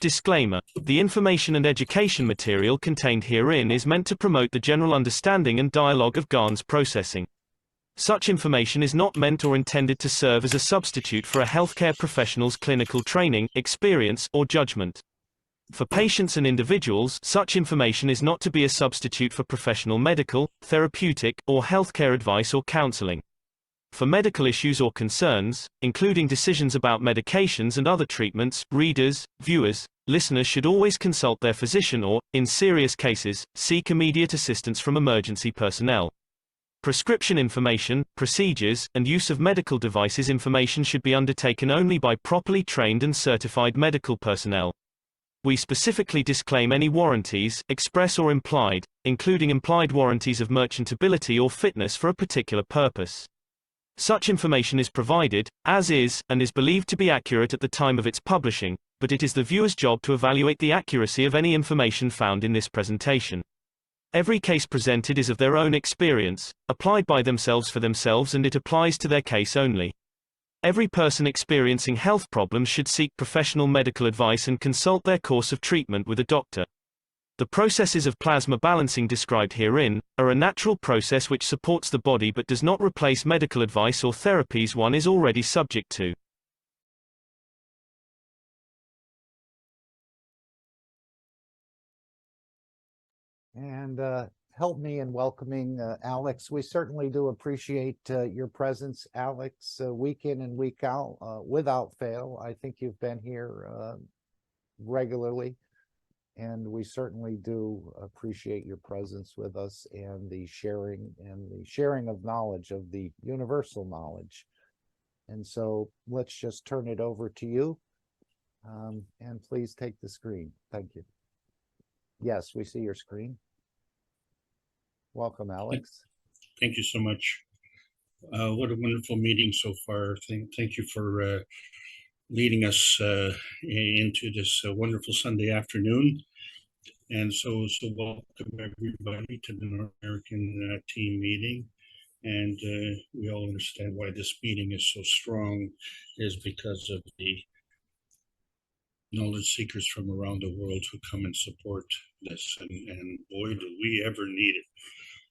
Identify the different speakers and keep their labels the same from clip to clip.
Speaker 1: Disclaimer: the information and education material contained herein is meant to promote the general understanding and dialogue of GANs processing. Such information is not meant or intended to serve as a substitute for a healthcare professional's clinical training, experience, or judgment. For patients and individuals, such information is not to be a substitute for professional medical, therapeutic, or healthcare advice or counseling. For medical issues or concerns, including decisions about medications and other treatments, readers, viewers, listeners should always consult their physician or, in serious cases, seek immediate assistance from emergency personnel. Prescription information, procedures, and use of medical devices information should be undertaken only by properly trained and certified medical personnel. We specifically disclaim any warranties, express or implied, including implied warranties of merchantability or fitness for a particular purpose. Such information is provided, as is, and is believed to be accurate at the time of its publishing, but it is the viewer's job to evaluate the accuracy of any information found in this presentation. Every case presented is of their own experience, applied by themselves for themselves, and it applies to their case only. Every person experiencing health problems should seek professional medical advice and consult their course of treatment with a doctor. The processes of plasma balancing described herein are a natural process which supports the body but does not replace medical advice or therapies one is already subject to.
Speaker 2: And help me in welcoming Alex. We certainly do appreciate your presence, Alex, week in and week out, without fail. I think you've been here regularly. And we certainly do appreciate your presence with us and the sharing of knowledge, of the universal knowledge. And so let's just turn it over to you. And please take the screen. Thank you. Yes, we see your screen. Welcome, Alex.
Speaker 3: Thank you so much. What a wonderful meeting so far. Thank you for leading us into this wonderful Sunday afternoon. And so welcome everybody to the North American team meeting. And we all understand why this meeting is so strong is because of the knowledge seekers from around the world who come and support this. And boy, do we ever need it.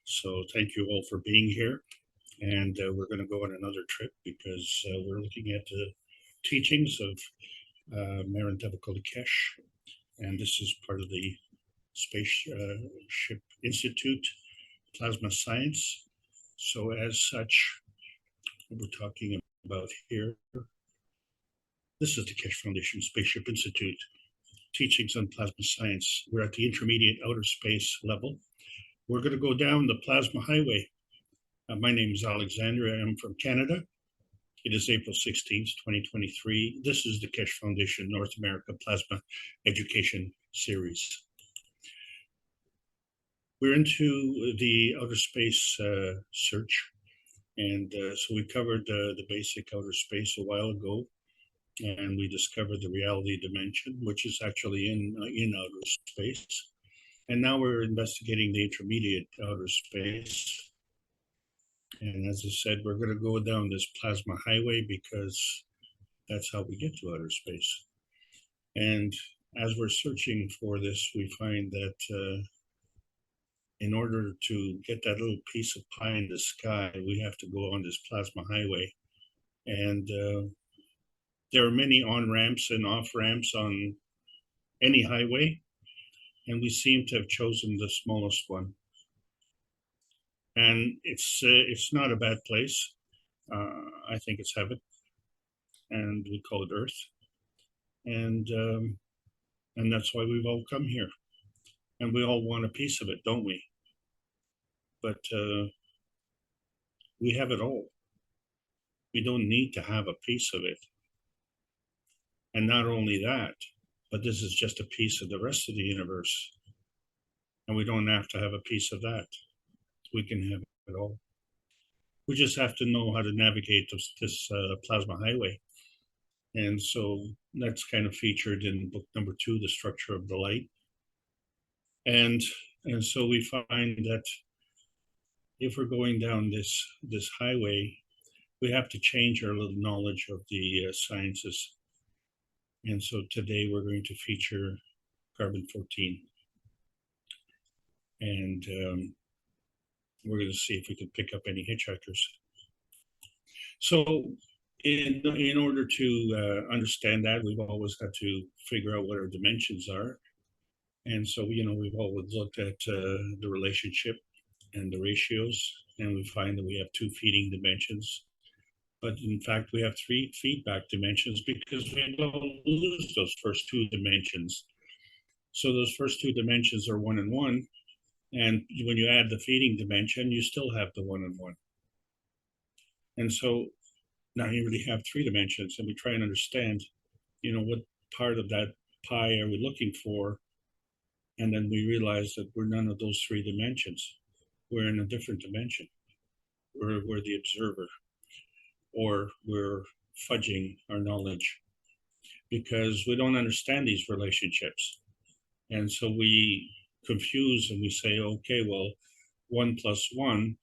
Speaker 3: So thank you all for being here. And we're going to go on another trip because we're looking at the teachings of Marin Devakotakesh, and this is part of the Spaceship Institute Plasma Science. So as such, what we're talking about here, this is the Kesh Foundation Spaceship Institute teachings on plasma science. We're at the intermediate outer space level. We're going to go down the plasma highway. My name is Alexander. I'm from Canada. It is April 16th, 2023. This is the Kesh Foundation North America Plasma Education Series. We're into the outer space search. And so we covered the basic outer space a while ago. And we discovered the reality dimension, which is actually in outer space. And now we're investigating the intermediate outer space. And as I said, we're going to go down this plasma highway because that's how we get to outer space. And as we're searching for this, we find that in order to get that little piece of pie in the sky, we have to go on this plasma highway. And there are many on-ramps and off-ramps on any highway, and we seem to have chosen the smallest one. And it's not a bad place. I think it's heaven, and we call it Earth. And that's why we've all come here. And we all want a piece of it, don't we? But we have it all. We don't need to have a piece of it. And not only that, but this is just a piece of the rest of the universe. And we don't have to have a piece of that. We can have it all. We just have to know how to navigate this plasma highway. And so that's kind of featured in book number 2, The Structure of the Light. And so we find that if we're going down this highway, we have to change our little knowledge of the sciences. And so today we're going to feature carbon-14. And we're going to see if we can pick up any hitchhikers. So in order to understand that, we've always had to figure out what our dimensions are. And so, we've always looked at the relationship and the ratios, and we find that we have 2 feeding dimensions. But in fact, we have 3 feedback dimensions because we don't lose those first 2 dimensions. So those first 2 dimensions are 1 and 1. And when you add the feeding dimension, you still have the 1 and 1. And so now you really have 3 dimensions, and we try and understand, what part of that pie are we looking for? And then we realize that we're none of those 3 dimensions. We're in a different dimension. We're the observer, or we're fudging our knowledge because we don't understand these relationships. And so we confuse and we say, okay, well, 1 plus 1,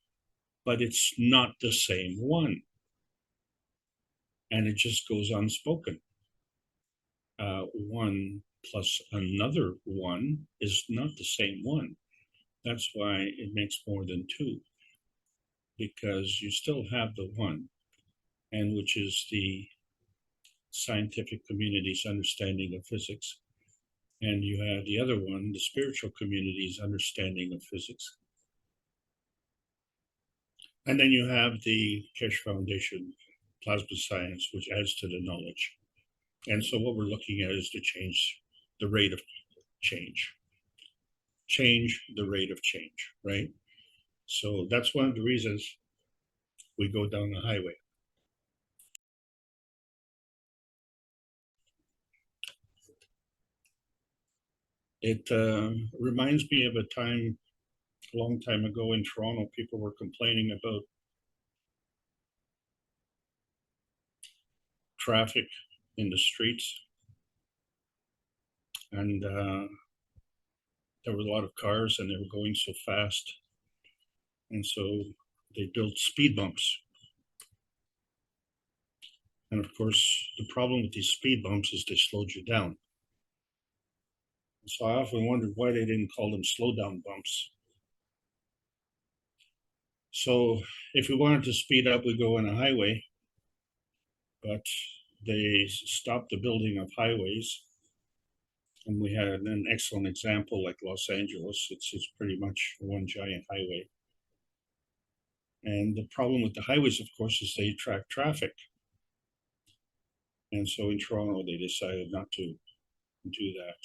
Speaker 3: but it's not the same 1. And it just goes unspoken. 1 plus another 1 is not the same 1. That's why it makes more than 2, because you still have the 1, and which is the scientific community's understanding of physics. And you have the other one, the spiritual community's understanding of physics. And then you have the Keshe Foundation plasma science, which adds to the knowledge. And so what we're looking at is to change the rate of change. Change the rate of change, right? So that's one of the reasons we go down the highway. It reminds me of a time, a long time ago in Toronto, people were complaining about traffic in the streets. And there were a lot of cars and they were going so fast. And so they built speed bumps. And of course, the problem with these speed bumps is they slowed you down. So I often wondered why they didn't call them slow down bumps. So if we wanted to speed up, we go on a highway, but they stopped the building of highways. And we had an excellent example like Los Angeles. It's pretty much one giant highway. And the problem with the highways, of course, is they attract traffic. And so in Toronto, they decided not to do that.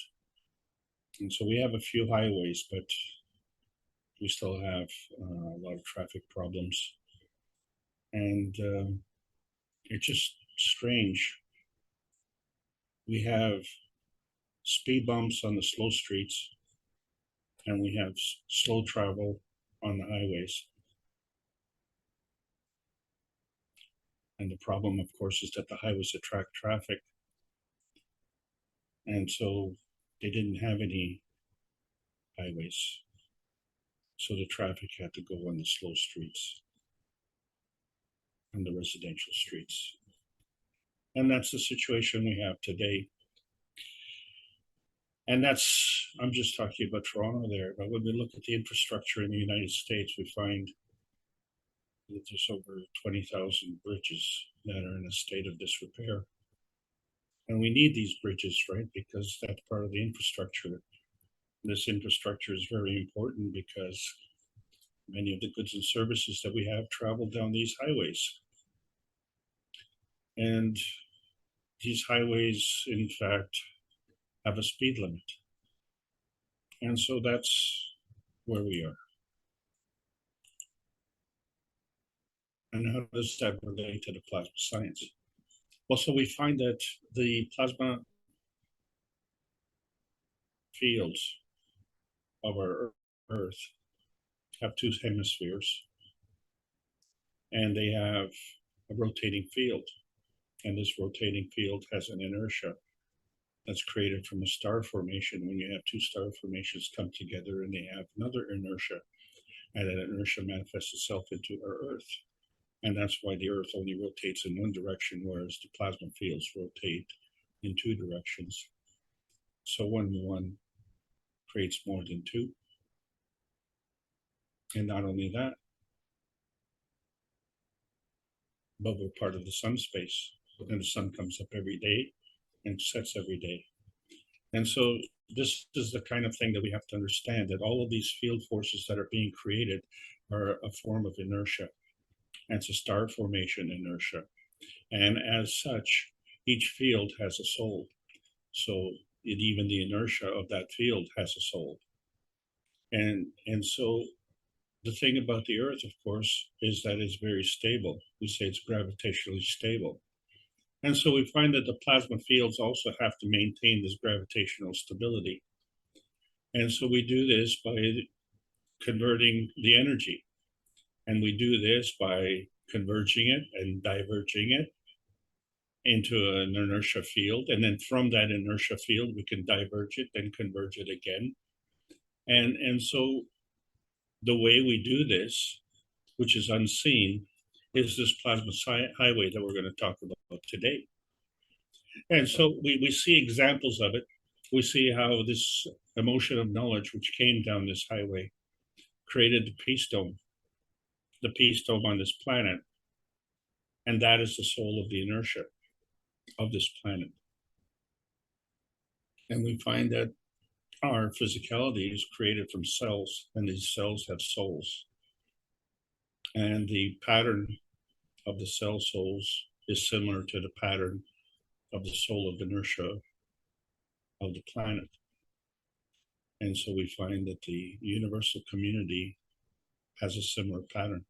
Speaker 3: And so we have a few highways, but we still have a lot of traffic problems. And it's just strange. We have speed bumps on the slow streets, and we have slow travel on the highways. And the problem, of course, is that the highways attract traffic. And so they didn't have any highways. So the traffic had to go on the slow streets and the residential streets. And that's the situation we have today. And that's, I'm just talking about Toronto there, but when we look at the infrastructure in the United States, we find that there's over 20,000 bridges that are in a state of disrepair. And we need these bridges, right? Because that's part of the infrastructure. This infrastructure is very important because many of the goods and services that we have travel down these highways. And these highways, in fact, have a speed limit. And so that's where we are. And how does that relate to the plasma science? Well, so we find that the plasma fields of our Earth have 2 hemispheres, and they have a rotating field. And this rotating field has an inertia that's created from a star formation. When you have 2 star formations come together and they have another inertia, and that inertia manifests itself into our Earth. And that's why the Earth only rotates in one direction, whereas the plasma fields rotate in two directions. So 1 and 1 creates more than 2. And not only that, but we're part of the sun space. And the sun comes up every day and sets every day. And so this is the kind of thing that we have to understand, that all of these field forces that are being created are a form of inertia. And it's a star formation inertia. And as such, each field has a soul. So even the inertia of that field has a soul. And so the thing about the Earth, of course, is that it's very stable. We say it's gravitationally stable. And so we find that the plasma fields also have to maintain this gravitational stability. And so we do this by converting the energy. And we do this by converging it and diverging it into an inertia field. And then from that inertia field, we can diverge it, then converge it again. And so the way we do this, which is unseen, is this plasma highway that we're going to talk about today. And so we see examples of it. We see how this emotion of knowledge, which came down this highway, created the peace dome on this planet. And that is the soul of the inertia of this planet. And we find that our physicality is created from cells, and these cells have souls. And the pattern of the cell souls is similar to the pattern of the soul of inertia of the planet. And so we find that the universal community has a similar pattern,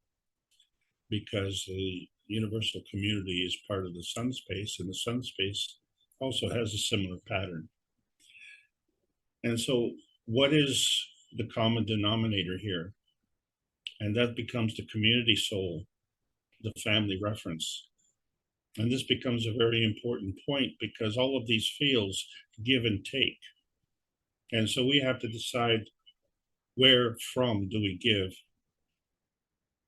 Speaker 3: because the universal community is part of the sun space, and the sun space also has a similar pattern. And so what is the common denominator here? And that becomes the community soul, the family reference. And this becomes a very important point, because all of these fields give and take. And so we have to decide, where from do we give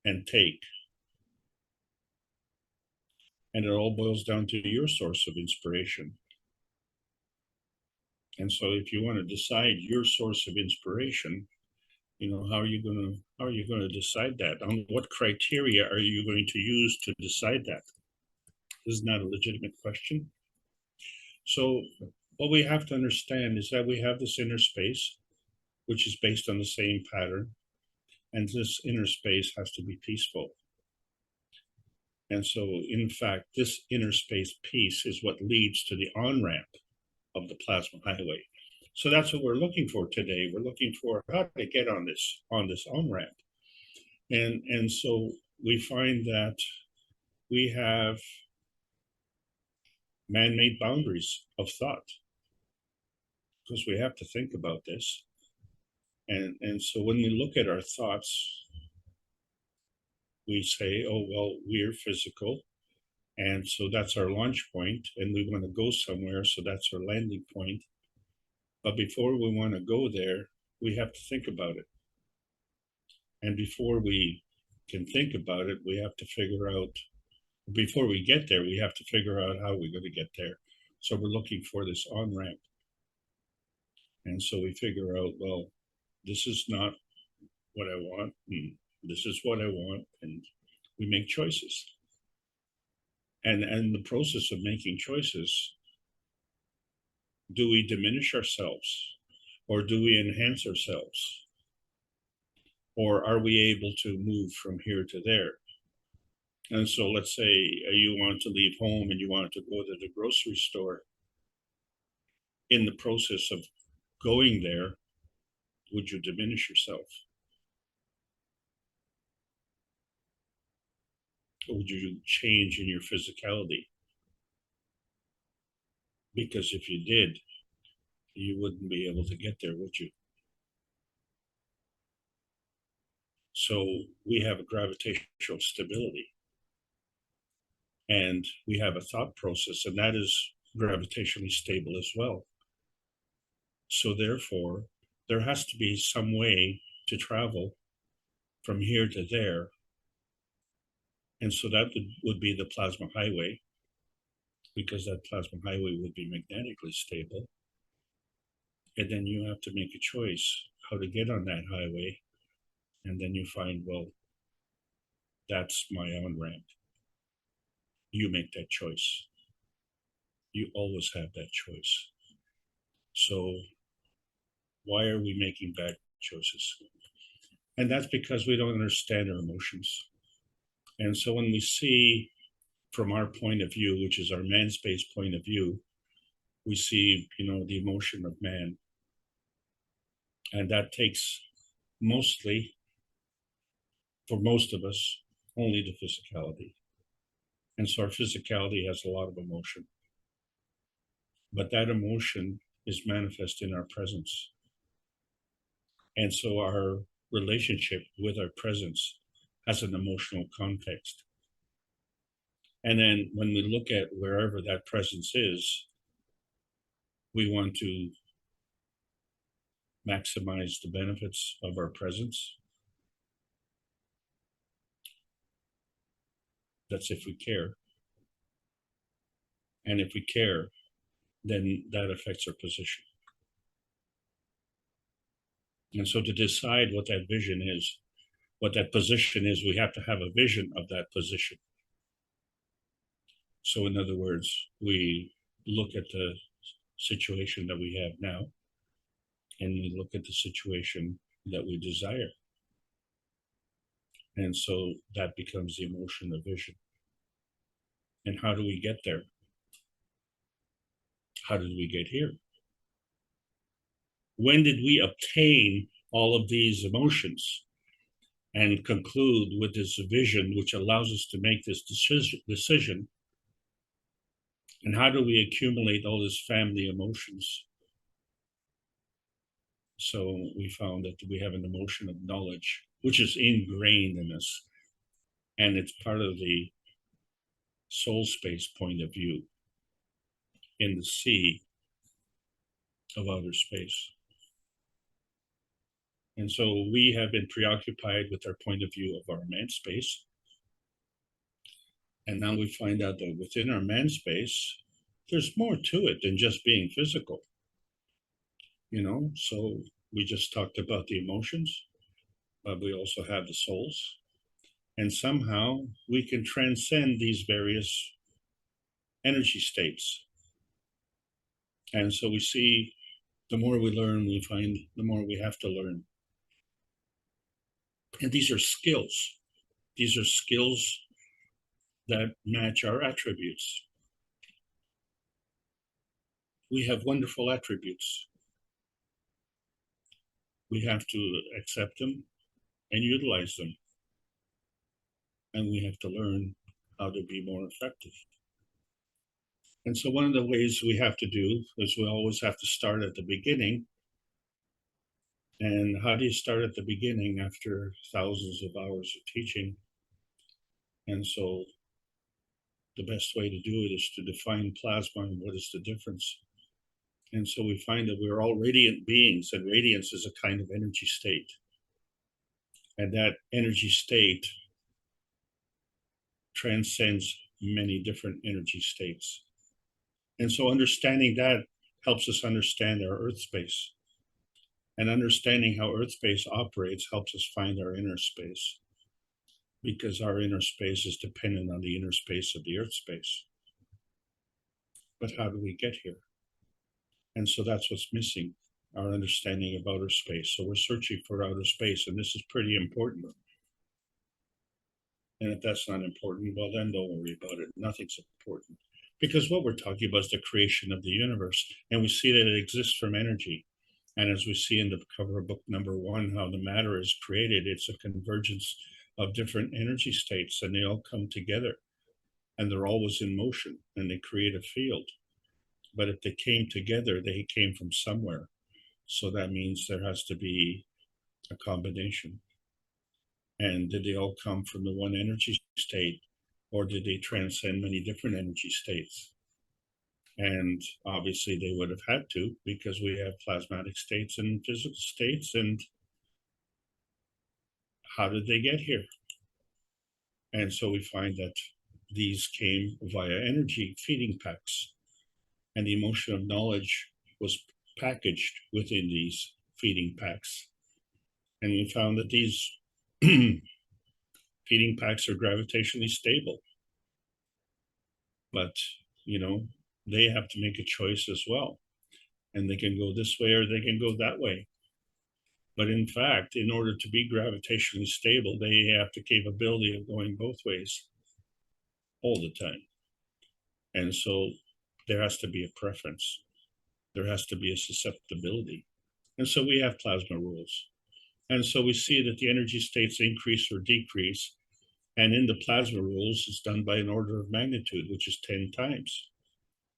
Speaker 3: and take? And it all boils down to your source of inspiration. And so if you want to decide your source of inspiration, how are you going to decide that? On what criteria are you going to use to decide that? Isn't that a legitimate question? So what we have to understand is that we have this inner space, which is based on the same pattern, and this inner space has to be peaceful. And so, in fact, this inner space peace is what leads to the on-ramp of the plasma highway. So that's what we're looking for today. We're looking for how to get on this on-ramp. And so we find that we have man-made boundaries of thought, because we have to think about this. And so when we look at our thoughts, we say, oh, well, we're physical, and so that's our launch point, and we want to go somewhere, so that's our landing point. But before we want to go there, we have to think about it. And before we can think about it, we have to figure out, before we get there, we have to figure out how we're going to get there. So we're looking for this on-ramp. And so we figure out, well, this is not what I want, and this is what I want, and we make choices. And the process of making choices, do we diminish ourselves, or do we enhance ourselves? Or are we able to move from here to there? And so let's say you want to leave home and you want to go to the grocery store. In the process of going there, would you diminish yourself? Or would you change in your physicality? Because if you did, you wouldn't be able to get there, would you? So we have a gravitational stability, and we have a thought process, and that is gravitationally stable as well. So therefore, there has to be some way to travel from here to there. And so that would be the plasma highway. because that plasma highway would be magnetically stable. And then you have to make a choice how to get on that highway. And then you find, well, that's my on-ramp. You make that choice. You always have that choice. So why are we making bad choices? And that's because we don't understand our emotions. And so when we see from our point of view, which is our man space point of view, we see, the emotion of man. And that takes mostly, for most of us, only the physicality. And so our physicality has a lot of emotion. But that emotion is manifest in our presence. And so our relationship with our presence has an emotional context. And then when we look at wherever that presence is, we want to maximize the benefits of our presence. That's if we care. And if we care, then that affects our position. And so to decide what that vision is, what that position is, we have to have a vision of that position. So in other words, we look at the situation that we have now, and we look at the situation that we desire. And so that becomes the emotion of vision. And how do we get there? How did we get here? When did we obtain all of these emotions and conclude with this vision, which allows us to make this decision? And how do we accumulate all these family emotions? So we found that we have an emotion of knowledge, which is ingrained in us. And it's part of the soul space point of view in the sea of outer space. And so we have been preoccupied with our point of view of our man space. And now we find out that within our man space, there's more to it than just being physical. So we just talked about the emotions, but we also have the souls. And somehow we can transcend these various energy states. And so we see the more we learn, we find the more we have to learn. And these are skills. These are skills that match our attributes. We have wonderful attributes. We have to accept them and utilize them. And we have to learn how to be more effective. And so one of the ways we have to do is we always have to start at the beginning. And how do you start at the beginning after thousands of hours of teaching? And so the best way to do it is to define plasma and what is the difference. And so we find that we're all radiant beings, and radiance is a kind of energy state. And that energy state transcends many different energy states. And so understanding that helps us understand our earth space. And understanding how earth space operates helps us find our inner space, because our inner space is dependent on the inner space of the earth space. But how do we get here? And so that's what's missing, our understanding of outer space. So we're searching for outer space, and this is pretty important. And if that's not important, well, then don't worry about it. Nothing's important. Because what we're talking about is the creation of the universe, and we see that it exists from energy. And as we see in the cover of book number 1, how the matter is created, it's a convergence of different energy states, and they all come together, and they're always in motion, and they create a field. But if they came together, they came from somewhere. So that means there has to be a combination. And did they all come from the one energy state, or did they transcend many different energy states? And obviously they would have had to, because we have plasmatic states and physical states. And how did they get here? And so we find that these came via energy feeding packs, and the emotion of knowledge was packaged within these feeding packs. And we found that these feeding packs are gravitationally stable. But, you know, they have to make a choice as well. And they can go this way or they can go that way. But in fact, in order to be gravitationally stable, they have the capability of going both ways all the time. And so there has to be a preference. There has to be a susceptibility. And so we have plasma rules. And so we see that the energy states increase or decrease. And in the plasma rules, it's done by an order of magnitude, which is 10 times.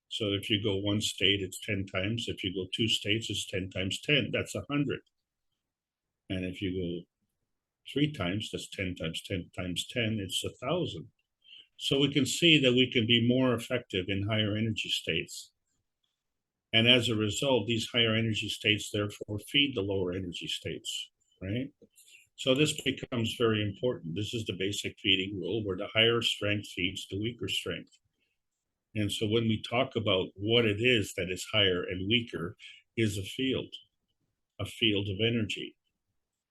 Speaker 3: So if you go one state, it's 10 times. If you go two states, it's 10 times 10. That's 100. And if you go 3 times, that's 10 times 10 times 10, it's 1,000. So we can see that we can be more effective in higher energy states. And as a result, these higher energy states therefore feed the lower energy states, right? So this becomes very important. This is the basic feeding rule where the higher strength feeds the weaker strength. And so when we talk about what it is that is higher and weaker is a field of energy,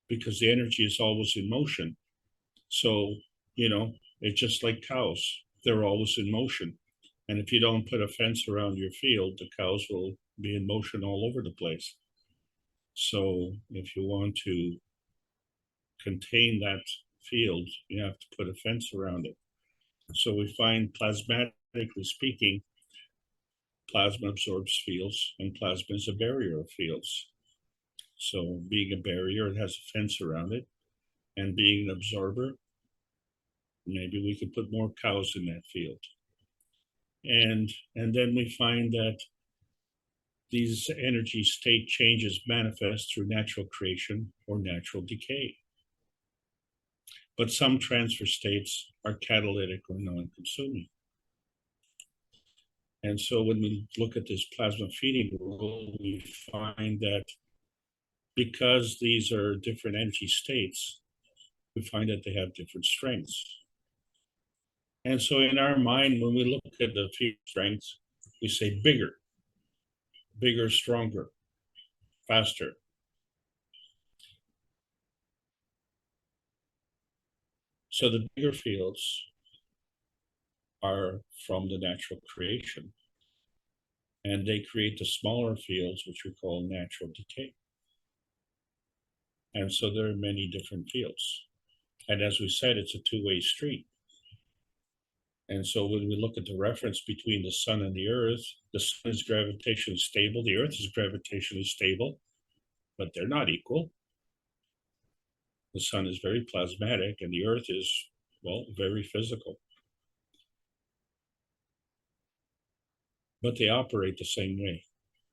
Speaker 3: because the energy is always in motion. So, you know, it's just like cows, they're always in motion. And if you don't put a fence around your field, the cows will be in motion all over the place. So if you want to contain that field, you have to put a fence around it. So we find, plasmatically speaking, plasma absorbs fields, and plasma is a barrier of fields. So being a barrier, it has a fence around it, and being an absorber, maybe we could put more cows in that field. And then we find that these energy state changes manifest through natural creation or natural decay. But some transfer states are catalytic or non-consuming. And so when we look at this plasma feeding rule, we find that because these are different energy states, we find that they have different strengths. And so in our mind, when we look at the feed strengths, we say bigger, bigger, stronger, faster. So the bigger fields are from the natural creation, and they create the smaller fields, which we call natural decay. And so there are many different fields. And as we said, it's a two-way street. And so when we look at the reference between the sun and the earth is gravitationally stable, the earth is gravitationally stable, but they're not equal. The sun is very plasmatic and the earth is, well, very physical. But they operate the same way,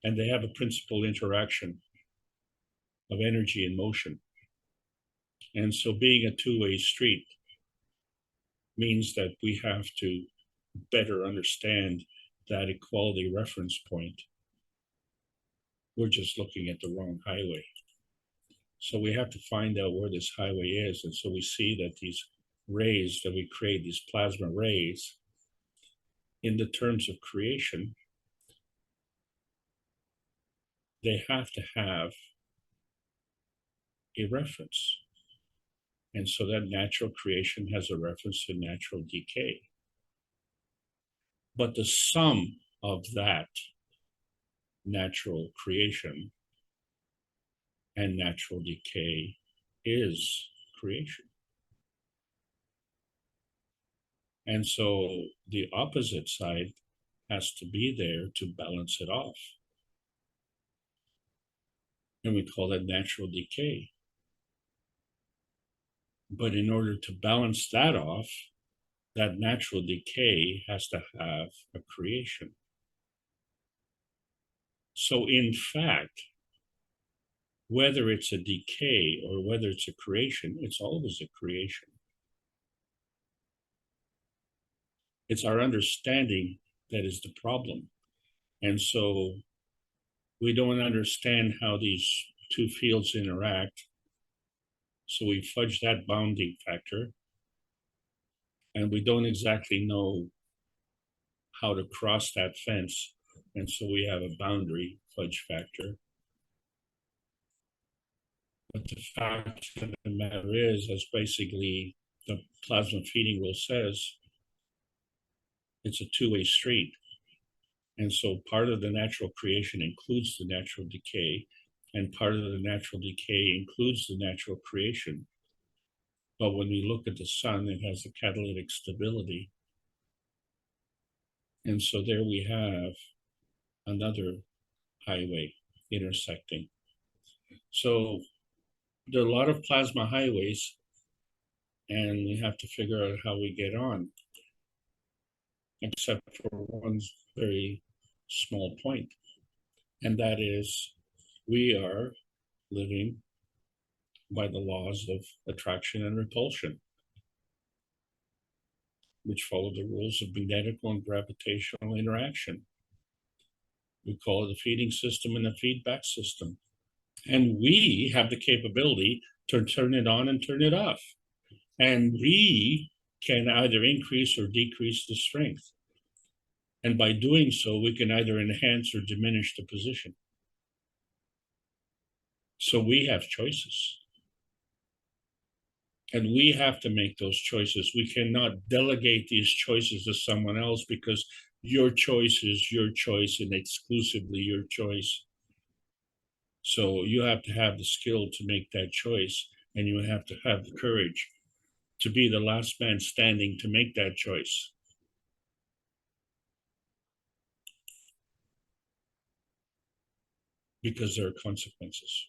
Speaker 3: and they have a principal interaction of energy and motion. And so being a two-way street means that we have to better understand that equality reference point. We're just looking at the wrong highway. So we have to find out where this highway is. And so we see that these rays that we create, these plasma rays, in the terms of creation, they have to have a reference. And so that natural creation has a reference to natural decay. But the sum of that natural creation and natural decay is creation. And so the opposite side has to be there to balance it off. And we call that natural decay. But in order to balance that off, that natural decay has to have a creation. So in fact, whether it's a decay or whether it's a creation, it's always a creation. It's our understanding that is the problem. And so we don't understand how these two fields interact. So we fudge that bounding factor. And we don't exactly know how to cross that fence. And so we have a boundary fudge factor. But the fact of the matter is, as basically the plasma feeding rule says, it's a two-way street. And so part of the natural creation includes the natural decay, and part of the natural decay includes the natural creation. But when we look at the sun, it has a catalytic stability. And so there we have another highway intersecting. So there are a lot of plasma highways, and we have to figure out how we get on, except for one very small point, and that is we are living by the laws of attraction and repulsion, which follow the rules of magnetical and gravitational interaction. We call it the feeding system and the feedback system. And we have the capability to turn it on and turn it off. And we can either increase or decrease the strength. And by doing so, we can either enhance or diminish the position. So we have choices. And we have to make those choices. We cannot delegate these choices to someone else, because your choice is your choice and exclusively your choice. So you have to have the skill to make that choice, and you have to have the courage to be the last man standing to make that choice. Because there are consequences.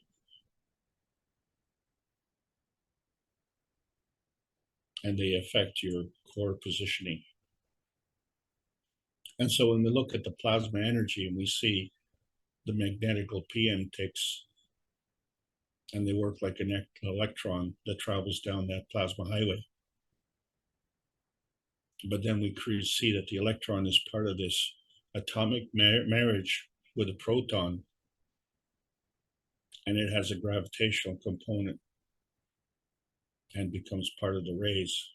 Speaker 3: And they affect your core positioning. And so when we look at the plasma energy and we see the magnetical PM ticks, and they work like an electron that travels down that plasma highway. But then we see that the electron is part of this atomic marriage with a proton, and it has a gravitational component and becomes part of the rays.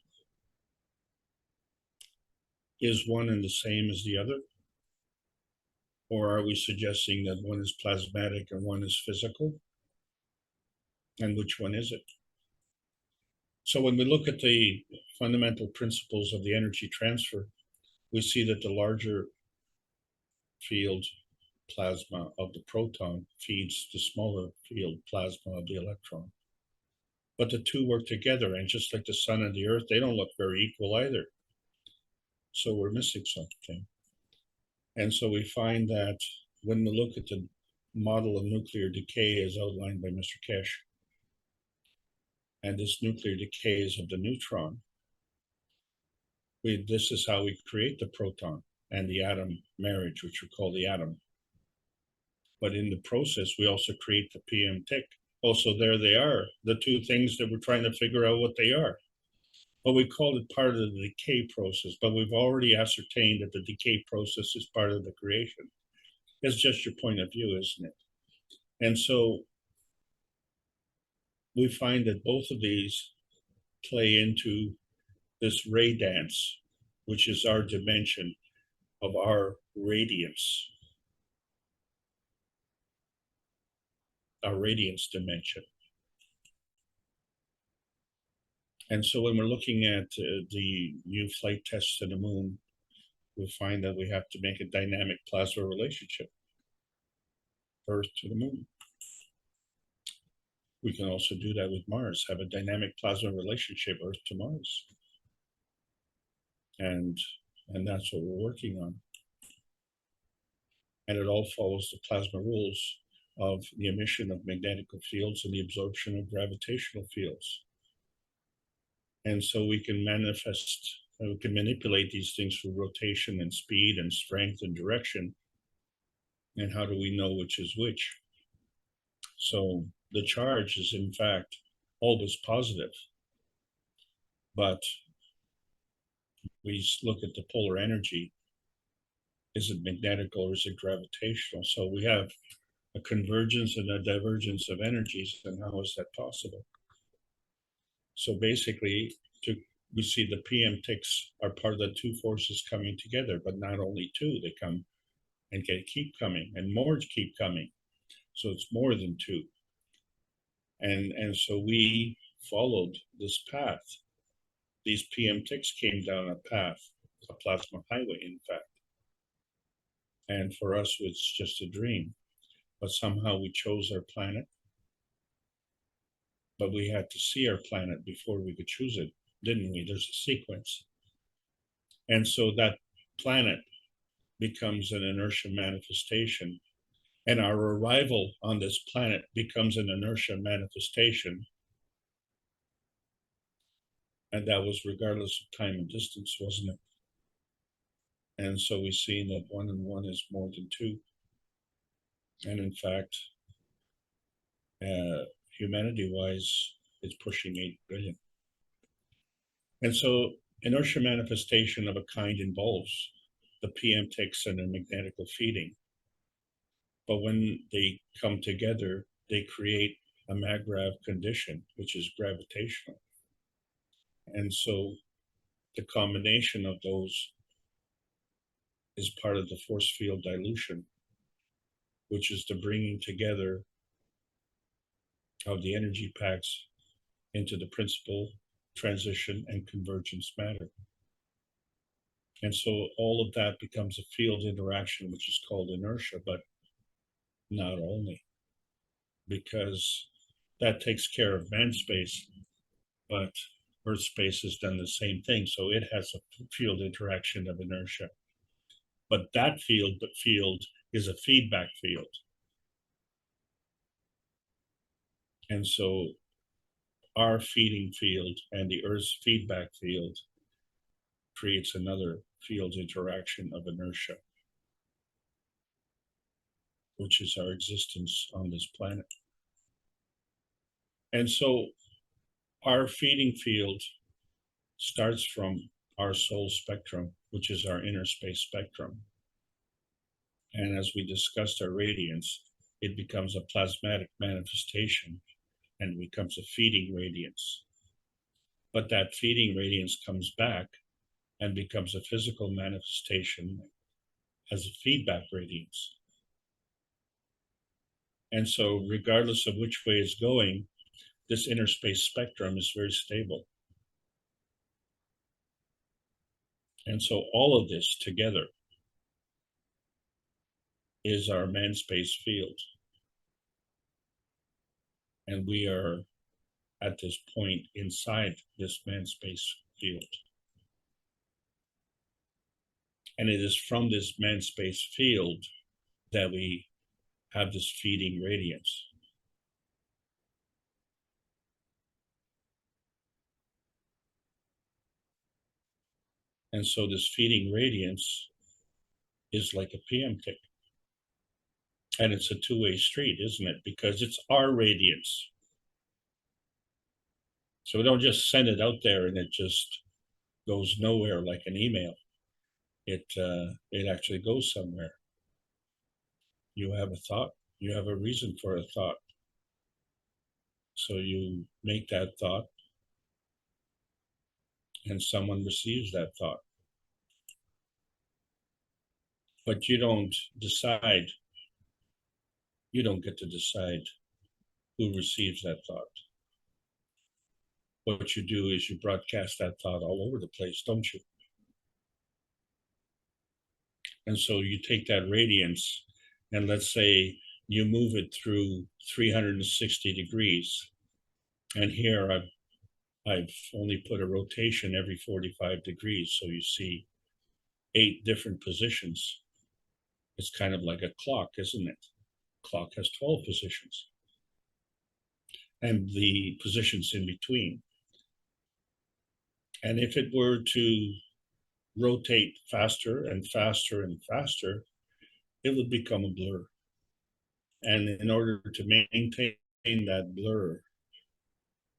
Speaker 3: Is one and the same as the other? Or are we suggesting that one is plasmatic and one is physical? And which one is it? So when we look at the fundamental principles of the energy transfer, we see that the larger field plasma of the proton feeds the smaller field plasma of the electron. But the two work together, and just like the sun and the earth, they don't look very equal either. So we're missing something. And so we find that when we look at the model of nuclear decay as outlined by Mr. Kesh, and this nuclear decay is of the neutron, this is how we create the proton and the atom marriage, which we call the atom. But in the process, we also create the PM tick. Also, there they are, the two things that we're trying to figure out what they are. But we call it part of the decay process, but we've already ascertained that the decay process is part of the creation. It's just your point of view, isn't it? And so we find that both of these play into this ray dance, which is our dimension of our radiance, our radiance dimension. And so when we're looking at the new flight tests to the moon, we find that we have to make a dynamic plasma relationship, Earth to the moon. We can also do that with Mars, have a dynamic plasma relationship, Earth to Mars. And that's what we're working on. And it all follows the plasma rules of the emission of magnetical fields and the absorption of gravitational fields. And so we can we can manipulate these things through rotation and speed and strength and direction. And how do we know which is which? So the charge is in fact always positive, but we look at the polar energy. Is it magnetical or is it gravitational? So we have a convergence and a divergence of energies, and how is that possible? So basically, to we see the PM ticks are part of the two forces coming together, but not only two, they come and keep coming, and more keep coming. So it's more than two. And so we followed this path. These PM ticks came down a path, a plasma highway, in fact. And for us, it's just a dream. But somehow we chose our planet. But we had to see our planet before we could choose it, didn't we? There's a sequence. And so that planet becomes an inertia manifestation. And our arrival on this planet becomes an inertia manifestation. And that was regardless of time and distance, wasn't it? And so we see that 1 and 1 is more than 2. And in fact, humanity-wise, it's pushing 8 billion. And so inertia manifestation of a kind involves the PM ticks and the magnetical feeding. But when they come together, they create a maggrav condition, which is gravitational. And so the combination of those is part of the force field dilution, which is the bringing together of the energy packs into the principal transition and convergence matter. And so all of that becomes a field interaction, which is called inertia, but not only, because that takes care of man space, but Earth space has done the same thing. So it has a field interaction of inertia. But that field is a feedback field. And so our feeding field and the Earth's feedback field creates another field interaction of inertia, which is our existence on this planet. And so our feeding field starts from our soul spectrum, which is our inner space spectrum. And as we discussed our radiance, it becomes a plasmatic manifestation and becomes a feeding radiance. But that feeding radiance comes back and becomes a physical manifestation as a feedback radiance. And so regardless of which way it's going, this inner space spectrum is very stable. And so all of this together is our man space field. And we are at this point inside this man space field. And it is from this man space field that we have this feeding radiance. And so this feeding radiance is like a PM tick. And it's a two-way street, isn't it? Because it's our radiance. So we don't just send it out there and it just goes nowhere like an email. It actually goes somewhere. You have a thought, you have a reason for a thought. So you make that thought and someone receives that thought. But you don't decide, you don't get to decide who receives that thought. What you do is you broadcast that thought all over the place, don't you? And so you take that radiance and let's say you move it through 360 degrees. And here I've only put a rotation every 45 degrees. So you see 8 different positions. It's kind of like a clock, isn't it? Clock has 12 positions. And the positions in between. And if it were to rotate faster and faster and faster, it would become a blur. And in order to maintain that blur,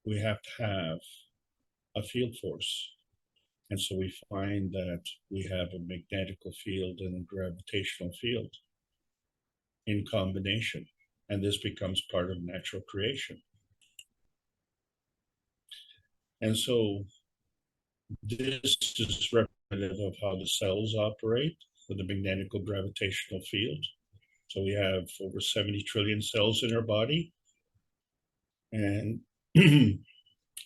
Speaker 3: we have to have a field force. And so we find that we have a magnetical field and a gravitational field in combination. And this becomes part of natural creation. And so This is representative of how the cells operate with the magnetical gravitational field. So we have over 70 trillion cells in our body, and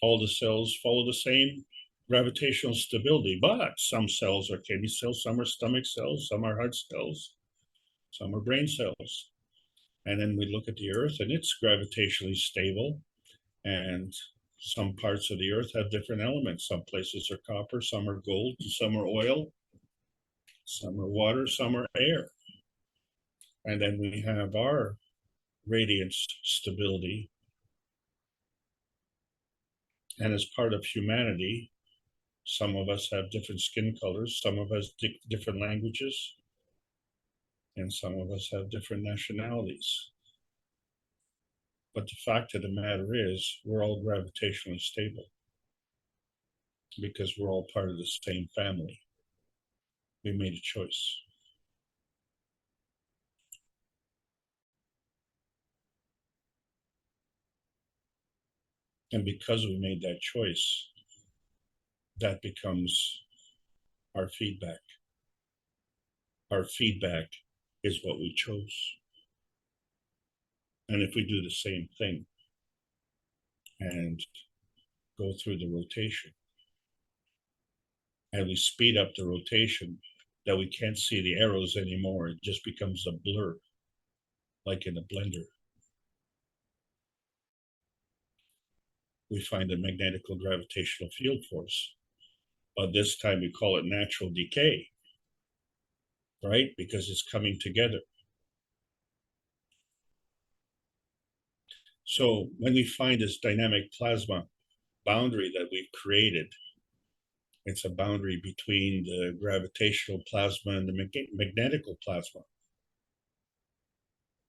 Speaker 3: all the cells follow the same gravitational stability, but some cells are kidney cells, some are stomach cells, some are heart cells, some are brain cells. And then we look at the Earth, and it's gravitationally stable, and some parts of the Earth have different elements. Some places are copper, some are gold, some are oil, some are water, some are air. And then we have our radiance stability. And as part of humanity, some of us have different skin colors, some of us different languages, and some of us have different nationalities. But the fact of the matter is, we're all gravitationally stable because we're all part of the same family. We made a choice. And because we made that choice, that becomes our feedback. Our feedback is what we chose. And if we do the same thing and go through the rotation, and we speed up the rotation, that we can't see the arrows anymore, it just becomes a blur, like in a blender. We find a magnetical gravitational field force, but this time we call it natural decay, right? Because it's coming together. So when we find this dynamic plasma boundary that we've created, it's a boundary between the gravitational plasma and the magnetical plasma.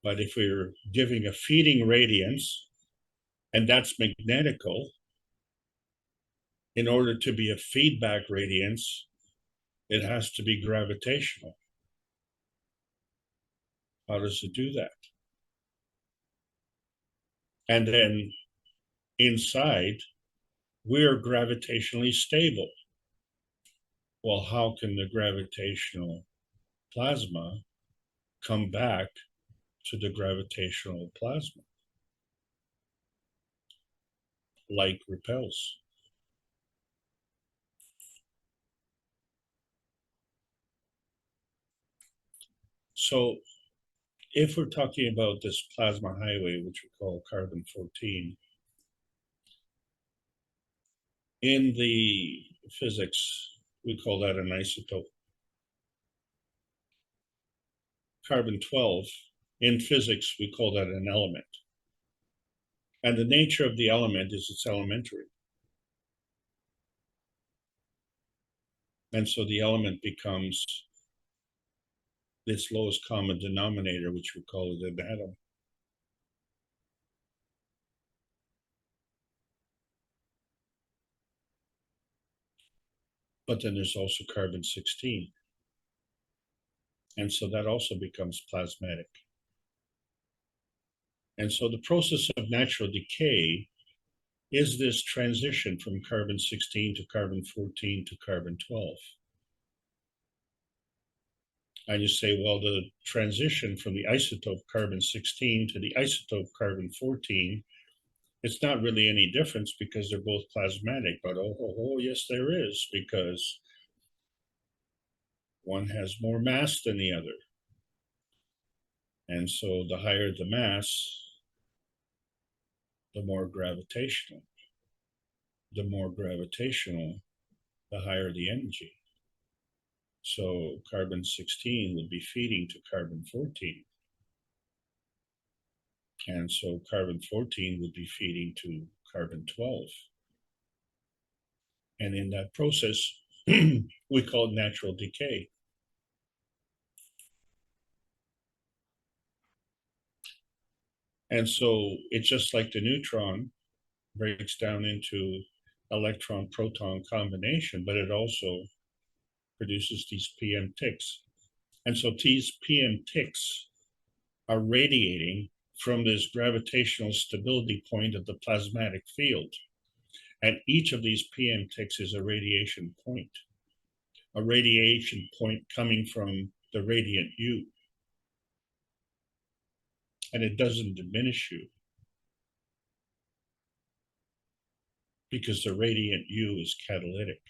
Speaker 3: But if we're giving a feeding radiance, and that's magnetical, in order to be a feedback radiance, it has to be gravitational. How does it do that? And then inside, we're gravitationally stable. Well, how can the gravitational plasma come back to the gravitational plasma? Light repels. So if we're talking about this plasma highway, which we call carbon-14, in the physics, we call that an isotope. Carbon-12, in physics, we call that an element. And the nature of the element is it's elementary. And so the element becomes this lowest common denominator, which we call it an atom. But then there's also carbon-16. And so that also becomes plasmatic. And so the process of natural decay is this transition from carbon-16 to carbon-14 to carbon-12. And you say, well, the transition from the isotope carbon-16 to the isotope carbon-14, it's not really any difference because they're both plasmatic. But yes, there is, because one has more mass than the other. And so the higher the mass, the more gravitational. The more gravitational, the higher the energy. So carbon-16 would be feeding to carbon-14. And so carbon-14 would be feeding to carbon-12. And in that process, we call it natural decay. And so it's just like the neutron breaks down into electron-proton combination, but it also produces these PM ticks. And so these PM ticks are radiating from this gravitational stability point of the plasmatic field. And each of these PM ticks is a radiation point coming from the radiant U. And it doesn't diminish you, because the radiant U is catalytic.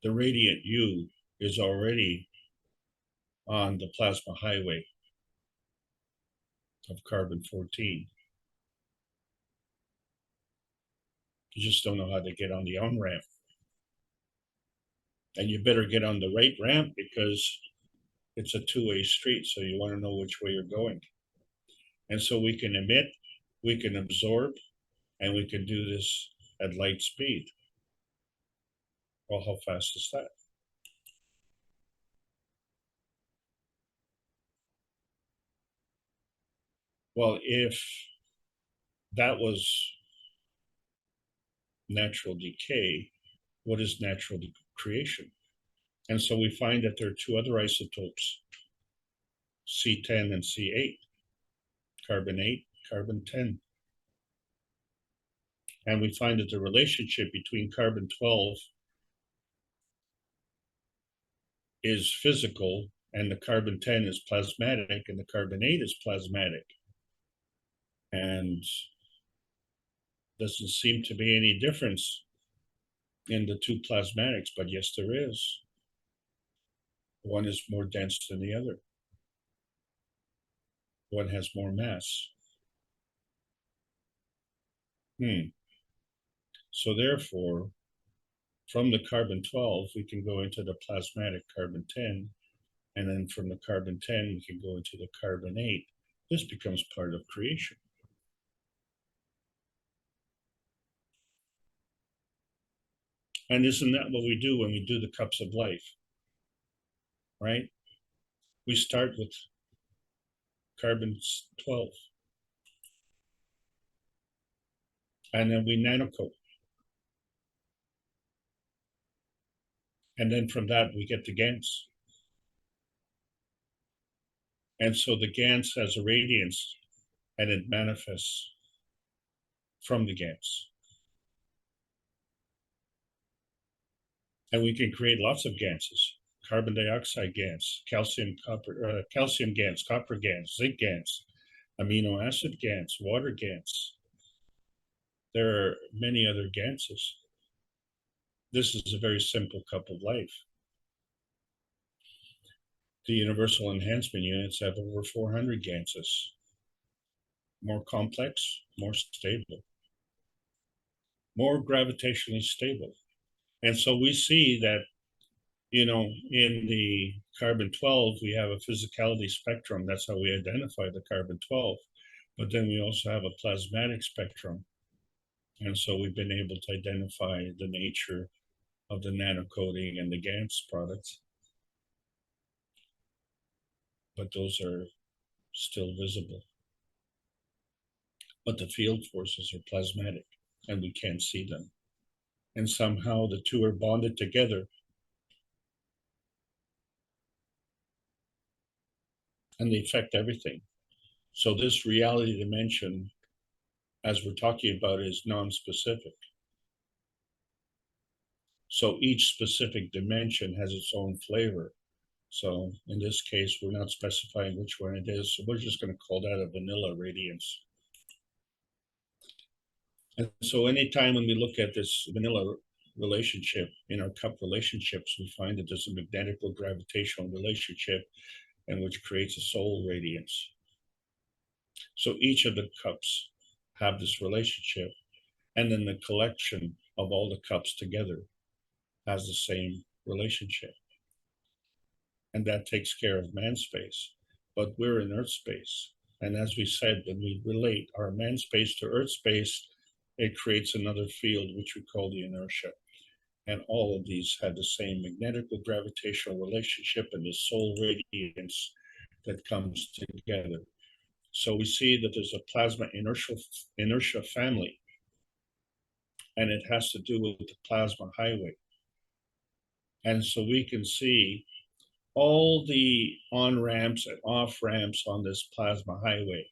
Speaker 3: The radiant U is already on the plasma highway of carbon-14. You just don't know how to get on the on-ramp. And you better get on the right ramp, because it's a two-way street, so you want to know which way you're going. And so we can emit, we can absorb, and we can do this at light speed. Well, how fast is that? Well, if that was natural decay, what is natural creation? And so we find that there are two other isotopes, C10 and C8, carbon-8, carbon-10. And we find that the relationship between carbon-12 is physical, and the carbon-10 is plasmatic, and the carbon-8 is plasmatic. And doesn't seem to be any difference in the two plasmatics, but yes, there is. One is more dense than the other. One has more mass. So therefore, from the carbon-12, we can go into the plasmatic carbon-10, and then from the carbon-10, we can go into the carbon-8. This becomes part of creation. And isn't that what we do when we do the cups of life, right? We start with carbon-12, and then we nanocoat. And then from that, we get the GANs. And so the GANs has a radiance, and it manifests from the GANs. And we can create lots of GANs, carbon dioxide GANs, calcium GANs, copper GANs, zinc GANs, amino acid GANs, water GANs. There are many other GANSes. This is a very simple cup of life. The universal enhancement units have over 400 GANSes. More complex, more stable, more gravitationally stable. And so we see that, you know, in the carbon-12, we have a physicality spectrum. That's how we identify the carbon-12. But then we also have a plasmatic spectrum. And so we've been able to identify the nature of the nanocoating and the GANs products. But those are still visible. But the field forces are plasmatic, and we can't see them. And somehow the two are bonded together. And they affect everything. So this reality dimension, as we're talking about, is non-specific. So each specific dimension has its own flavor. So in this case, we're not specifying which one it is. So we're just going to call that a vanilla radiance. And so anytime when we look at this vanilla relationship in our cup relationships, we find that there's a magnetical gravitational relationship, and which creates a soul radiance. So each of the cups have this relationship, and then the collection of all the cups together has the same relationship. And that takes care of man space, but we're in earth space. And as we said, when we relate our man space to earth space, it creates another field, which we call the inertia. And all of these had the same magnetical gravitational relationship and the soul radiance that comes together. So we see that there's a plasma inertia family, and it has to do with the plasma highway. And so we can see all the on-ramps and off-ramps on this plasma highway.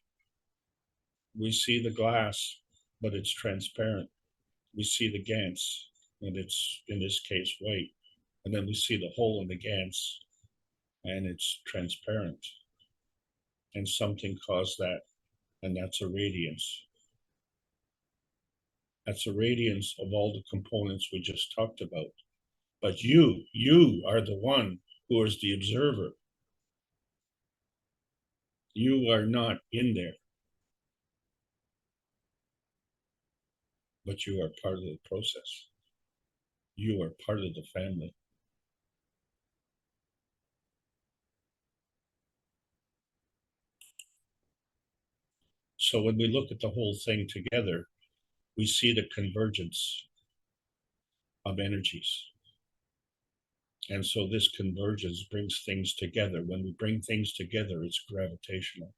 Speaker 3: We see the glass but it's transparent. We see the GANs, and it's, in this case, white. And then we see the hole in the GANs, and it's transparent. And something caused that, and that's a radiance. That's a radiance of all the components we just talked about. But you are the one who is the observer. You are not in there, but you are part of the process. You are part of the family. So when we look at the whole thing together, we see the convergence of energies. And so this convergence brings things together. When we bring things together, it's gravitational.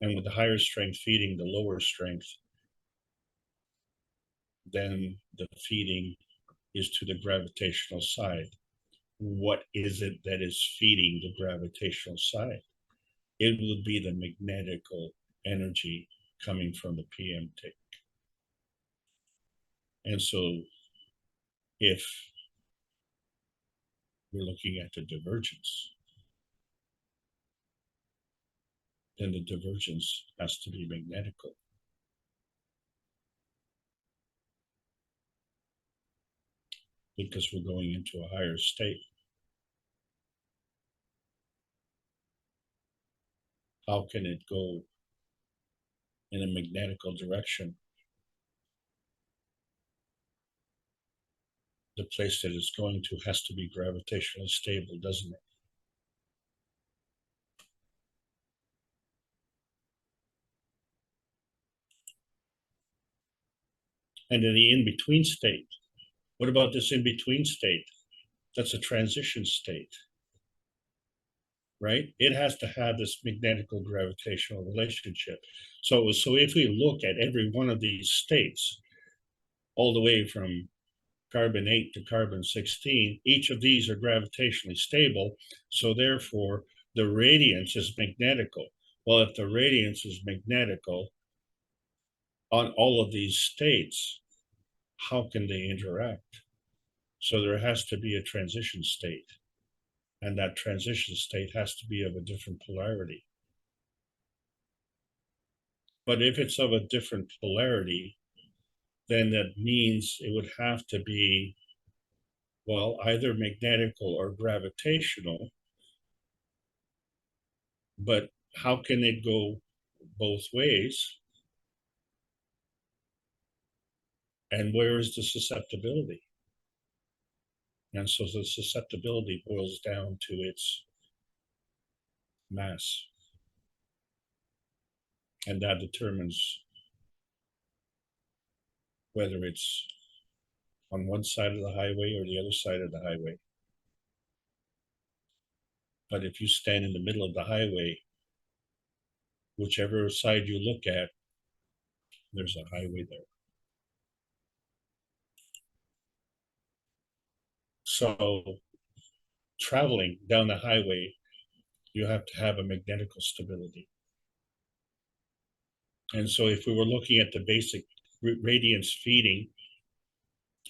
Speaker 3: And with the higher strength feeding the lower strength, then the feeding is to the gravitational side. What is it that is feeding the gravitational side? It would be the magnetical energy coming from the PM tick. And so if we're looking at the divergence, then the divergence has to be magnetical. Because we're going into a higher state. How can it go in a magnetical direction? The place that it's going to has to be gravitationally stable, doesn't it? And in the in-between state, what about this in-between state? That's a transition state, right? It has to have this magnetical gravitational relationship. So if we look at every one of these states, all the way from carbon 8 to carbon 16, each of these are gravitationally stable. So therefore, the radiance is magnetical. Well, if the radiance is magnetical on all of these states, how can they interact? So there has to be a transition state. And that transition state has to be of a different polarity. But if it's of a different polarity, then that means it would have to be, well, either magnetical or gravitational. But how can it go both ways? And where is the susceptibility? And so the susceptibility boils down to its mass. And that determines whether it's on one side of the highway or the other side of the highway. But if you stand in the middle of the highway, whichever side you look at, there's a highway there. So traveling down the highway, you have to have a magnetical stability. And so if we were looking at the basic radiance feeding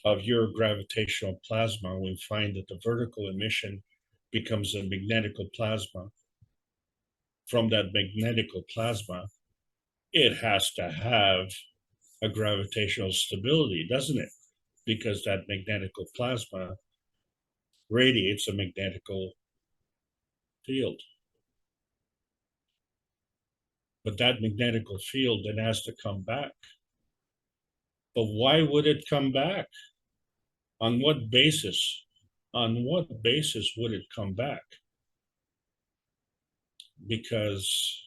Speaker 3: of your gravitational plasma, we find that the vertical emission becomes a magnetical plasma. From that magnetical plasma, it has to have a gravitational stability, doesn't it? Because that magnetical plasma radiates a magnetical field. But that magnetical field then has to come back. But why would it come back? On what basis? On what basis would it come back? Because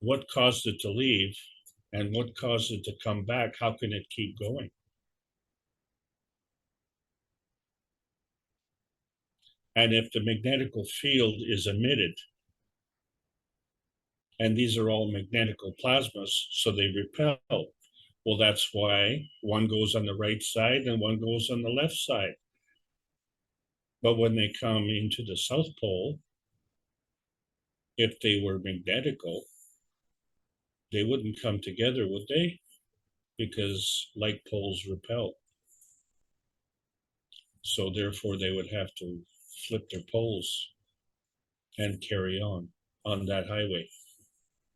Speaker 3: what caused it to leave and what caused it to come back? How can it keep going? And if the magnetical field is emitted, and these are all magnetical plasmas, so they repel. Well, that's why one goes on the right side and one goes on the left side. But when they come into the South Pole, If they were magnetical, they wouldn't come together, would they? Because like poles repel. So therefore they would have to flip their poles and carry on that highway.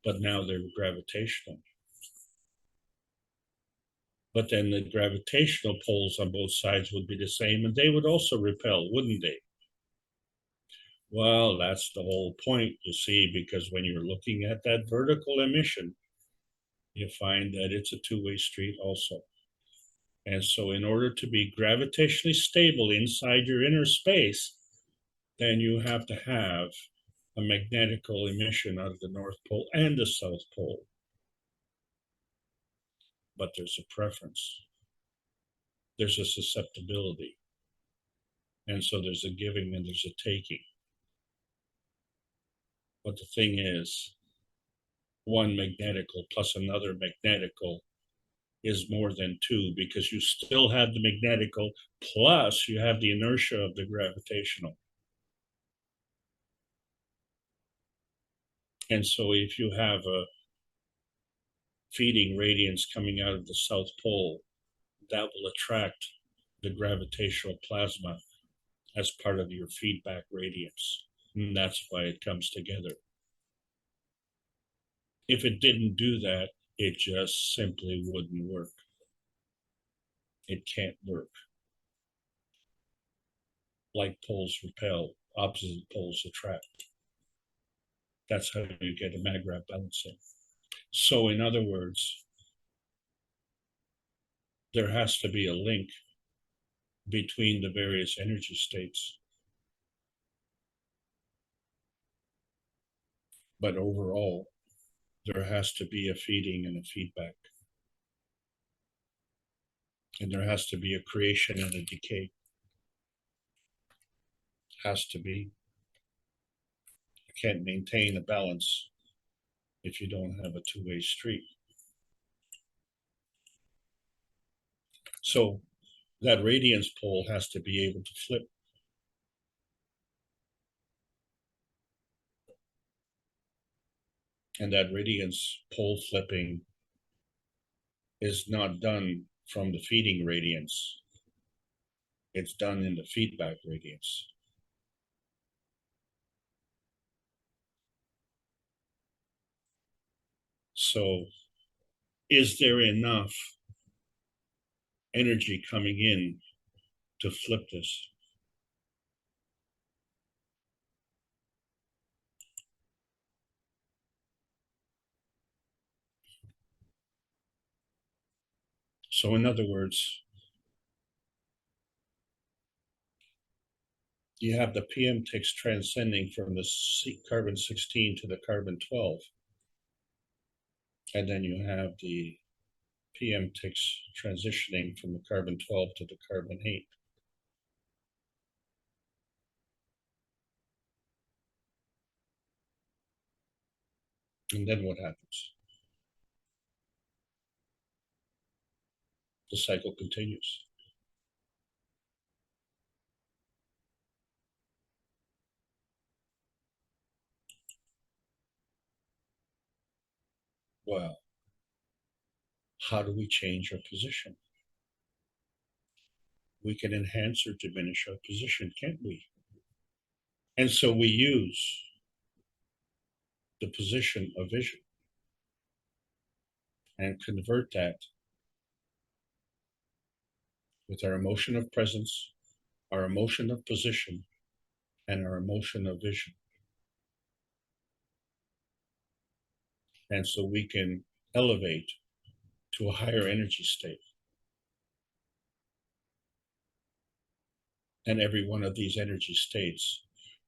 Speaker 3: But now they're gravitational. But then the gravitational poles on both sides would be the same, and they would also repel, wouldn't they? Well, that's the whole point, you see, because when you're looking at that vertical emission, you find that it's a two-way street also. And so in order to be gravitationally stable inside your inner space, then you have to have a magnetical emission out of the North Pole and the South Pole. But there's a preference. There's a susceptibility. And so there's a giving and there's a taking. But the thing is, one magnetical plus another magnetical is more than two, because you still have the magnetical plus you have the inertia of the gravitational. And so if you have a feeding radiance coming out of the South Pole, that will attract the gravitational plasma as part of your feedback radiance. And that's why it comes together. If it didn't do that, it just simply wouldn't work. It can't work. Like poles repel, opposite poles attract. That's how you get a mag-graph balancing. So in other words, there has to be a link between the various energy states. But overall, there has to be a feeding and a feedback. And there has to be a creation and a decay. Has to be. You can't maintain a balance if you don't have a two-way street. So that radiance pole has to be able to flip. And that radiance pole flipping is not done from the feeding radiance. It's done in the feedback radiance. So is there enough energy coming in to flip this? So in other words, you have the PM ticks transcending from the carbon 16 to the carbon 12. And then you have the PM ticks transitioning from the carbon 12 to the carbon 8. And then what happens? The cycle continues. Well, how do we change our position? We can enhance or diminish our position, can't we? And so we use the position of vision and convert that with our emotion of presence, our emotion of position, and our emotion of vision. And so we can elevate to a higher energy state. And every one of these energy states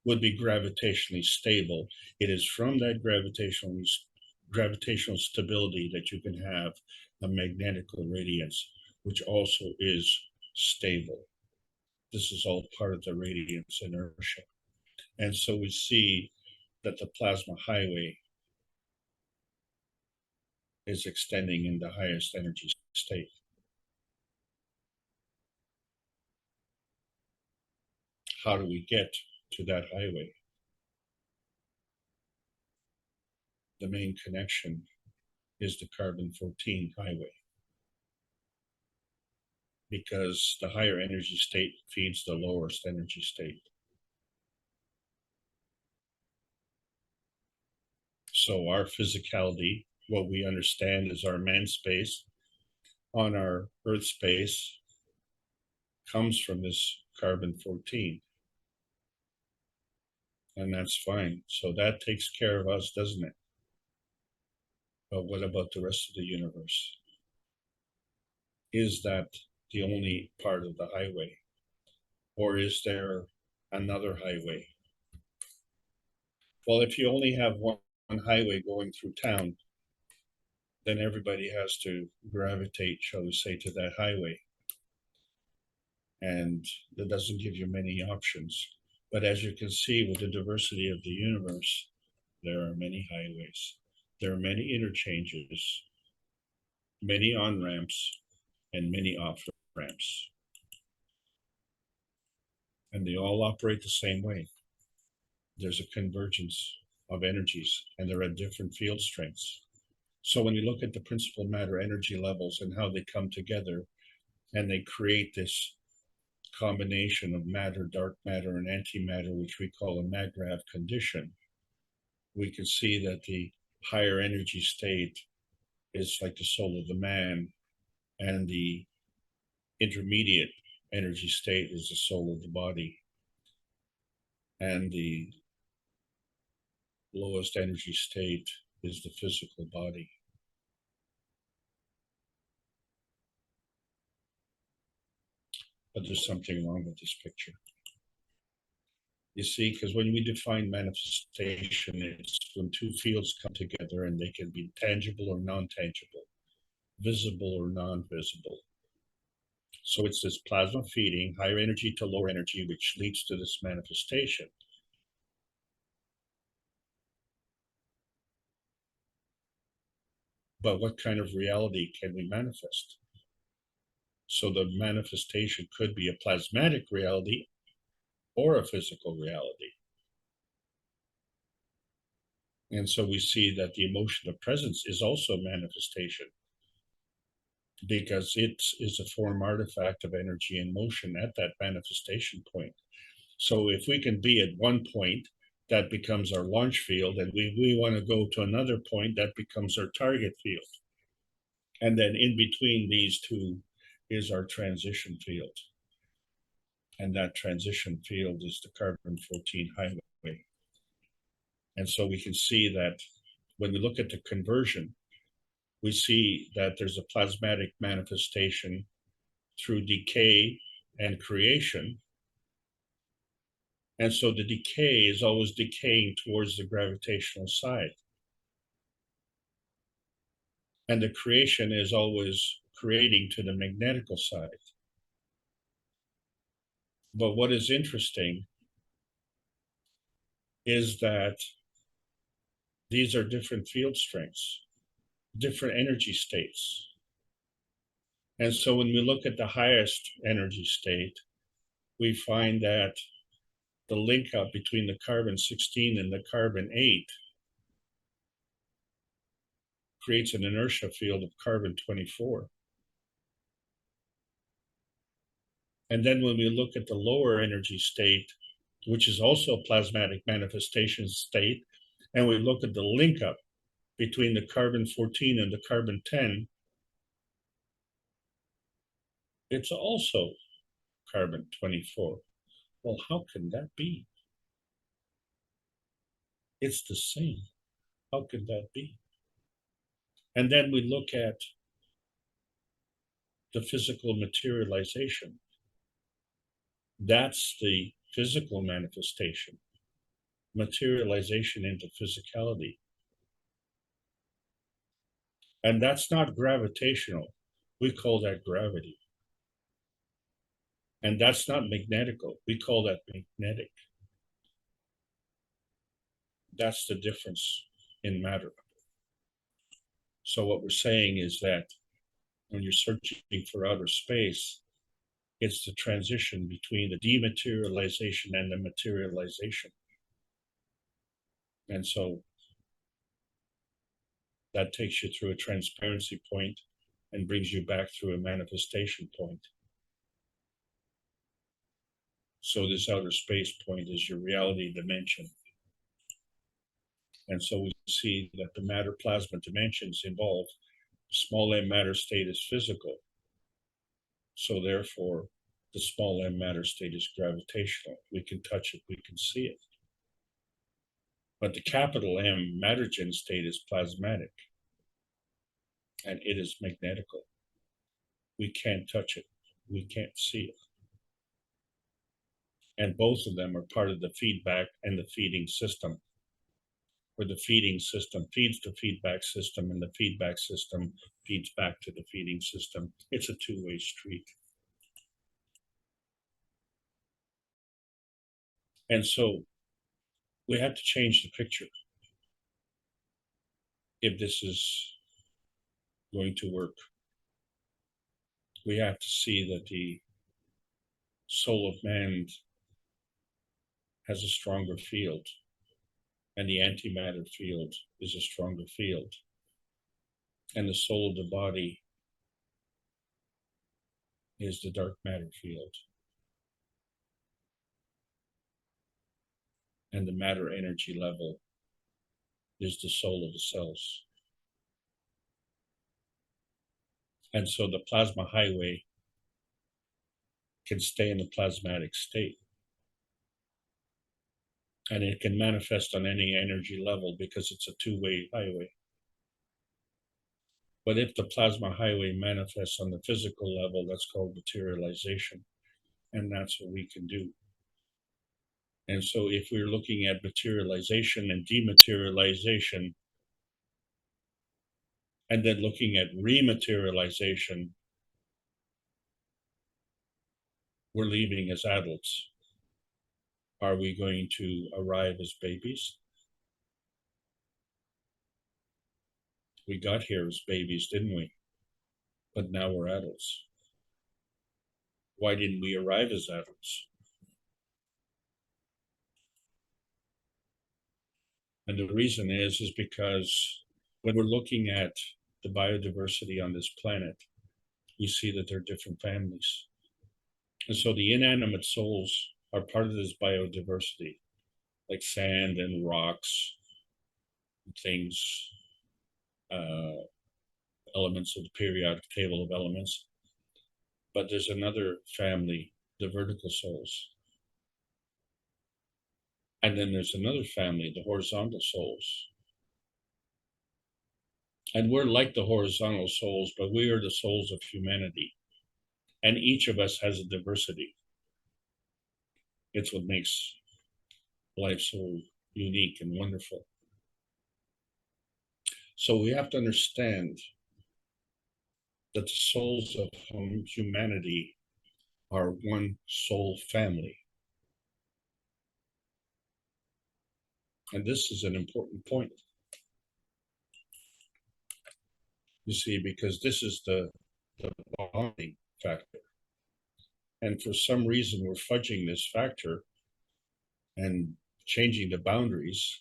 Speaker 3: would be gravitationally stable. It is from that gravitational stability that you can have a magnetical radiance, which also is stable. This is all part of the radiance inertia. And so we see that the plasma highway is extending in the highest energy state. How do we get to that highway? the main connection is the carbon-14 highway, because the higher energy state feeds the lowest energy state. So our physicality, what we understand as our man space on our Earth space, comes from this carbon-14. And that's fine. So that takes care of us, doesn't it? But what about the rest of the universe? Is that the only part of the highway? Or is there another highway? Well, if you only have one highway going through town, then everybody has to gravitate, shall we say, to that highway. And that doesn't give you many options. But as you can see, with the diversity of the universe, there are many highways. There are many interchanges, many on-ramps, and many off-ramps. And they all operate the same way. There's a convergence of energies, and they're at different field strengths. So when you look at the principal matter energy levels and how they come together, and they create this combination of matter, dark matter, and antimatter, which we call a maggrav condition, we can see that the higher energy state is like the soul of the man, and the intermediate energy state is the soul of the body, and the lowest energy state is the physical body. But there's something wrong with this picture. You see, because when we define manifestation, it's when two fields come together and they can be tangible or non-tangible, visible or non-visible. So it's this plasma feeding, higher energy to lower energy, which leads to this manifestation. But what kind of reality can we manifest? So the manifestation could be a plasmatic reality or a physical reality. And so we see that the emotion of presence is also a manifestation, because it is a form artifact of energy and motion at that manifestation point. So if we can be at one point, that becomes our launch field, and we want to go to another point, that becomes our target field. And then in between these two is our transition field. And that transition field is the carbon-14 highway. And so we can see that when we look at the conversion, we see that there's a plasmatic manifestation through decay and creation. And so the decay is always decaying towards the gravitational side. And the creation is always creating to the magnetical side. But what is interesting is that these are different field strengths, different energy states. And so when we look at the highest energy state, we find that the link up between the carbon-16 and the carbon-8 creates an inertia field of carbon-24. And then when we look at the lower energy state, which is also a plasmatic manifestation state, and we look at the link up between the carbon-14 and the carbon-10, it's also carbon-24. Well, how can that be? It's the same. How could that be? And then we look at the physical materialization. That's the physical manifestation, materialization into physicality. And that's not gravitational. We call that gravity. And that's not magnetical. We call that magnetic. That's the difference in matter. So what we're saying is that when you're searching for outer space, it's the transition between the dematerialization and the materialization. And so That takes you through a transparency point and brings you back through a manifestation point. So this outer space point is your reality dimension. And so we see that the matter plasma dimensions involve small m matter state is physical. So therefore, the small m matter state is gravitational. We can touch it, we can see it. But the capital M mattergen state is plasmatic, and it is magnetical. We can't touch it, we can't see it. And both of them are part of the feedback and the feeding system, where the feeding system feeds the feedback system and the feedback system feeds back to the feeding system. It's a two-way street. And so we have to change the picture if this is going to work. We have to see that the soul of man has a stronger field, and the antimatter field is a stronger field. And the soul of the body is the dark matter field. And the matter energy level is the soul of the cells. And so the plasma highway can stay in the plasmatic state. And it can manifest on any energy level because it's a two-way highway. But if the plasma highway manifests on the physical level, that's called materialization. And that's what we can do. And so if we're looking at materialization and dematerialization, and then looking at rematerialization, we're leaving as adults. Are we going to arrive as babies? We got here as babies, didn't we? But now we're adults. Why didn't we arrive as adults? And the reason is because when we're looking at the biodiversity on this planet, you see that there are different families. And so the inanimate souls are part of this biodiversity, like sand and rocks, and things, elements of the periodic table of elements. But there's another family, the vertical souls. And then there's another family, the horizontal souls. And we're like the horizontal souls, but we are the souls of humanity. And each of us has a diversity. It's what makes life so unique and wonderful. So we have to understand that the souls of humanity are one soul family. And this is an important point. You see, because this is the bonding factor. And for some reason, we're fudging this factor and changing the boundaries.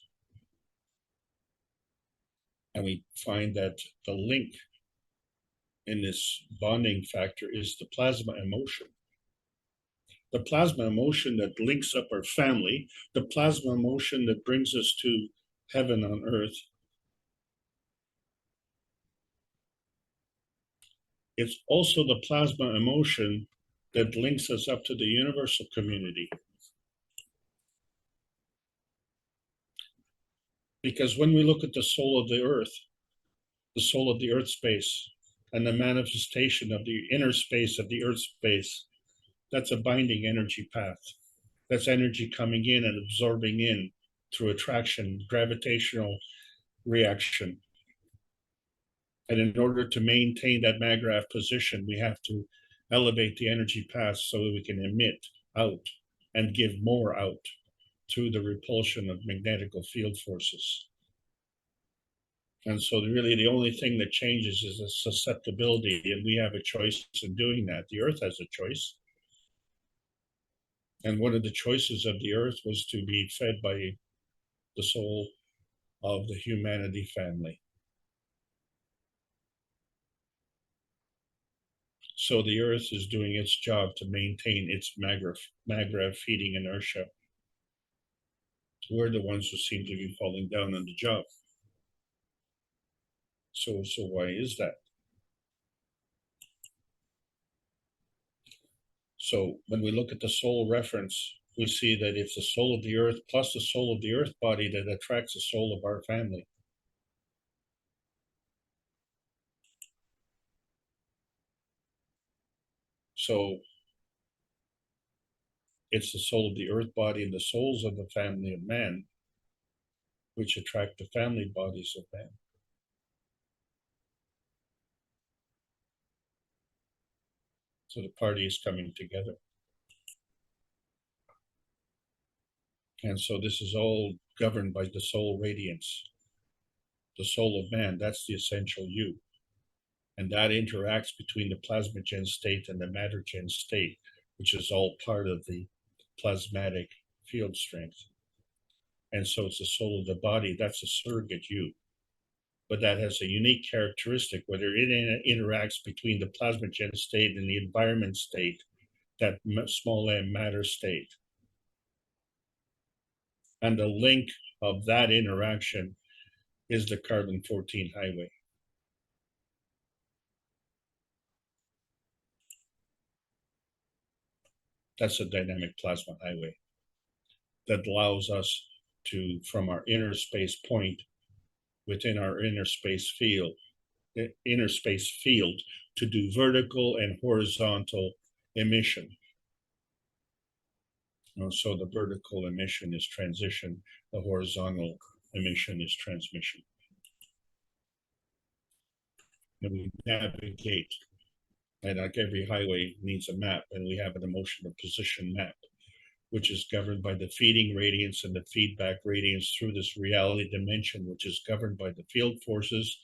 Speaker 3: And we find that the link in this bonding factor is the plasma emotion. The plasma emotion that links up our family, the plasma emotion that brings us to heaven on earth. It's also the plasma emotion that links us up to the universal community. Because when we look at the soul of the earth space, and the manifestation of the inner space of the earth space, that's a binding energy path. That's energy coming in and absorbing in through attraction, gravitational reaction. And in order to maintain that maggrav position, we have to elevate the energy path so that we can emit out and give more out through the repulsion of magnetical field forces. And so really the only thing that changes is the susceptibility, and we have a choice in doing that. The earth has a choice. And one of the choices of the earth was to be fed by the soul of the humanity family. So the Earth is doing its job to maintain its magra feeding inertia. We're the ones who seem to be falling down on the job. So why is that? So when we look at the soul reference, we see that it's the soul of the Earth plus the soul of the Earth body that attracts the soul of our family. So it's the soul of the Earth body and the souls of the family of man which attract the family bodies of man. So the party is coming together. And so this is all governed by the soul radiance. The soul of man, that's the essential you. And that interacts between the plasmagen state and the mattergen state, which is all part of the plasmatic field strength. And so it's the soul of the body, that's a surrogate you. But that has a unique characteristic, whether it interacts between the plasmagen state and the environment state, that small m matter state. And the link of that interaction is the carbon-14 highway. That's a dynamic plasma highway that allows us to, from our inner space point within our inner space field, to do vertical and horizontal emission. So the vertical emission is transition, the horizontal emission is transmission. And we navigate, and like every highway needs a map, and we have an emotional position map, which is governed by the feeding radiance and the feedback radiance through this reality dimension, which is governed by the field forces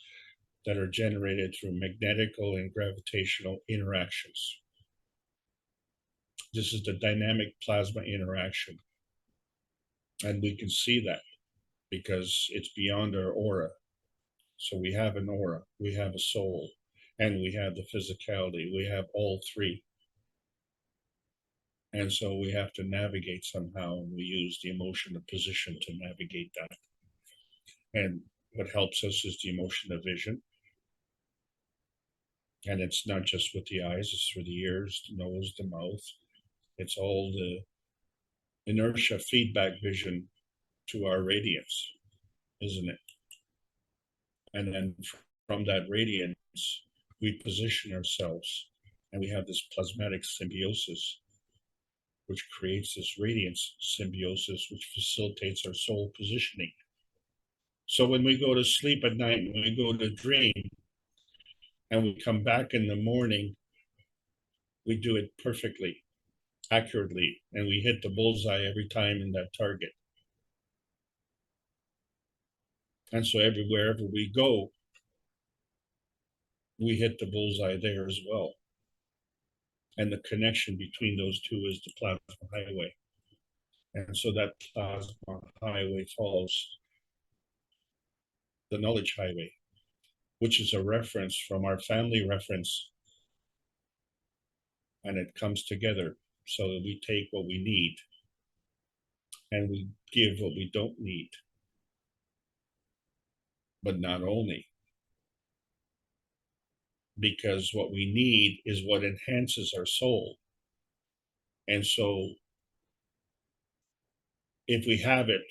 Speaker 3: that are generated through magnetical and gravitational interactions. This is the dynamic plasma interaction. And we can see that because it's beyond our aura. So we have an aura, we have a soul, and we have the physicality. We have all three. And so we have to navigate somehow, and we use the emotion of position to navigate that. And what helps us is the emotion of vision. And it's not just with the eyes, it's through the ears, the nose, the mouth. It's all the inertia feedback vision to our radiance, isn't it? And then from that radiance, we position ourselves, and we have this plasmatic symbiosis, which creates this radiance symbiosis, which facilitates our soul positioning. So when we go to sleep at night, when we go to dream, and we come back in the morning, we do it perfectly, accurately, and we hit the bullseye every time in that target. And so wherever we go, we hit the bullseye there as well. And the connection between those two is the plasma highway. And so that plasma highway follows the knowledge highway, which is a reference from our family reference. And it comes together so that we take what we need and we give what we don't need. But not only, because what we need is what enhances our soul. And so if we have it,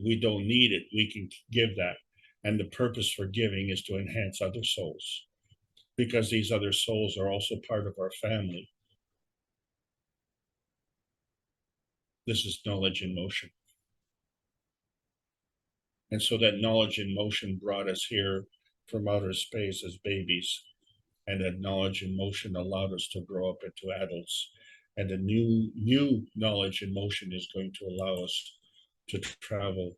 Speaker 3: we don't need it, we can give that. And the purpose for giving is to enhance other souls, because these other souls are also part of our family. This is knowledge in motion. And so that knowledge in motion brought us here from outer space as babies. And that knowledge in motion allowed us to grow up into adults. And the new knowledge in motion is going to allow us to travel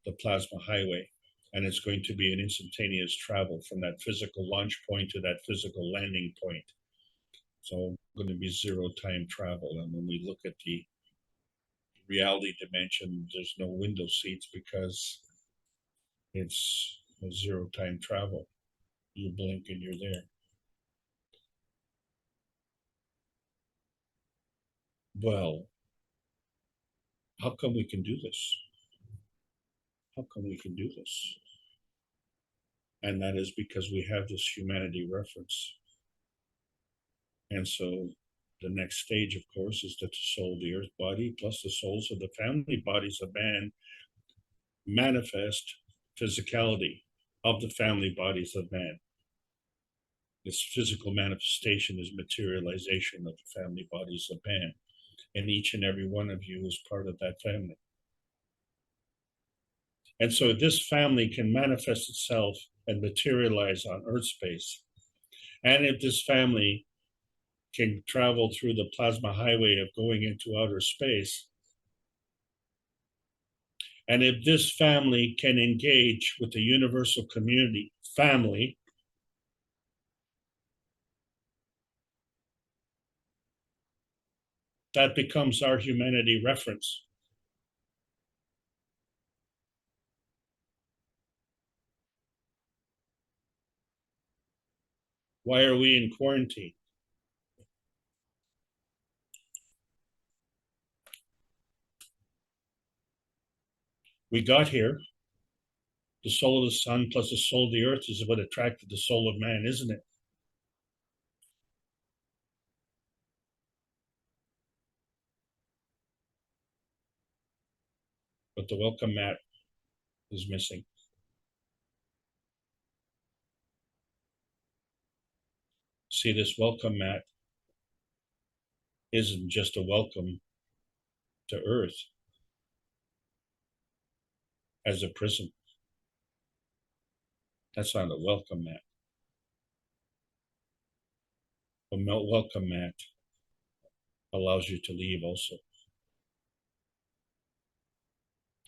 Speaker 3: the plasma highway. And it's going to be an instantaneous travel from that physical launch point to that physical landing point. So going to be zero time travel. And when we look at the reality dimension, there's no window seats because it's a zero time travel. You blink and you're there. well, how come we can do this? How come we can do this? And that is because we have this humanity reference. And so the next stage, of course, is that the soul of the earth body plus the souls of the family bodies of man manifest physicality of the family bodies of man. This physical manifestation is materialization of the family bodies of man. And each and every one of you is part of that family. And so this family can manifest itself and materialize on Earth space. And if this family can travel through the plasma highway of going into outer space, and if this family can engage with the universal community family, that becomes our humanity reference. Why are we in quarantine? We got here. The soul of the sun plus the soul of the earth is what attracted the soul of man, isn't it? But the welcome mat is missing. See, this welcome mat isn't just a welcome to Earth as a prison. That's not a welcome mat. A welcome mat allows you to leave also.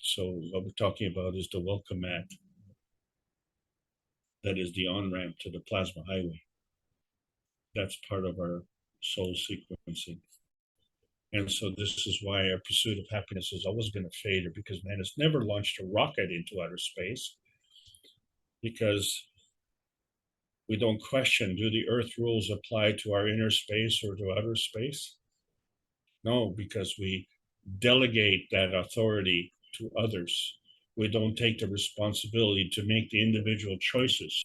Speaker 3: So what we're talking about is the welcome mat. That is the on-ramp to the plasma highway. That's part of our soul sequencing. And so this is why our pursuit of happiness is always going to fade, because man has never launched a rocket into outer space, because we don't question, do the earth rules apply to our inner space or to outer space? No, because we delegate that authority to others. We don't take the responsibility to make the individual choices.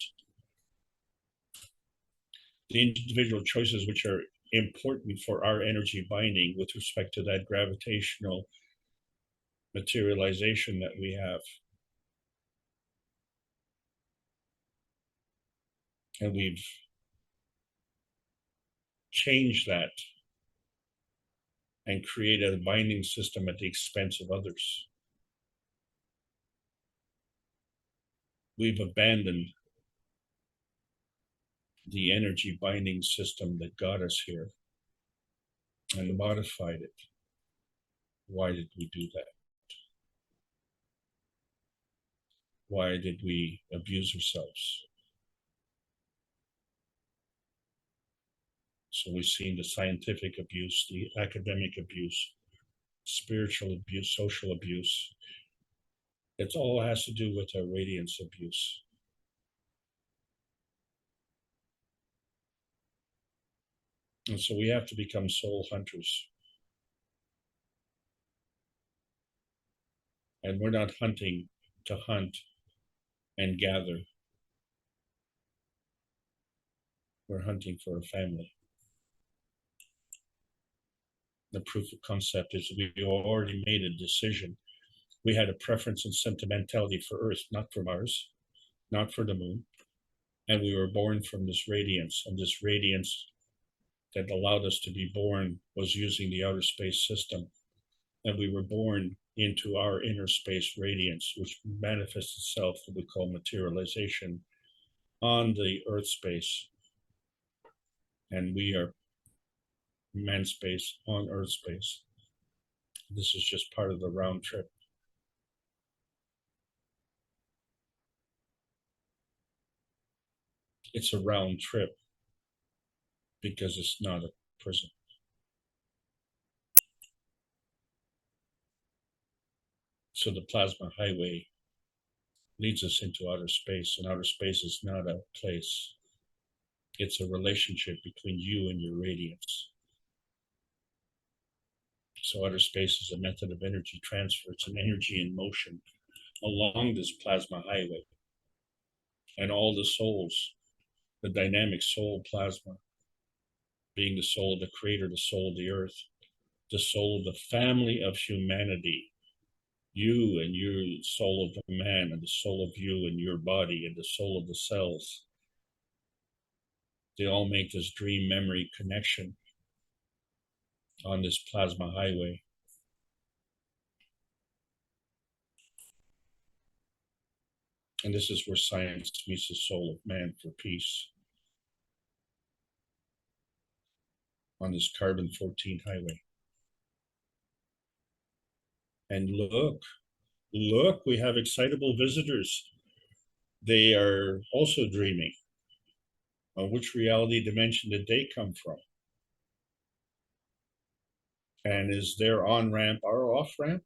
Speaker 3: The individual choices which are important for our energy binding with respect to that gravitational materialization that we have. And we've changed that and created a binding system at the expense of others. We've abandoned the energy binding system that got us here and modified it. Why did we do that? Why did we abuse ourselves? So we've seen the scientific abuse, the academic abuse, spiritual abuse, social abuse. It all has to do with our radiance abuse. And so we have to become soul hunters. And we're not hunting to hunt and gather. We're hunting for a family. The proof of concept is we already made a decision. We had a preference and sentimentality for Earth, not for Mars, not for the moon. And we were born from this radiance, and this radiance that allowed us to be born was using the outer space system. And we were born into our inner space radiance, which manifests itself, what we call materialization, on the Earth space. And we are man space on Earth space. This is just part of the round trip. It's a round trip because it's not a prison. So the plasma highway leads us into outer space, and outer space is not a place. It's a relationship between you and your radiance. So outer space is a method of energy transfer. It's an energy in motion along this plasma highway. And all the souls, the dynamic soul plasma, being the soul of the creator, the soul of the earth, the soul of the family of humanity, you and your soul of the man, and the soul of you and your body, and the soul of the cells. They all make this dream memory connection on this plasma highway. And this is where science meets the soul of man for peace. On this carbon 14 highway. And look, we have excitable visitors. They are also dreaming. Which reality dimension did they come from? And is their on-ramp our off-ramp?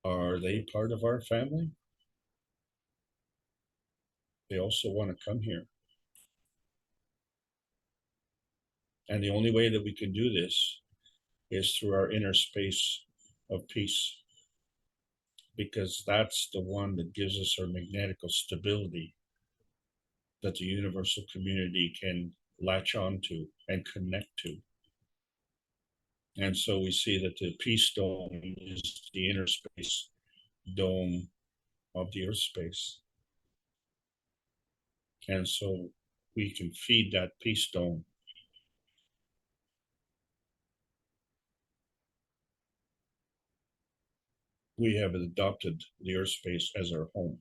Speaker 3: Are they part of our family? They also want to come here. And the only way that we can do this is through our inner space of peace, because that's the one that gives us our magnetical stability that the universal community can latch onto and connect to. And so we see that the peace dome is the inner space dome of the earth space. And so we can feed that peace dome. We have adopted the earth space as our home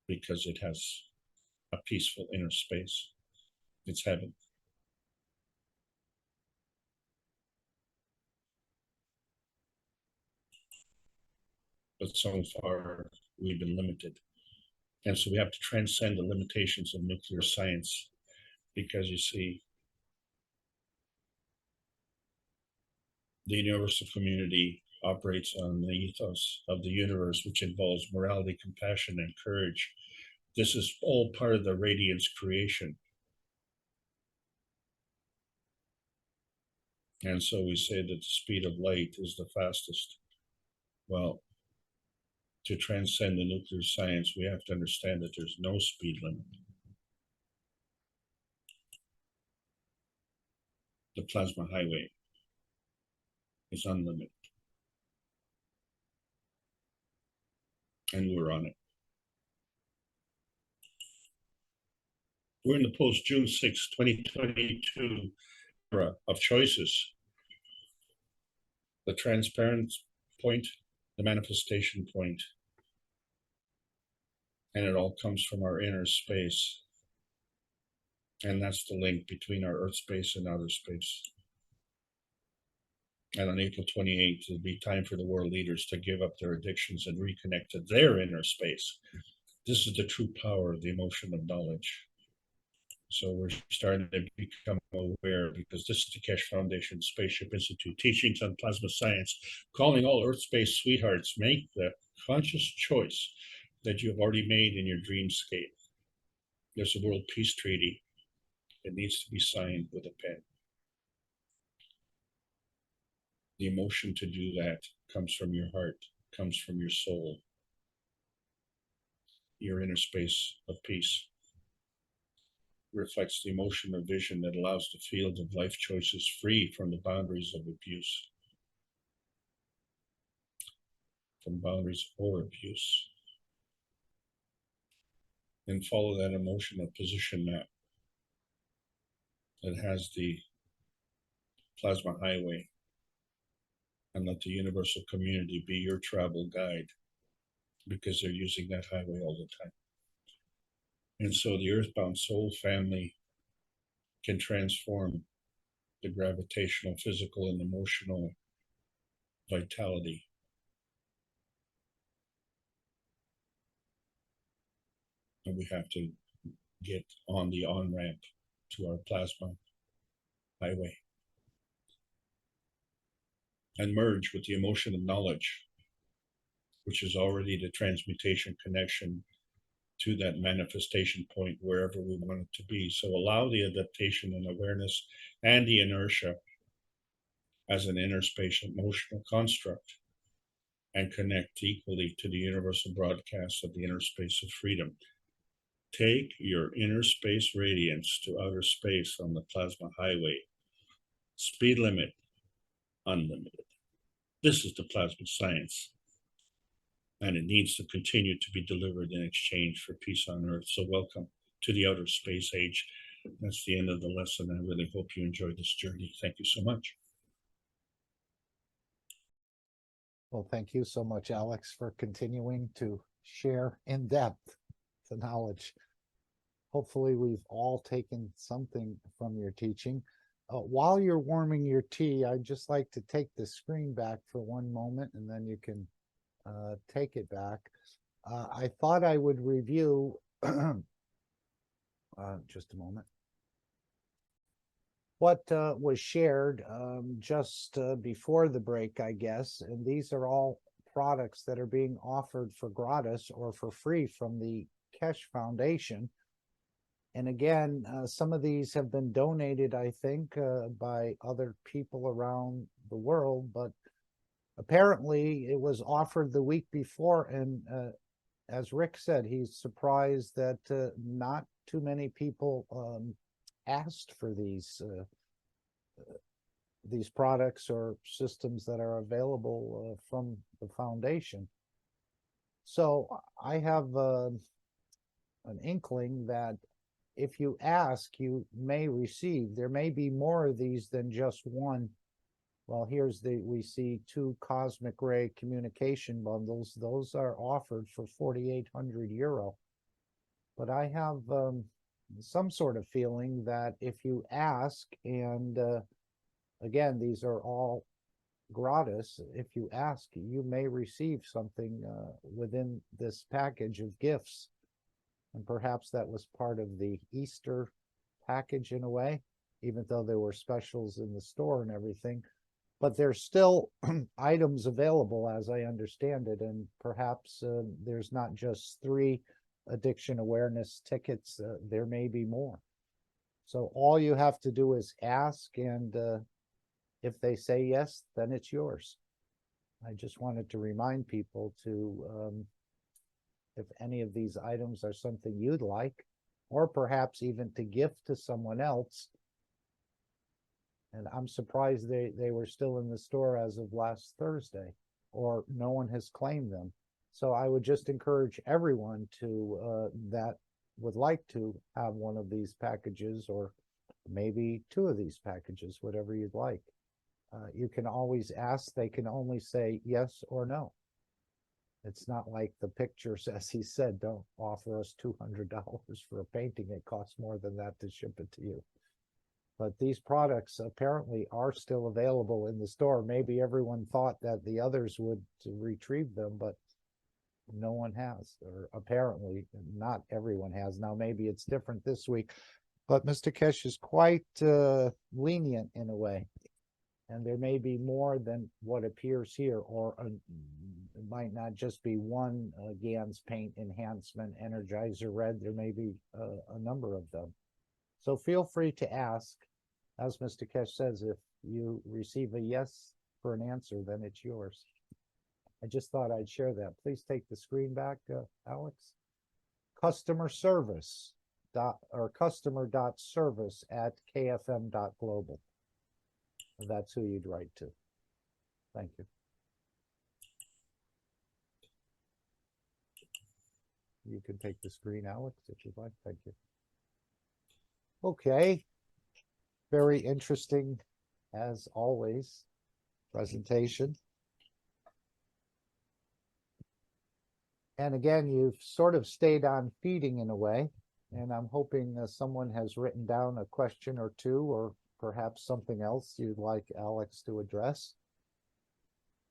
Speaker 3: because it has a peaceful inner space. It's heaven. But so far, we've been limited. And so we have to transcend the limitations of nuclear science, because you see, the universal community operates on the ethos of the universe, which involves morality, compassion, and courage. This is all part of the radiance creation. And so we say that the speed of light is the fastest. Well, to transcend the nuclear science, we have to understand that there's no speed limit. The plasma highway is unlimited. And we're on it. We're in the post-June 6, 2022 era of choices. The transparent point, the manifestation point. And it all comes from our inner space. And that's the link between our earth space and outer space. And on April 28th, it'll be time for the world leaders to give up their addictions and reconnect to their inner space. This is the true power of the emotion of knowledge. So we're starting to become aware, because this is the Keshe Foundation Spaceship Institute, teachings on plasma science, calling all Earth space sweethearts. Make the conscious choice that you have already made in your dreamscape. There's a world peace treaty. It needs to be signed with a pen. The emotion to do that comes from your heart, comes from your soul, your inner space of peace. Reflects the emotion or vision that allows the field of life choices free from the boundaries of abuse, from boundaries or abuse. And follow that emotional position map that has the plasma highway, and let the universal community be your travel guide, because they're using that highway all the time. And so the earthbound soul family can transform the gravitational, physical, and emotional vitality. And we have to get on the on-ramp to our plasma highway and merge with the emotion of knowledge, which is already the transmutation connection to that manifestation point wherever we want it to be. So allow the adaptation and awareness and the inertia as an interspatial motional construct and connect equally to the universal broadcast of the inner space of freedom. Take your inner space radiance to outer space on the plasma highway. Speed limit, unlimited. This is the plasma science, and it needs to continue to be delivered in exchange for peace on earth. So welcome to the outer space age. That's the end of the lesson. I really hope you enjoyed this journey. Thank you so much.
Speaker 2: Well, thank you so much, Alex, for continuing to share in depth the knowledge. Hopefully we've all taken something from your teaching. While you're warming your tea, I'd just like to take the screen back for one moment, and then you can take it back. I thought I would review, just a moment, what was shared just before the break, I guess. And these are all products that are being offered for gratis or for free from the KESH Foundation. And again, some of these have been donated, I think, by other people around the world, but apparently it was offered the week before. And as Rick said, he's surprised that not too many people asked for these products or systems that are available from the foundation. So I have an inkling that if you ask, you may receive. There may be more of these than just one. Well, we see 2 cosmic ray communication bundles. Those are offered for 4,800 euro. But I have some sort of feeling that if you ask, and again, these are all gratis, if you ask, you may receive something within this package of gifts. And perhaps that was part of the Easter package in a way, even though there were specials in the store and everything. But there's still items available, as I understand it, and perhaps there's not just 3 addiction awareness tickets. There may be more. So all you have to do is ask, and if they say yes, then it's yours. I just wanted to remind people to, if any of these items are something you'd like, or perhaps even to gift to someone else. And I'm surprised they were still in the store as of last Thursday, or no one has claimed them. So I would just encourage everyone to that would like to have one of these packages, or maybe 2 of these packages, whatever you'd like. You can always ask. They can only say yes or no. It's not like the pictures, as he said, don't offer us $200 for a painting. It costs more than that to ship it to you. But these products apparently are still available in the store. Maybe everyone thought that the others would retrieve them, but no one has, or apparently not everyone has. Now, maybe it's different this week, but Mr. Kesh is quite lenient in a way. And there may be more than what appears here, or it might not just be one GANS paint enhancement energizer red. There may be a number of them. So feel free to ask. As Mr. Kesh says, if you receive a yes for an answer, then it's yours. I just thought I'd share that. Please take the screen back, Alex. Customer service customer.service@kfm.global. That's who you'd write to. Thank you. You can take the screen, Alex, if you'd like. Thank you. Okay. Very interesting, as always, presentation. And again, you've sort of stayed on feeding in a way, and I'm hoping someone has written down a question or 2, or perhaps something else you'd like Alex to address.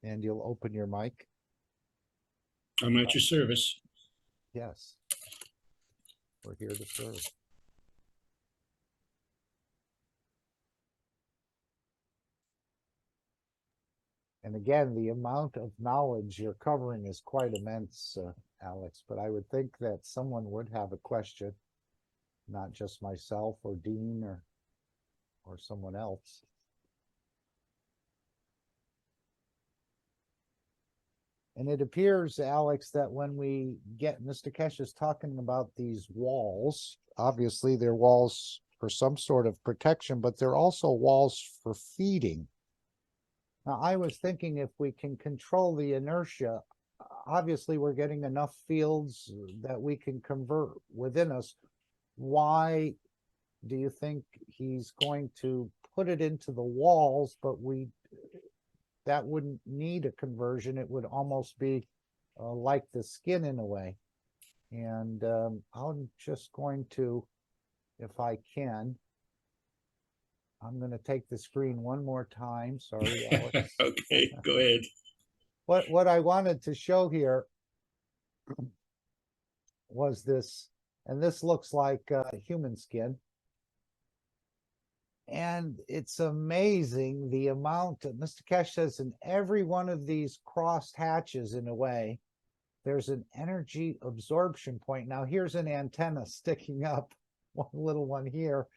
Speaker 2: And you'll open your mic.
Speaker 3: I'm at your service.
Speaker 2: Yes. We're here to serve. And again, the amount of knowledge you're covering is quite immense, Alex, but I would think that someone would have a question, not just myself or Dean or someone else. And it appears, Alex, that when we get, Mr. Kesh is talking about these walls, obviously they're walls for some sort of protection, but they're also walls for feeding. Now, I was thinking if we can control the inertia, obviously we're getting enough fields that we can convert within us. Why do you think he's going to put it into the walls, but that wouldn't need a conversion? It would almost be like the skin in a way. And I'm just going to, if I can, I'm going to take the screen one more time. Sorry, Alex.
Speaker 3: Okay, go ahead.
Speaker 2: What I wanted to show here was this, and this looks like human skin. And it's amazing the amount that Mr. Kesh says in every one of these crossed hatches, in a way, there's an energy absorption point. Now, here's an antenna sticking up, one little one here,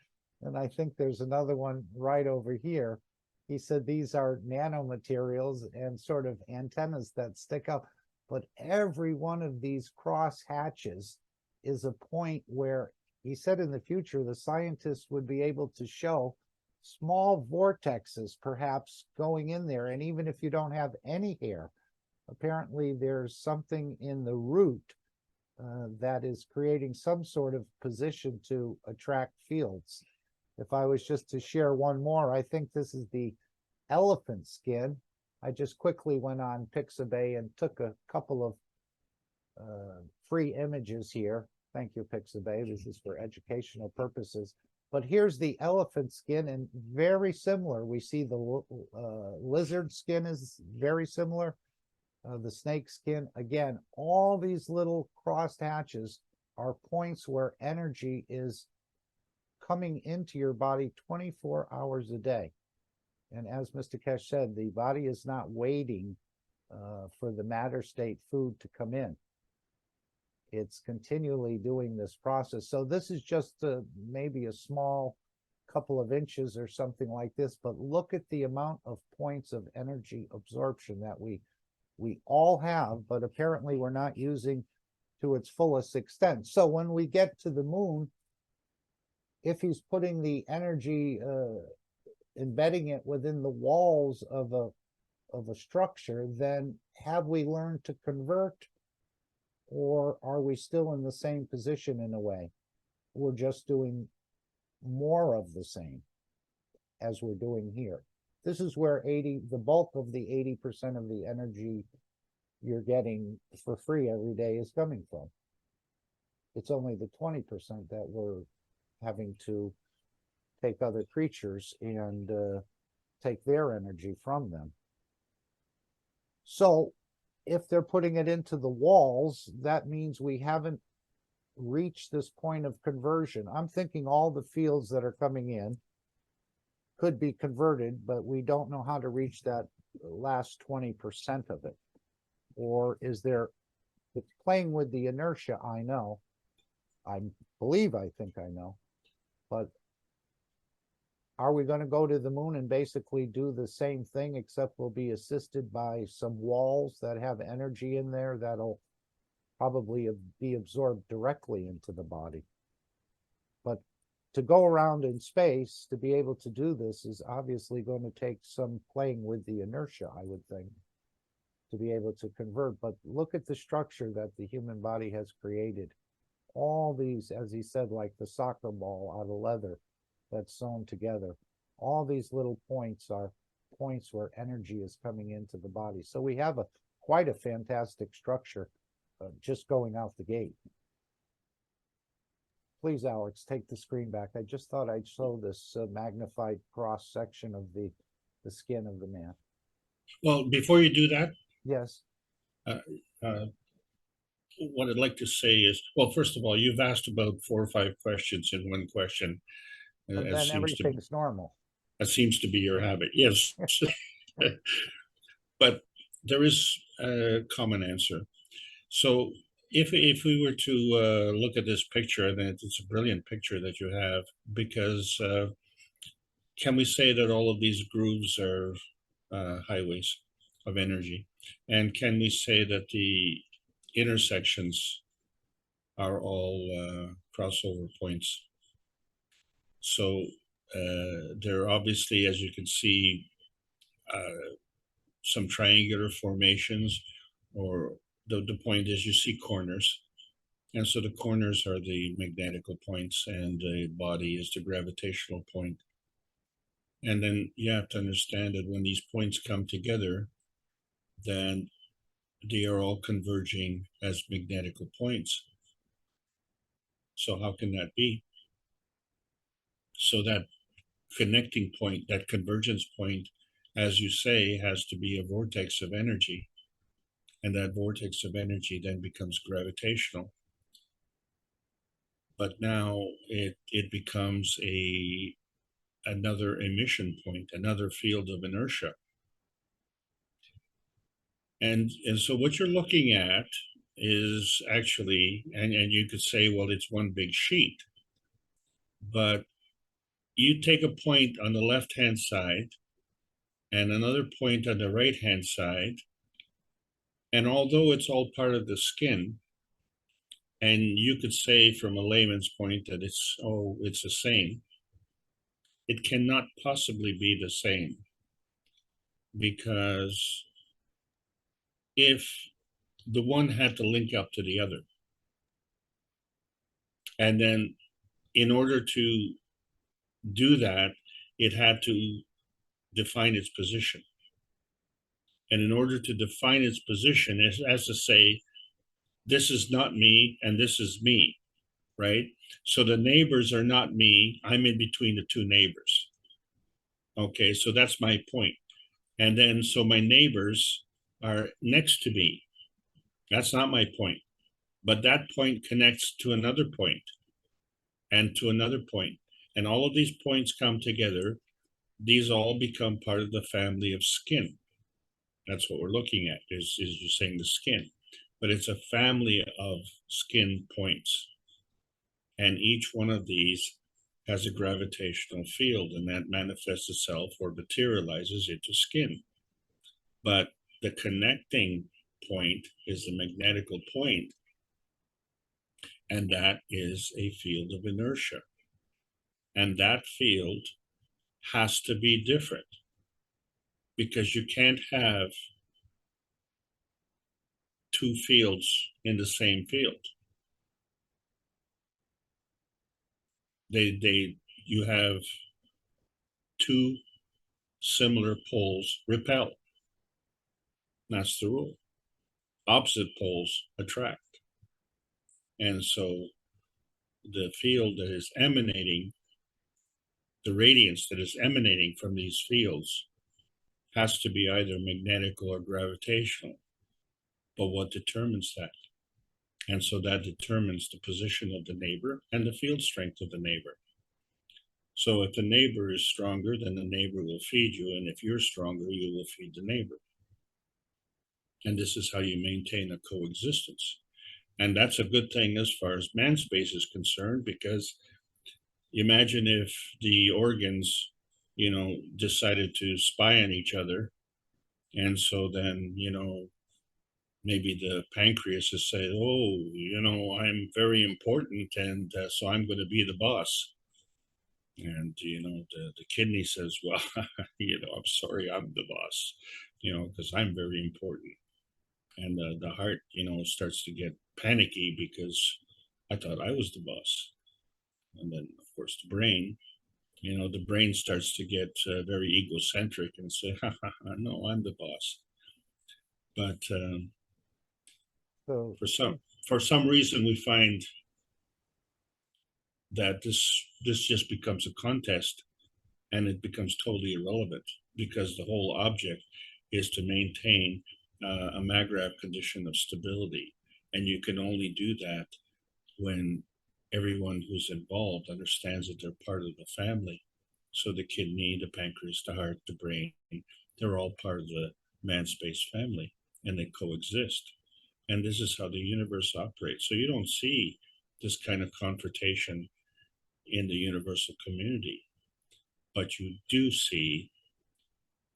Speaker 2: and I think there's another one right over here. He said these are nanomaterials and sort of antennas that stick up, but every one of these cross hatches is a point where he said in the future, the scientists would be able to show small vortexes perhaps going in there. And even if you don't have any hair, apparently there's something in the root that is creating some sort of position to attract fields. If I was just to share one more, I think this is the elephant skin. I just quickly went on Pixabay and took a couple of free images here. Thank you, Pixabay. This is for educational purposes. But here's the elephant skin, and very similar. We see the lizard skin is very similar. The snake skin, again, all these little crossed hatches are points where energy is coming into your body 24 hours a day. And as Mr. Kesh said, the body is not waiting for the matter state food to come in. It's continually doing this process. So this is just maybe a small couple of inches or something like this, but look at the amount of points of energy absorption that we all have, but apparently we're not using to its fullest extent. So when we get to the moon, if he's putting the energy, embedding it within the walls of a structure, then have we learned to convert, or are we still in the same position in a way? We're just doing more of the same as we're doing here. This is where the bulk of the 80% of the energy you're getting for free every day is coming from. It's only the 20% that we're having to take other creatures and take their energy from them. So if they're putting it into the walls, that means we haven't reached this point of conversion. I'm thinking all the fields that are coming in could be converted, but we don't know how to reach that last 20% of it. Or is there, it's playing with the inertia, I know. I think I know. But are we going to go to the moon and basically do the same thing, except we'll be assisted by some walls that have energy in there that'll probably be absorbed directly into the body? But to go around in space, to be able to do this, is obviously going to take some playing with the inertia, I would think, to be able to convert. But look at the structure that the human body has created. All these, as he said, like the soccer ball out of leather that's sewn together. All these little points are points where energy is coming into the body. So we have quite a fantastic structure just going out the gate. Please, Alex, take the screen back. I just thought I'd show this magnified cross section of the skin of the man.
Speaker 3: Well, before you do that,
Speaker 2: yes,
Speaker 3: what I'd like to say is, well, first of all, you've asked about 4 or 5 questions in one question.
Speaker 2: And then everything's normal.
Speaker 3: That seems to be your habit. Yes. But there is a common answer. So if we were to look at this picture, then it's a brilliant picture that you have, because can we say that all of these grooves are highways of energy? And can we say that the intersections are all crossover points? So there are obviously, as you can see, some triangular formations, or the point is you see corners. And so the corners are the magnetical points, and the body is the gravitational point. And then you have to understand that when these points come together, then they are all converging as magnetical points. So how can that be? So that connecting point, that convergence point, as you say, has to be a vortex of energy. And that vortex of energy then becomes gravitational. But now it becomes another emission point, another field of inertia. And so what you're looking at is actually, and you could say, well, it's one big sheet. But you take a point on the left-hand side and another point on the right-hand side, and although it's all part of the skin, and you could say from a layman's point that it's the same, it cannot possibly be the same, because if the one had to link up to the other, and then in order to do that, it had to define its position. And in order to define its position, it has to say, this is not me and this is me, right? So the neighbors are not me. I'm in between the two neighbors. Okay, so that's my point. And then so my neighbors are next to me. That's not my point. But that point connects to another point and to another point. And all of these points come together. These all become part of the family of skin. That's what we're looking at, is you're saying the skin. But it's a family of skin points. And each one of these has a gravitational field, and that manifests itself or materializes into skin. But the connecting point is the magnetical point, and that is a field of inertia. And that field has to be different, because you can't have two fields in the same field. You have two similar poles repel. That's the rule. Opposite poles attract. And so the field that is emanating, the radiance that is emanating from these fields, has to be either magnetical or gravitational. But what determines that? And so that determines the position of the neighbor and the field strength of the neighbor. So if the neighbor is stronger, then the neighbor will feed you. And if you're stronger, you will feed the neighbor. And this is how you maintain a coexistence. And that's a good thing as far as man space is concerned, because imagine if the organs, decided to spy on each other. And so then, maybe the pancreas is saying, oh, I'm very important, and so I'm going to be the boss. And, the kidney says, well, I'm sorry, I'm the boss, because I'm very important. And the heart, starts to get panicky because I thought I was the boss. And then, of course, the brain starts to get very egocentric and say, no, I'm the boss. But
Speaker 2: So
Speaker 3: for some reason, we find that this just becomes a contest, and it becomes totally irrelevant, because the whole object is to maintain a Magravs condition of stability. And you can only do that when everyone who's involved understands that they're part of the family. So the kidney, the pancreas, the heart, the brain, they're all part of the man space family, and they coexist. And this is how the universe operates. So you don't see this kind of confrontation in the universal community, but you do see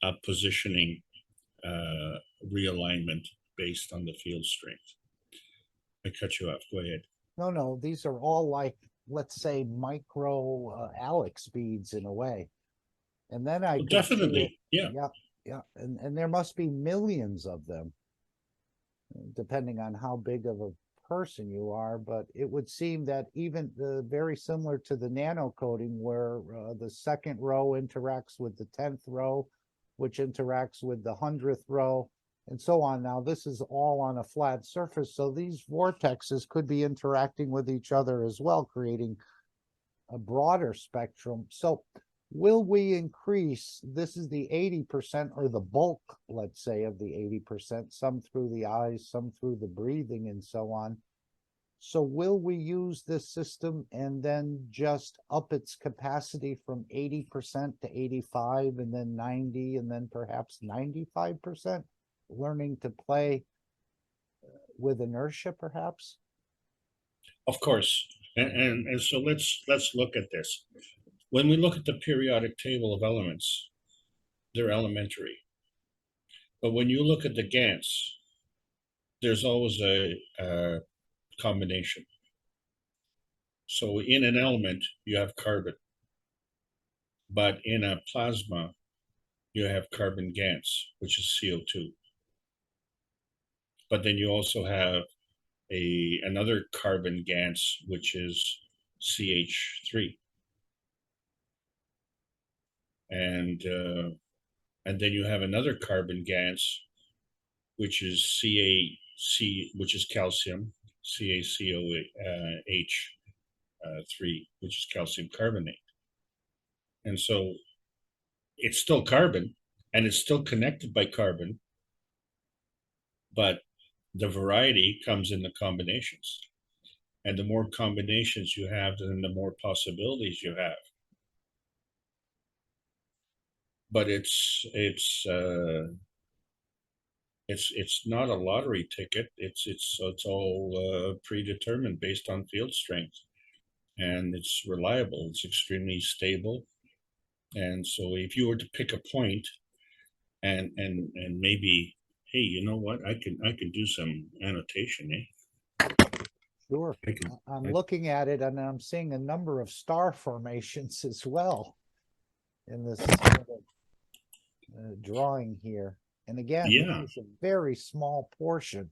Speaker 3: a positioning realignment based on the field strength. I cut you off. Go ahead.
Speaker 2: No, these are all like, let's say, micro Alex beads in a way. And then I could see it.
Speaker 3: Definitely, yeah.
Speaker 2: Yeah. And there must be millions of them, depending on how big of a person you are. But it would seem that even very similar to the nano coding, where the second row interacts with the 10th row, which interacts with the 100th row, and so on. Now, this is all on a flat surface, so these vortexes could be interacting with each other as well, creating a broader spectrum. So will we increase, this is the 80% or the bulk, let's say, of the 80%, some through the eyes, some through the breathing and so on. So will we use this system and then just up its capacity from 80% to 85 and then 90 and then perhaps 95%, learning to play with inertia perhaps?
Speaker 3: Of course. And so let's look at this. When we look at the periodic table of elements, they're elementary. But when you look at the GANs, there's always a combination. So in an element, you have carbon. But in a plasma, you have carbon GANs, which is CO2. But then you also have another carbon GANs, which is CH3. And then you have another carbon GANs, which is which is calcium, CaCOH3, which is calcium carbonate. And so it's still carbon, and it's still connected by carbon, but the variety comes in the combinations. And the more combinations you have, then the more possibilities you have. But it's not a lottery ticket. It's all predetermined based on field strength, and it's reliable. It's extremely stable. And so if you were to pick a point and maybe, hey, you know what, I can do some annotation, eh?
Speaker 2: Sure. I'm looking at it and I'm seeing a number of star formations as well in this drawing here. And again,
Speaker 3: Yeah.
Speaker 2: It's a very small portion.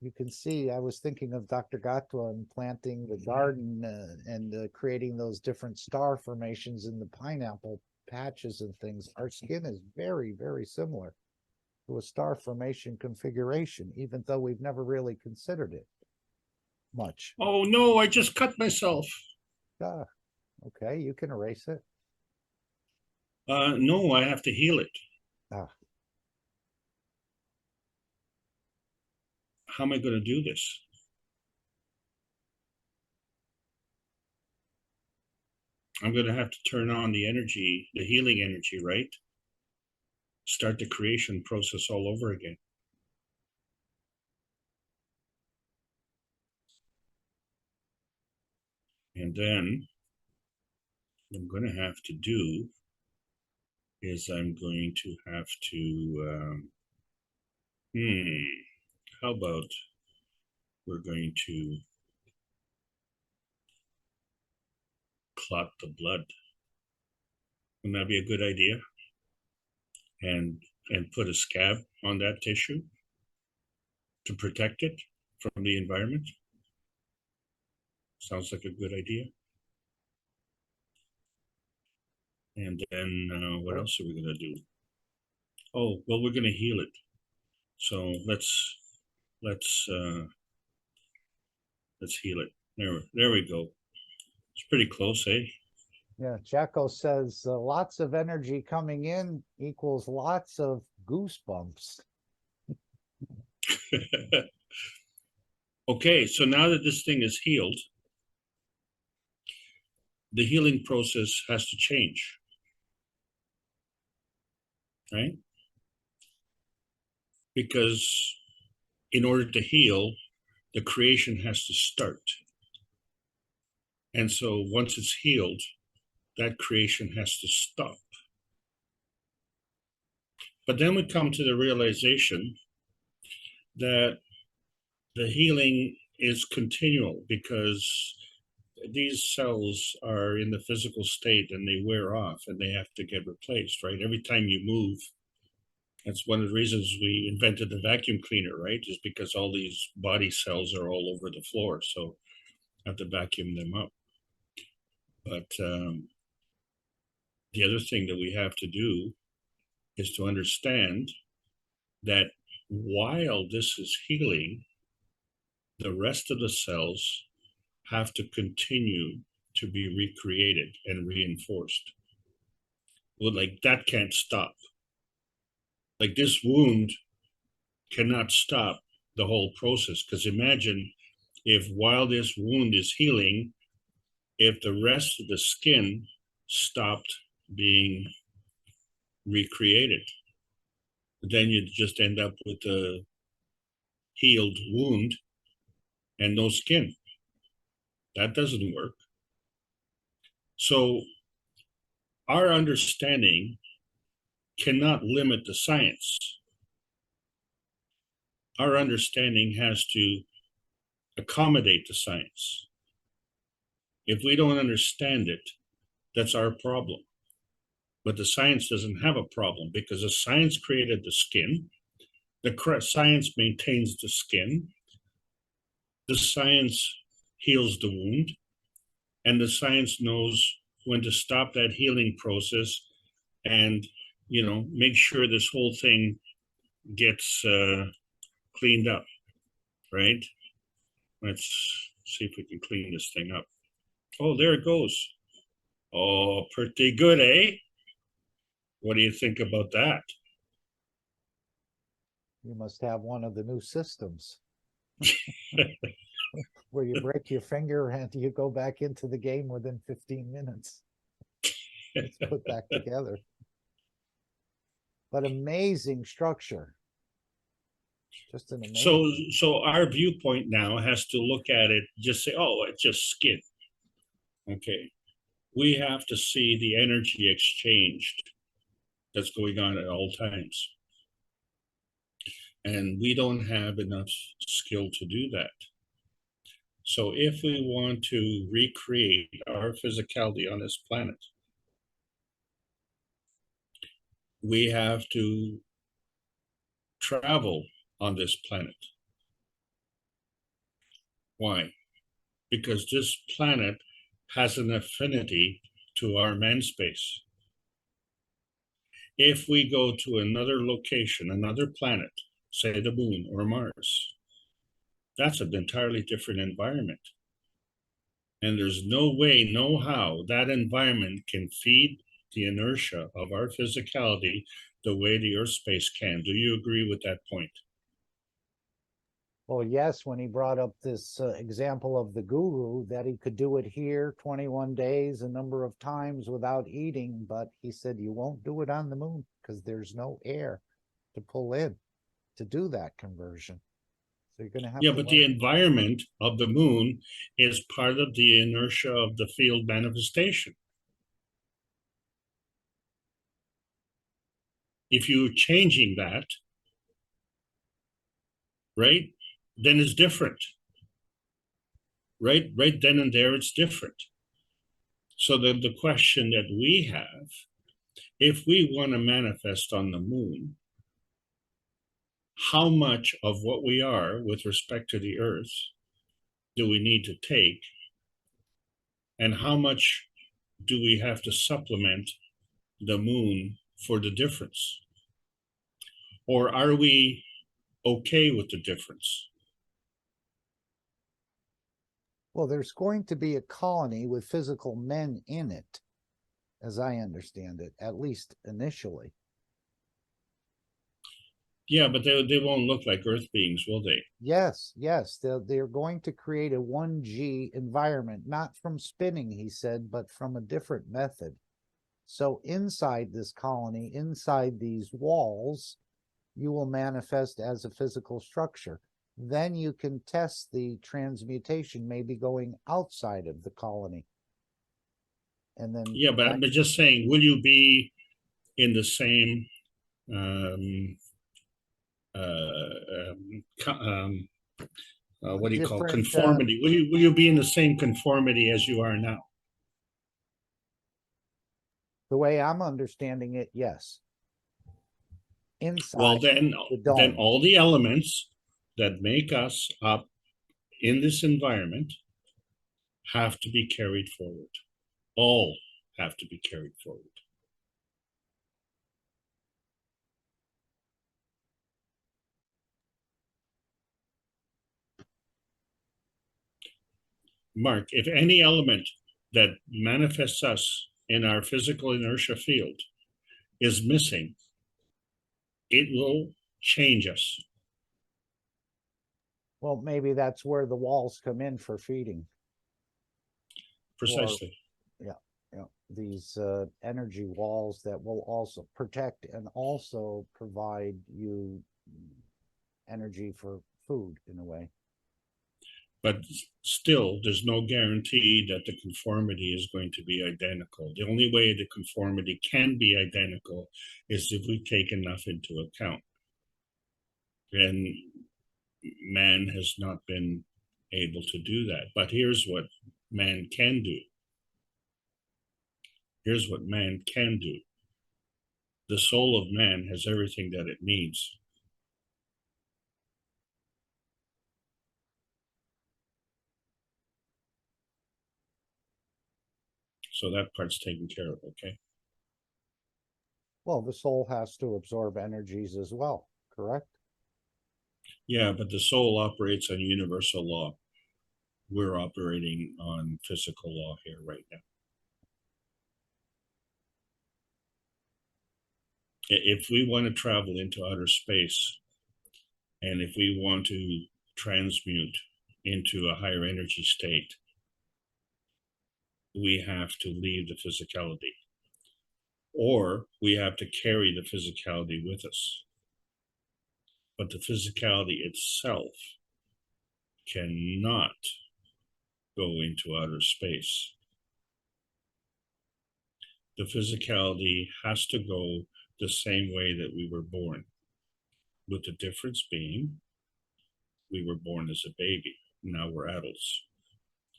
Speaker 2: You can see, I was thinking of Dr. Gatwa and planting the garden and creating those different star formations in the pineapple patches and things. Our skin is very, very similar to a star formation configuration, even though we've never really considered it much.
Speaker 3: Oh no, I just cut myself.
Speaker 2: Okay, you can erase it.
Speaker 3: No, I have to heal it. How am I going to do this? I'm going to have to turn on the energy, the healing energy, right? Start the creation process all over again. And then what I'm going to have to do is I'm going to have to, how about we're going to clot the blood? Wouldn't that be a good idea? And put a scab on that tissue to protect it from the environment? Sounds like a good idea. And then what else are we going to do? Oh, well, we're going to heal it. So let's heal it. There we go. It's pretty close, eh?
Speaker 2: Yeah, Jacko says lots of energy coming in equals lots of goosebumps.
Speaker 3: Okay, so now that this thing is healed, the healing process has to change, right? Because in order to heal, the creation has to start. And so once it's healed, that creation has to stop. But then we come to the realization that the healing is continual because these cells are in the physical state and they wear off and they have to get replaced, right? Every time you move, that's one of the reasons we invented the vacuum cleaner, right? Just because all these body cells are all over the floor, so I have to vacuum them up. But the other thing that we have to do is to understand that while this is healing, the rest of the cells have to continue to be recreated and reinforced. Well, like that can't stop. Like this wound cannot stop the whole process. Because imagine if while this wound is healing, if the rest of the skin stopped being recreated, then you'd just end up with a healed wound and no skin. That doesn't work. So our understanding cannot limit the science. Our understanding has to accommodate the science. If we don't understand it, that's our problem. But the science doesn't have a problem because the science created the skin, the science maintains the skin, the science heals the wound, and the science knows when to stop that healing process and, you know, make sure this whole thing gets cleaned up, right? Let's see if we can clean this thing up. Oh, there it goes. Oh, pretty good, eh? What do you think about that?
Speaker 2: You must have one of the new systems where you break your finger and you go back into the game within 15 minutes. It's put back together. But amazing structure. Just an amazing.
Speaker 3: So our viewpoint now has to look at it, just say, oh, it's just skin. Okay. We have to see the energy exchanged that's going on at all times. And we don't have enough skill to do that. So if we want to recreate our physicality on this planet, we have to travel on this planet. Why? Because this planet has an affinity to our man space. If we go to another location, another planet, say the moon or Mars, that's an entirely different environment. And there's no way, no how that environment can feed the inertia of our physicality the way the Earth space can. Do you agree with that point?
Speaker 2: Well, yes, when he brought up this example of the guru, that he could do it here 21 days, a number of times without eating, but he said you won't do it on the moon because there's no air to pull in to do that conversion. So you're going to have
Speaker 3: Yeah,
Speaker 2: to
Speaker 3: but the environment of the moon is part of the inertia of the field manifestation. If you're changing that, right, then it's different. Right then and there, it's different. So the question that we have, if we want to manifest on the moon, how much of what we are with respect to the Earth do we need to take? And how much do we have to supplement the moon for the difference? Or are we okay with the difference?
Speaker 2: Well, there's going to be a colony with physical men in it, as I understand it, at least initially.
Speaker 3: Yeah, but they won't look like Earth beings, will they?
Speaker 2: Yes, yes. They're going to create a 1G environment, not from spinning, he said, but from a different method. So inside this colony, inside these walls, you will manifest as a physical structure. Then you can test the transmutation maybe going outside of the colony. And then
Speaker 3: yeah, but I'm just saying, will you be in the same what do you call
Speaker 2: Different,
Speaker 3: conformity? Will you be in the same conformity as you are now?
Speaker 2: the way I'm understanding it, yes.
Speaker 3: Well,
Speaker 2: Inside
Speaker 3: then
Speaker 2: the dome.
Speaker 3: all the elements that make us up in this environment have to be carried forward. All have to be carried forward. Mark, if any element that manifests us in our physical inertia field is missing, it will change us.
Speaker 2: Well, maybe that's where the walls come in for feeding.
Speaker 3: Precisely.
Speaker 2: These energy walls that will also protect and also provide you energy for food in a way.
Speaker 3: But still, there's no guarantee that the conformity is going to be identical. The only way the conformity can be identical is if we take enough into account. And man has not been able to do that. But here's what man can do. Here's what man can do. The soul of man has everything that it needs. So that part's taken care of, okay?
Speaker 2: Well, the soul has to absorb energies as well, correct?
Speaker 3: Yeah, but the soul operates on universal law. We're operating on physical law here right now. If we want to travel into outer space, and if we want to transmute into a higher energy state, we have to leave the physicality, or we have to carry the physicality with us. But the physicality itself cannot go into outer space. The physicality has to go the same way that we were born, with the difference being we were born as a baby. Now we're adults.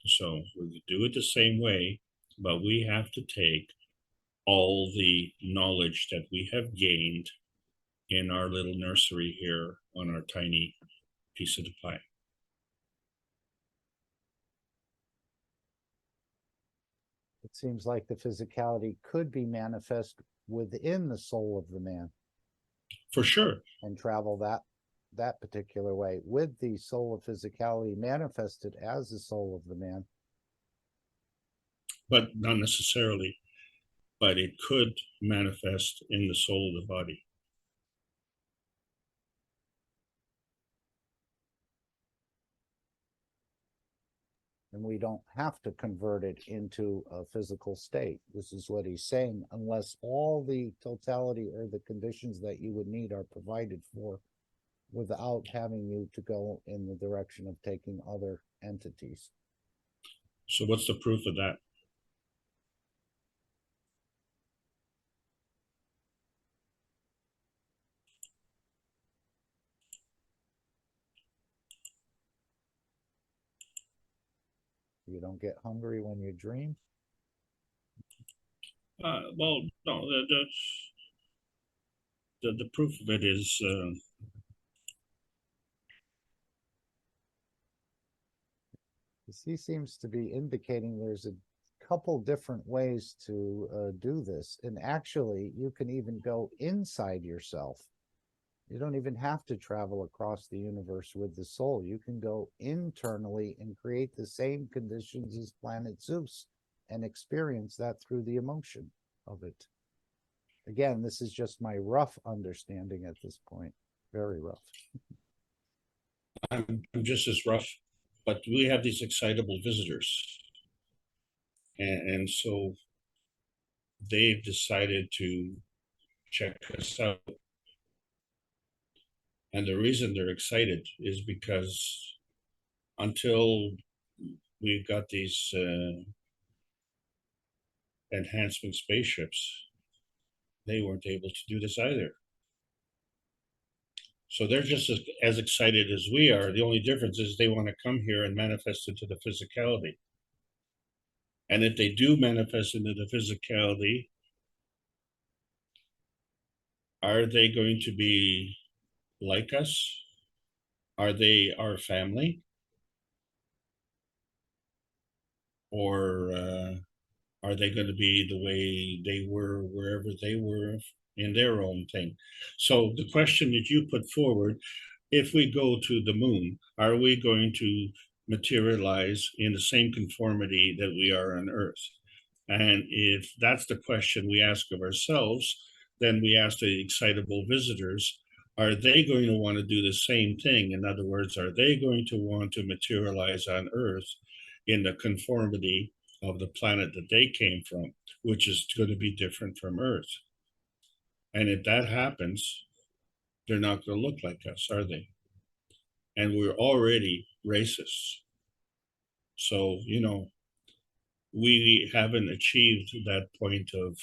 Speaker 3: So we do it the same way, but we have to take all the knowledge that we have gained in our little nursery here on our tiny piece of the pie.
Speaker 2: It seems like the physicality could be manifest within the soul of the man.
Speaker 3: For sure.
Speaker 2: And travel that particular way with the soul of physicality manifested as the soul of the man.
Speaker 3: But not necessarily. But it could manifest in the soul of the body.
Speaker 2: And we don't have to convert it into a physical state. This is what he's saying, unless all the totality or the conditions that you would need are provided for without having you to go in the direction of taking other entities.
Speaker 3: So what's the proof of that?
Speaker 2: You don't get hungry when you dream?
Speaker 3: Well, no, the proof of it is
Speaker 2: he seems to be indicating there's a couple different ways to do this. And actually, you can even go inside yourself. You don't even have to travel across the universe with the soul. You can go internally and create the same conditions as planet Zeus and experience that through the emotion of it. Again, this is just my rough understanding at this point. Very rough.
Speaker 3: I'm just as rough, but we have these excitable visitors. And so they've decided to check us out. And the reason they're excited is because until we've got these enhancement spaceships, they weren't able to do this either. So they're just as excited as we are. The only difference is they want to come here and manifest into the physicality. And if they do manifest into the physicality, are they going to be like us? Are they our family? Or are they going to be the way they were wherever they were in their own thing? So the question that you put forward, if we go to the moon, are we going to materialize in the same conformity that we are on Earth? And if that's the question we ask of ourselves, then we ask the excitable visitors, are they going to want to do the same thing? In other words, are they going to want to materialize on Earth in the conformity of the planet that they came from, which is going to be different from Earth? And if that happens, they're not going to look like us, are they? And we're already racists. So, we haven't achieved that point of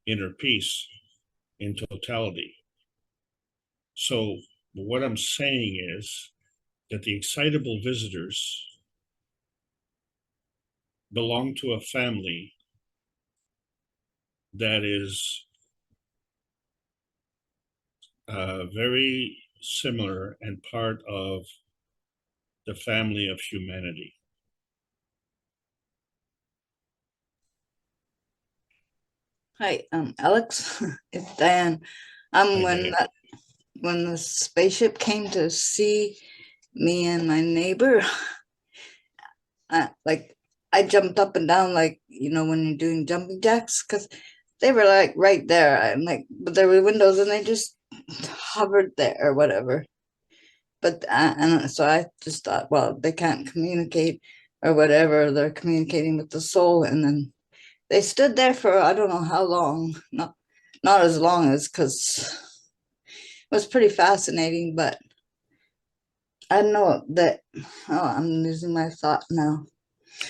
Speaker 3: inner peace in totality. So what I'm saying is that the excitable visitors belong to a family that is very similar and part of the family of humanity.
Speaker 4: Hi, Alex. It's Diane.
Speaker 3: Hi,
Speaker 4: When
Speaker 3: Diane.
Speaker 4: when the spaceship came to see me and my neighbor, like I jumped up and down, like when you're doing jumping jacks, because they were like right there. I'm like, but there were windows, and they just hovered there or whatever. But and so I just thought, well, they can't communicate or whatever. They're communicating with the soul, and then they stood there for I don't know how long. Not as long as, because it was pretty fascinating, but I don't know that. Oh, I'm losing my thought now.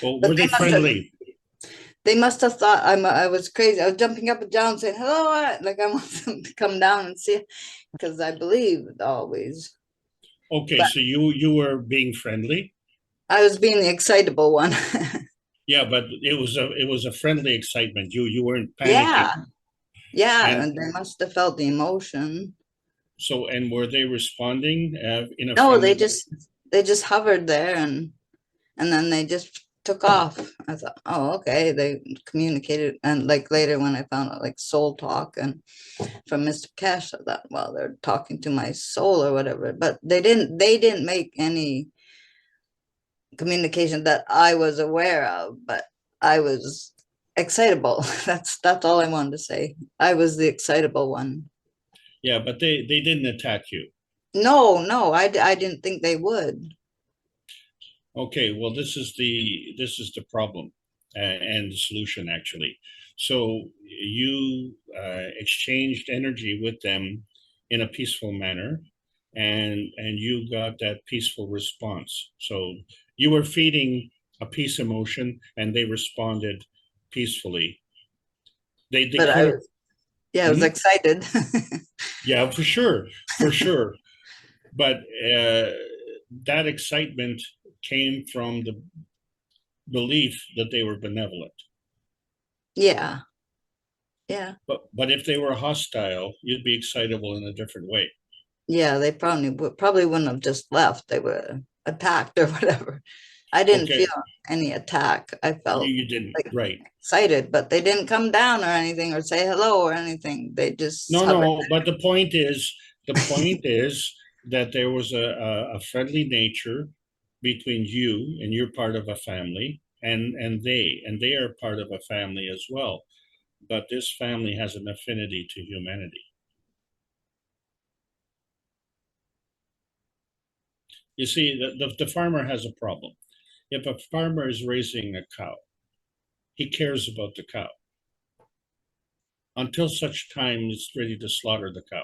Speaker 3: Well,
Speaker 4: But
Speaker 3: were they friendly?
Speaker 4: they must have thought I was crazy. I was jumping up and down saying hello, like I want them to come down and see, because I believe always.
Speaker 3: Okay,
Speaker 4: But
Speaker 3: so you were being friendly?
Speaker 4: I was being the excitable one.
Speaker 3: Yeah, but it was a friendly excitement. You weren't panicking.
Speaker 4: Yeah, yeah,
Speaker 3: And
Speaker 4: and they must have felt the emotion.
Speaker 3: so, and were they responding in a
Speaker 4: No,
Speaker 3: friendly?
Speaker 4: they just hovered there, and then they just took off. I thought, oh, okay, they communicated. And like later when I found out like soul talk and from Mr. Cash, I thought, well, they're talking to my soul or whatever. But they didn't make any communication that I was aware of, but I was excitable. That's all I wanted to say. I was the excitable one.
Speaker 3: Yeah, but they didn't attack you.
Speaker 4: No, I didn't think they would.
Speaker 3: Okay, well, this is the problem and the solution actually. So you exchanged energy with them in a peaceful manner, and you got that peaceful response. So you were feeding a peace emotion, and they responded peacefully. They
Speaker 4: But
Speaker 3: could have.
Speaker 4: yeah, I was excited.
Speaker 3: Yeah, for sure, for sure. But uh, that excitement came from the belief that they were benevolent.
Speaker 4: Yeah, yeah.
Speaker 3: But if they were hostile, you'd be excitable in a different way.
Speaker 4: Yeah, they probably wouldn't have just left. They were attacked or whatever. I didn't
Speaker 3: Okay,
Speaker 4: feel any attack. I felt
Speaker 3: you didn't,
Speaker 4: like
Speaker 3: right?
Speaker 4: excited, but they didn't come down or anything or say hello or anything. They just
Speaker 3: No,
Speaker 4: hovered.
Speaker 3: no. But the point is that there was a friendly nature between you, and you're part of a family, and they are part of a family as well. But this family has an affinity to humanity. You see, the farmer has a problem. If a farmer is raising a cow, he cares about the cow until such time it's ready to slaughter the cow.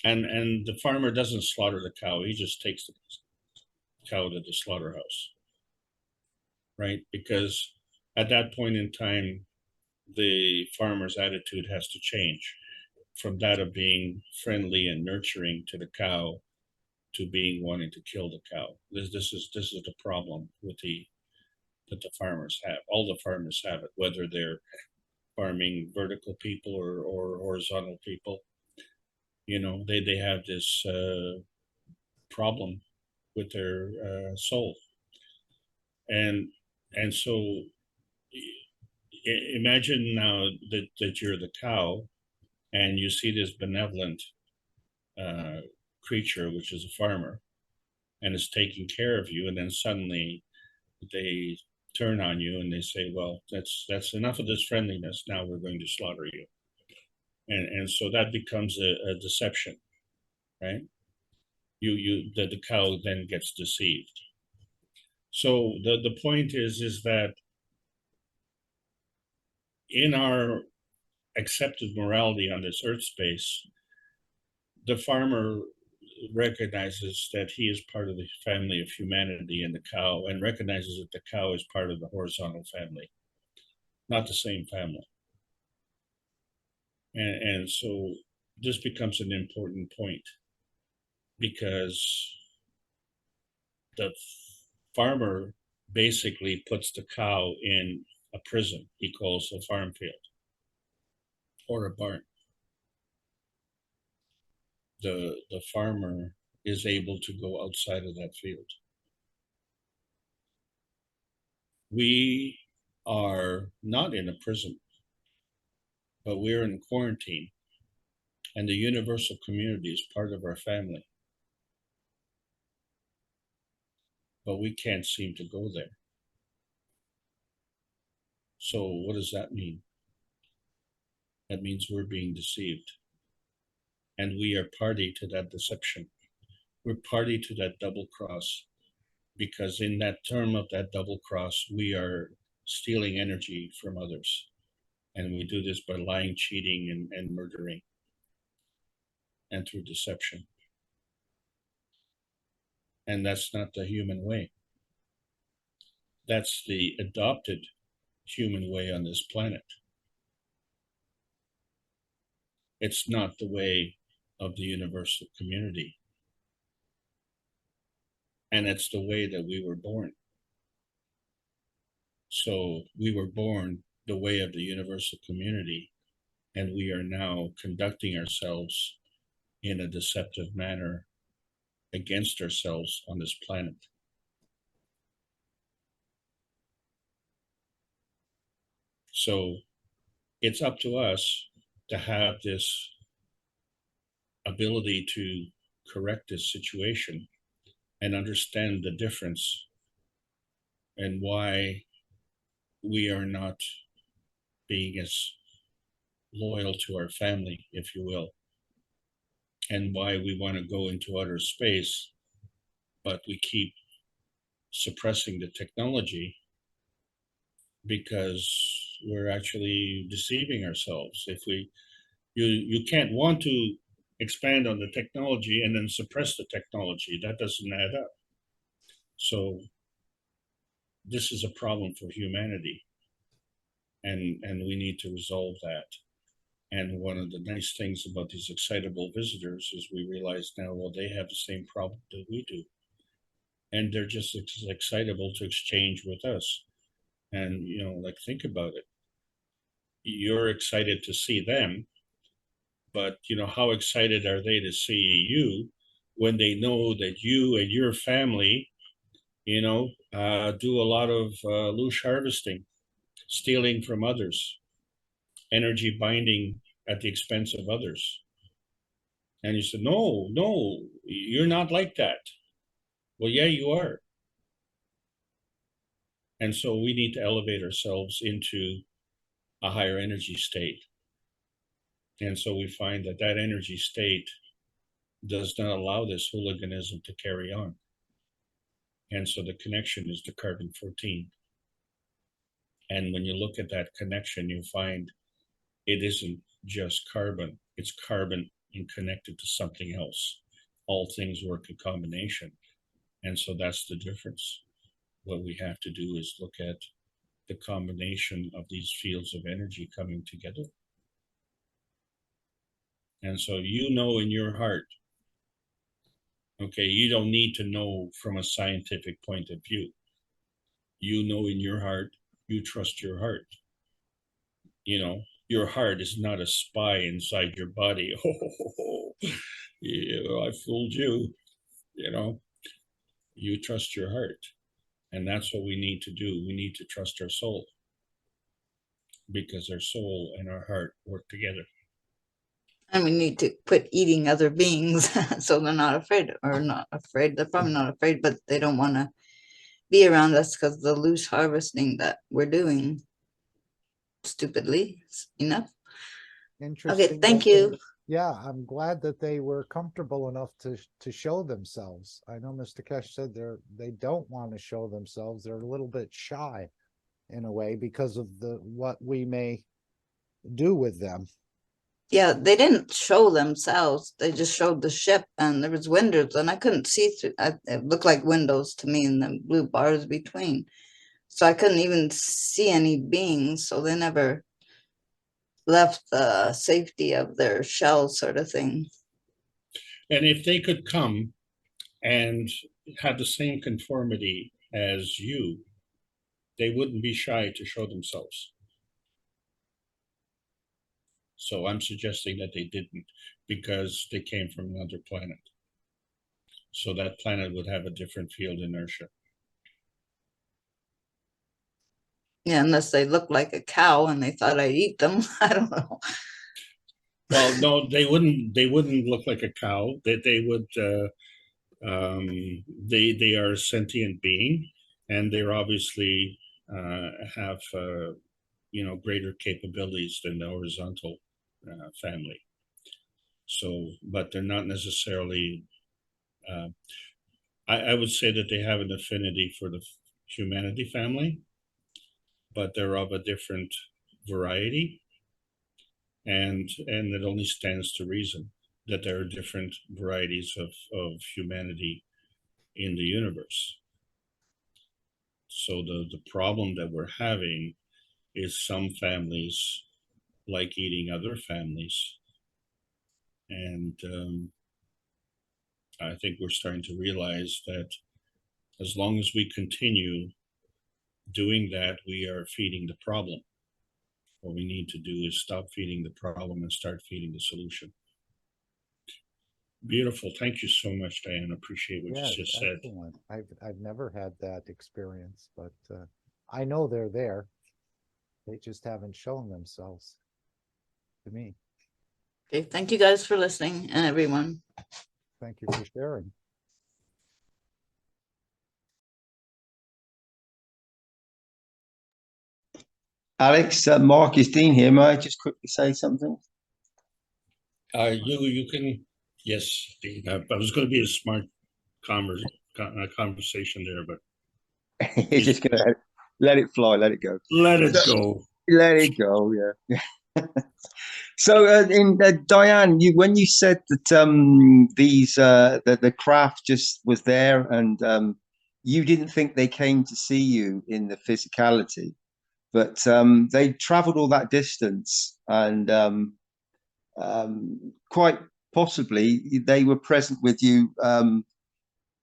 Speaker 3: And the farmer doesn't slaughter the cow, he just takes the cow to the slaughterhouse, right? Because at that point in time, the farmer's attitude has to change. from that of being friendly and nurturing to the cow to being wanting to kill the cow. This is the problem with that the farmers have. All the farmers have it, whether they're farming vertical people or horizontal people. You know, they have this problem with their soul, and so imagine now that you're the cow and you see this benevolent creature, which is a farmer, and is taking care of you, and then suddenly they turn on you and they say, well, that's enough of this friendliness, now we're going to slaughter you. And so that becomes a deception, right? The cow then gets deceived. So the point is that in our accepted morality on this earth space, the farmer recognizes that he is part of the family of humanity and the cow, and recognizes that the cow is part of the horizontal family, not the same family. And so this becomes an important point, because the farmer basically puts the cow in a prison he calls a farm field or a barn. The farmer is able to go outside of that field. We are not in a prison, but we're in quarantine, and the universal community is part of our family. But we can't seem to go there. So what does that mean? That means we're being deceived. And we are party to that deception. We're party to that double cross, because in that term of that double cross, we are stealing energy from others. And we do this by lying, cheating, and murdering, and through deception. And that's not the human way. That's the adopted human way on this planet. It's not the way of the universal community. And it's the way that we were born. So we were born the way of the universal community, and we are now conducting ourselves in a deceptive manner against ourselves on this planet. So it's up to us to have this ability to correct this situation and understand the difference and why we are not being as loyal to our family, if you will, and why we want to go into outer space, but we keep suppressing the technology because we're actually deceiving ourselves. If you can't want to expand on the technology and then suppress the technology. That doesn't add up. So this is a problem for humanity, and we need to resolve that. And one of the nice things about these excitable visitors is we realize now, well, they have the same problem that we do. And they're just as excitable to exchange with us. And, you know, like, think about it. You're excited to see them, but, you know, how excited are they to see you when they know that you and your family, you know, do a lot of loose harvesting, stealing from others, energy binding at the expense of others. And you said, no, you're not like that. Well, yeah, you are. And so we need to elevate ourselves into a higher energy state. And so we find that that energy state does not allow this hooliganism to carry on. And so the connection is to carbon 14. And when you look at that connection, you find it isn't just carbon, it's carbon and connected to something else. All things work in combination. And so that's the difference. What we have to do is look at the combination of these fields of energy coming together. And so you know in your heart, okay, you don't need to know from a scientific point of view. You know in your heart, you trust your heart. You know, your heart is not a spy inside your body. Oh, yeah, I fooled you. You know, you trust your heart. And that's what we need to do. We need to trust our soul, because our soul and our heart work together.
Speaker 4: And we need to quit eating other beings so they're not afraid, or not afraid. They're probably not afraid, but they don't want to be around us because of the loose harvesting that we're doing stupidly. Enough. Okay,
Speaker 2: Interesting.
Speaker 4: thank
Speaker 2: that
Speaker 4: you.
Speaker 2: Yeah, I'm glad that they were comfortable enough to show themselves. I know Mr. Kesh said they don't want to show themselves. They're a little bit shy in a way because of what we may do with them.
Speaker 4: Yeah, they didn't show themselves. They just showed the ship, and there was windows, and I couldn't see through. It looked like windows to me, and the blue bars between. So I couldn't even see any beings. So they never left the safety of their shell, sort of thing.
Speaker 3: And if they could come and have the same conformity as you, they wouldn't be shy to show themselves. So I'm suggesting that they didn't, because they came from another planet. So that planet would have a different field inertia.
Speaker 4: Yeah, unless they looked like a cow and they thought I'd eat them. I don't know.
Speaker 3: Well, no, they wouldn't. They wouldn't look like a cow. They would. They are a sentient being, and they're obviously have greater capabilities than the horizontal family. So, but they're not necessarily. I would say that they have an affinity for the humanity family, but they're of a different variety, and it only stands to reason that there are different varieties of humanity in the universe. So the problem that we're having is some families like eating other families, and I think we're starting to realize that as long as we continue doing that, we are feeding the problem. What we need to do is stop feeding the problem and start feeding the solution. Beautiful. Thank you so much, Diane. Appreciate what you just said.
Speaker 2: Excellent. I've never had that experience, but I know they're there. They just haven't shown themselves to me.
Speaker 4: Okay, thank you guys for listening, and everyone.
Speaker 2: Thank you for sharing.
Speaker 5: Alex, Mark is Dean here. May I just quickly say something?
Speaker 3: You can, yes, Dean. I was going to be a smart conversation there, but
Speaker 5: You're just going to let it fly, let it go.
Speaker 3: Let it go.
Speaker 5: Let it go, yeah. So, Diane, when you said that the craft just was there, and you didn't think they came to see you in the physicality, but they travelled all that distance, and quite possibly they were present with you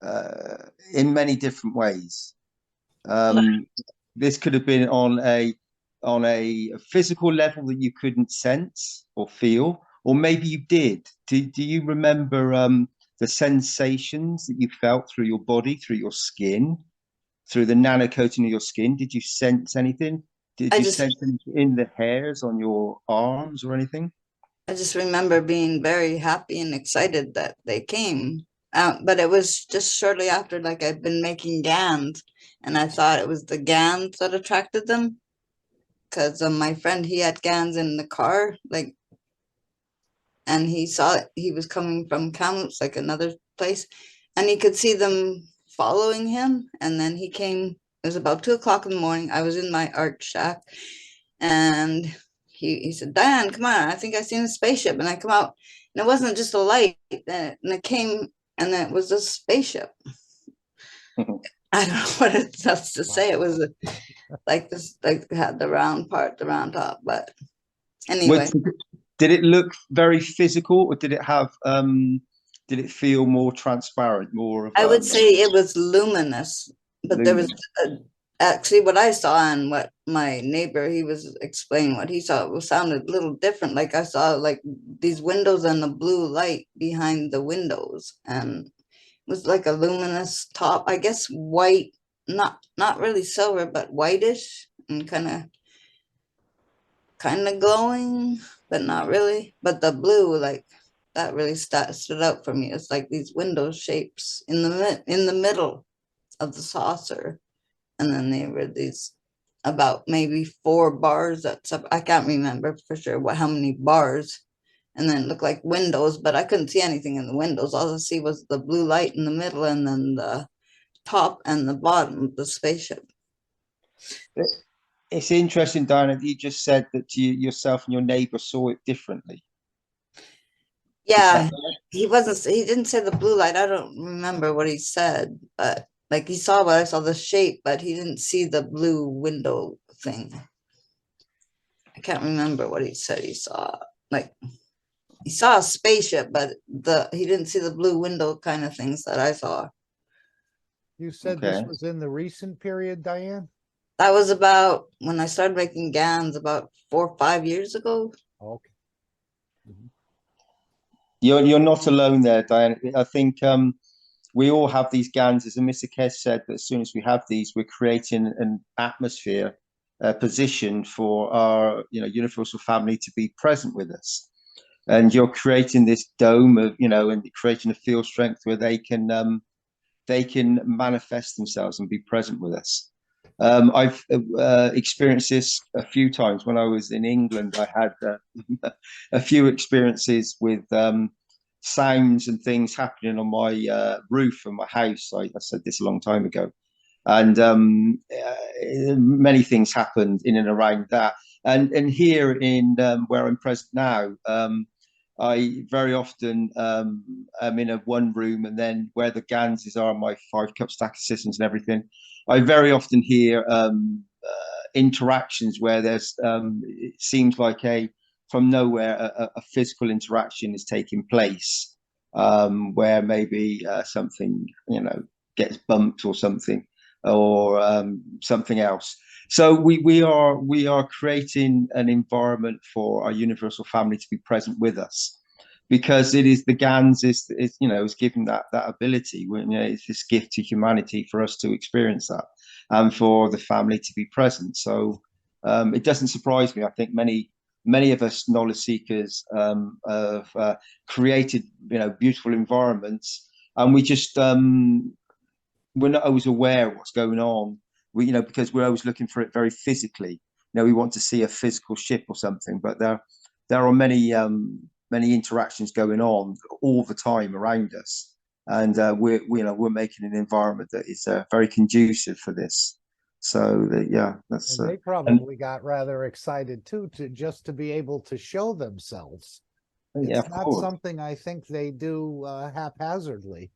Speaker 5: in many different ways. This could have been on a physical level that you couldn't sense or feel, or maybe you did. Do you remember the sensations that you felt through your body, through your skin, through the nanocoating of your skin? Did you sense anything? Did you sense anything in the hairs on your arms or anything?
Speaker 4: I just remember being very happy and excited that they came. But it was just shortly after, like, I'd been making GANs, and I thought it was the GANs that attracted them. Because my friend, he had GANs in the car, like, and he saw it. He was coming from Kamloops, like another place, and he could see them following him. And then he came. It was about 2 o'clock in the morning. I was in my art shack, and he said, "Diane, come on! I think I seen a spaceship." And I come out, and it wasn't just a light, and it came, and then it was a spaceship. I don't know what else to say. It was like this, like had the round part, the round top. But anyway,
Speaker 5: Did it look very physical, or did it have did it feel more transparent, more of
Speaker 4: I would say it was luminous, but there was
Speaker 5: luminous?
Speaker 4: actually what I saw and what my neighbor, he was explaining what he saw, it sounded a little different. Like I saw like these windows and the blue light behind the windows, and it was like a luminous top, I guess white, not really silver, but whitish and kind of glowing, but not really. But the blue, like that really stood out for me. It's like these window shapes in the middle of the saucer, and then they were these about maybe 4 bars. That's up. I can't remember for sure how many bars. And then it looked like windows, but I couldn't see anything in the windows. All I see was the blue light in the middle, and then the top and the bottom of the spaceship.
Speaker 5: It's interesting, Diana, that you just said that you yourself and your neighbor saw it differently.
Speaker 4: Yeah, he didn't say the blue light. I don't remember what he said, but like he saw what I saw, the shape, but he didn't see the blue window thing. I can't remember what he said he saw. Like he saw a spaceship, but he didn't see the blue window kind of things that I saw.
Speaker 2: You said this was in the recent period, Diane?
Speaker 4: That was about when I started making gowns about 4 or 5 years ago.
Speaker 2: Okay.
Speaker 5: You're not alone there, Diana. I think we all have these ganses, and Mr. Kes said that as soon as we have these, we're creating an atmosphere, a position for our universal family to be present with us. And you're creating this dome of and creating a field strength where they can manifest themselves and be present with us. I've experienced this a few times. When I was in England, I had a few experiences with sounds and things happening on my roof of my house. I said this a long time ago. And many things happened in and around that. And here in where I'm present now, I very often am in one room, and then where the ganses are, my 5-cup stack of systems and everything, I very often hear interactions where there's it seems like from nowhere a physical interaction is taking place, where maybe something gets bumped or something, or something else. So we are creating an environment for our universal family to be present with us, because it is the GANs is given that ability. It's this gift to humanity for us to experience that, and for the family to be present. So it doesn't surprise me. I think many of us knowledge seekers have created beautiful environments, and we just we're not always aware of what's going on. Because we're always looking for it very physically. We want to see a physical ship or something, but there are many interactions going on all the time around us, and we're making an environment that is very conducive for this. So that's.
Speaker 2: And they probably got rather excited too to be able to show themselves. It's not something I think they do haphazardly.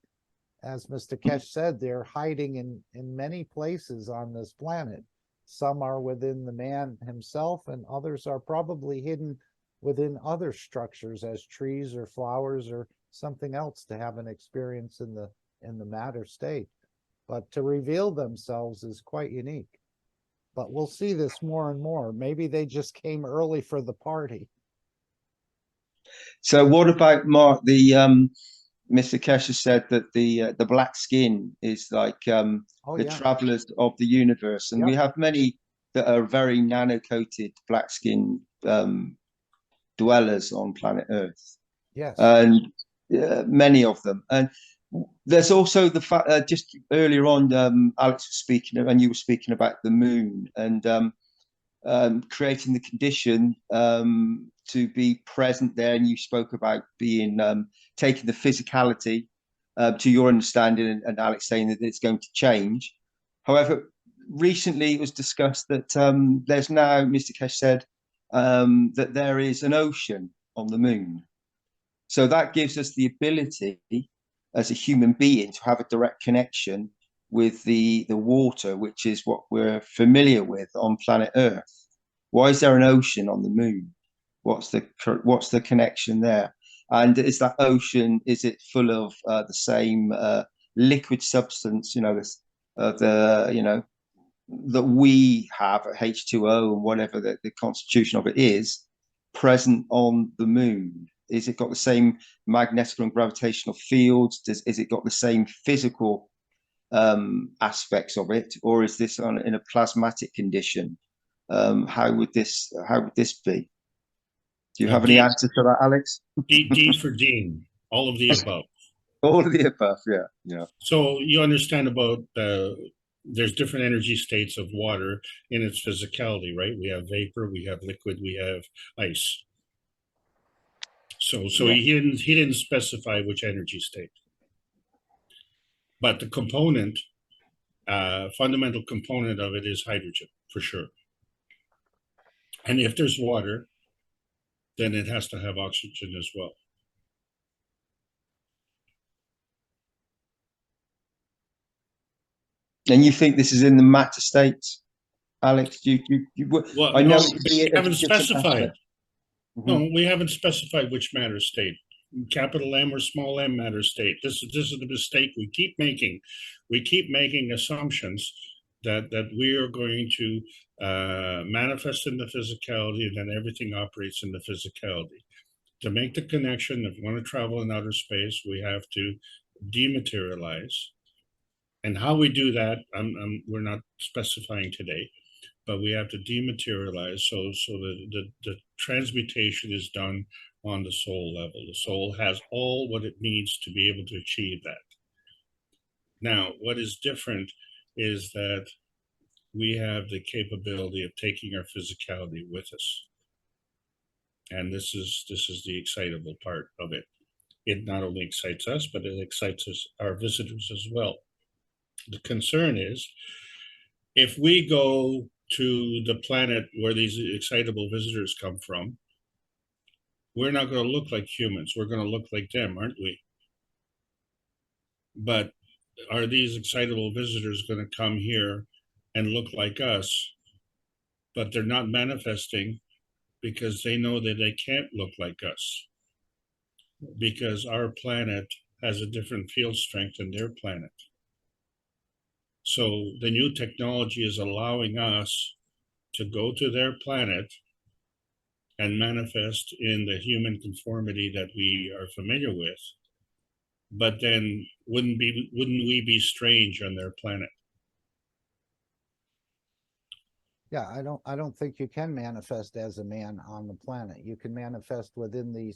Speaker 2: As Mr. Kesh said, they're hiding in many places on this planet. Some are within the man himself, and others are probably hidden within other structures as trees or flowers or something else to have an experience in the matter state. But to reveal themselves is quite unique. But we'll see this more and more. Maybe they just came early for the party.
Speaker 5: So what about Mark? Mr. Kesha said that the black skin is like the travelers of the universe, and we have many that are very nano-coated black skin dwellers on planet Earth.
Speaker 2: Yes,
Speaker 5: and many of them. And there's also the fact just earlier on, Alex was speaking, and you were speaking about the moon and creating the condition to be present there, and you spoke about being taking the physicality to your understanding, and Alex saying that it's going to change. However, recently it was discussed that there's now, Mr. Kesh said, that there is an ocean on the moon. So that gives us the ability as a human being to have a direct connection with the water, which is what we're familiar with on planet Earth. Why is there an ocean on the moon? What's the connection there? And is that ocean, is it full of the same liquid substance, that we have at H2O and whatever the constitution of it is present on the moon? Is it got the same magnetic and gravitational fields? Is it got the same physical aspects of it, or is this in a plasmatic condition? How would this be? Do you have any answers to that, Alex?
Speaker 3: D for Dean, all of the above.
Speaker 5: All of the above, yeah.
Speaker 3: So you understand about there's different energy states of water in its physicality, right? We have vapor, we have liquid, we have ice. So
Speaker 5: Yeah.
Speaker 3: he didn't specify which energy state, but the component, fundamental component of it is hydrogen for sure. And if there's water, then it has to have oxygen as well.
Speaker 5: And you think this is in the matter states, Alex?
Speaker 3: Well,
Speaker 5: I know
Speaker 3: no, we haven't specified. No, we haven't specified which matter state, capital M or small m matter state. This is the mistake we keep making. We keep making assumptions that we are going to manifest in the physicality, and then everything operates in the physicality. To make the connection, if we want to travel in outer space, we have to dematerialize. And how we do that, we're not specifying today, but we have to dematerialize. So the transmutation is done on the soul level. The soul has all what it needs to be able to achieve that. Now, what is different is that we have the capability of taking our physicality with us. And this is the excitable part of it. It not only excites us, but it excites our visitors as well. The concern is, if we go to the planet where these excitable visitors come from, we're not going to look like humans. We're going to look like them, aren't we? But are these excitable visitors going to come here and look like us, but they're not manifesting because they know that they can't look like us, because our planet has a different field strength than their planet. So the new technology is allowing us to go to their planet and manifest in the human conformity that we are familiar with. But then wouldn't we be strange on their planet?
Speaker 2: Yeah, I don't think you can manifest as a man on the planet. You can manifest within the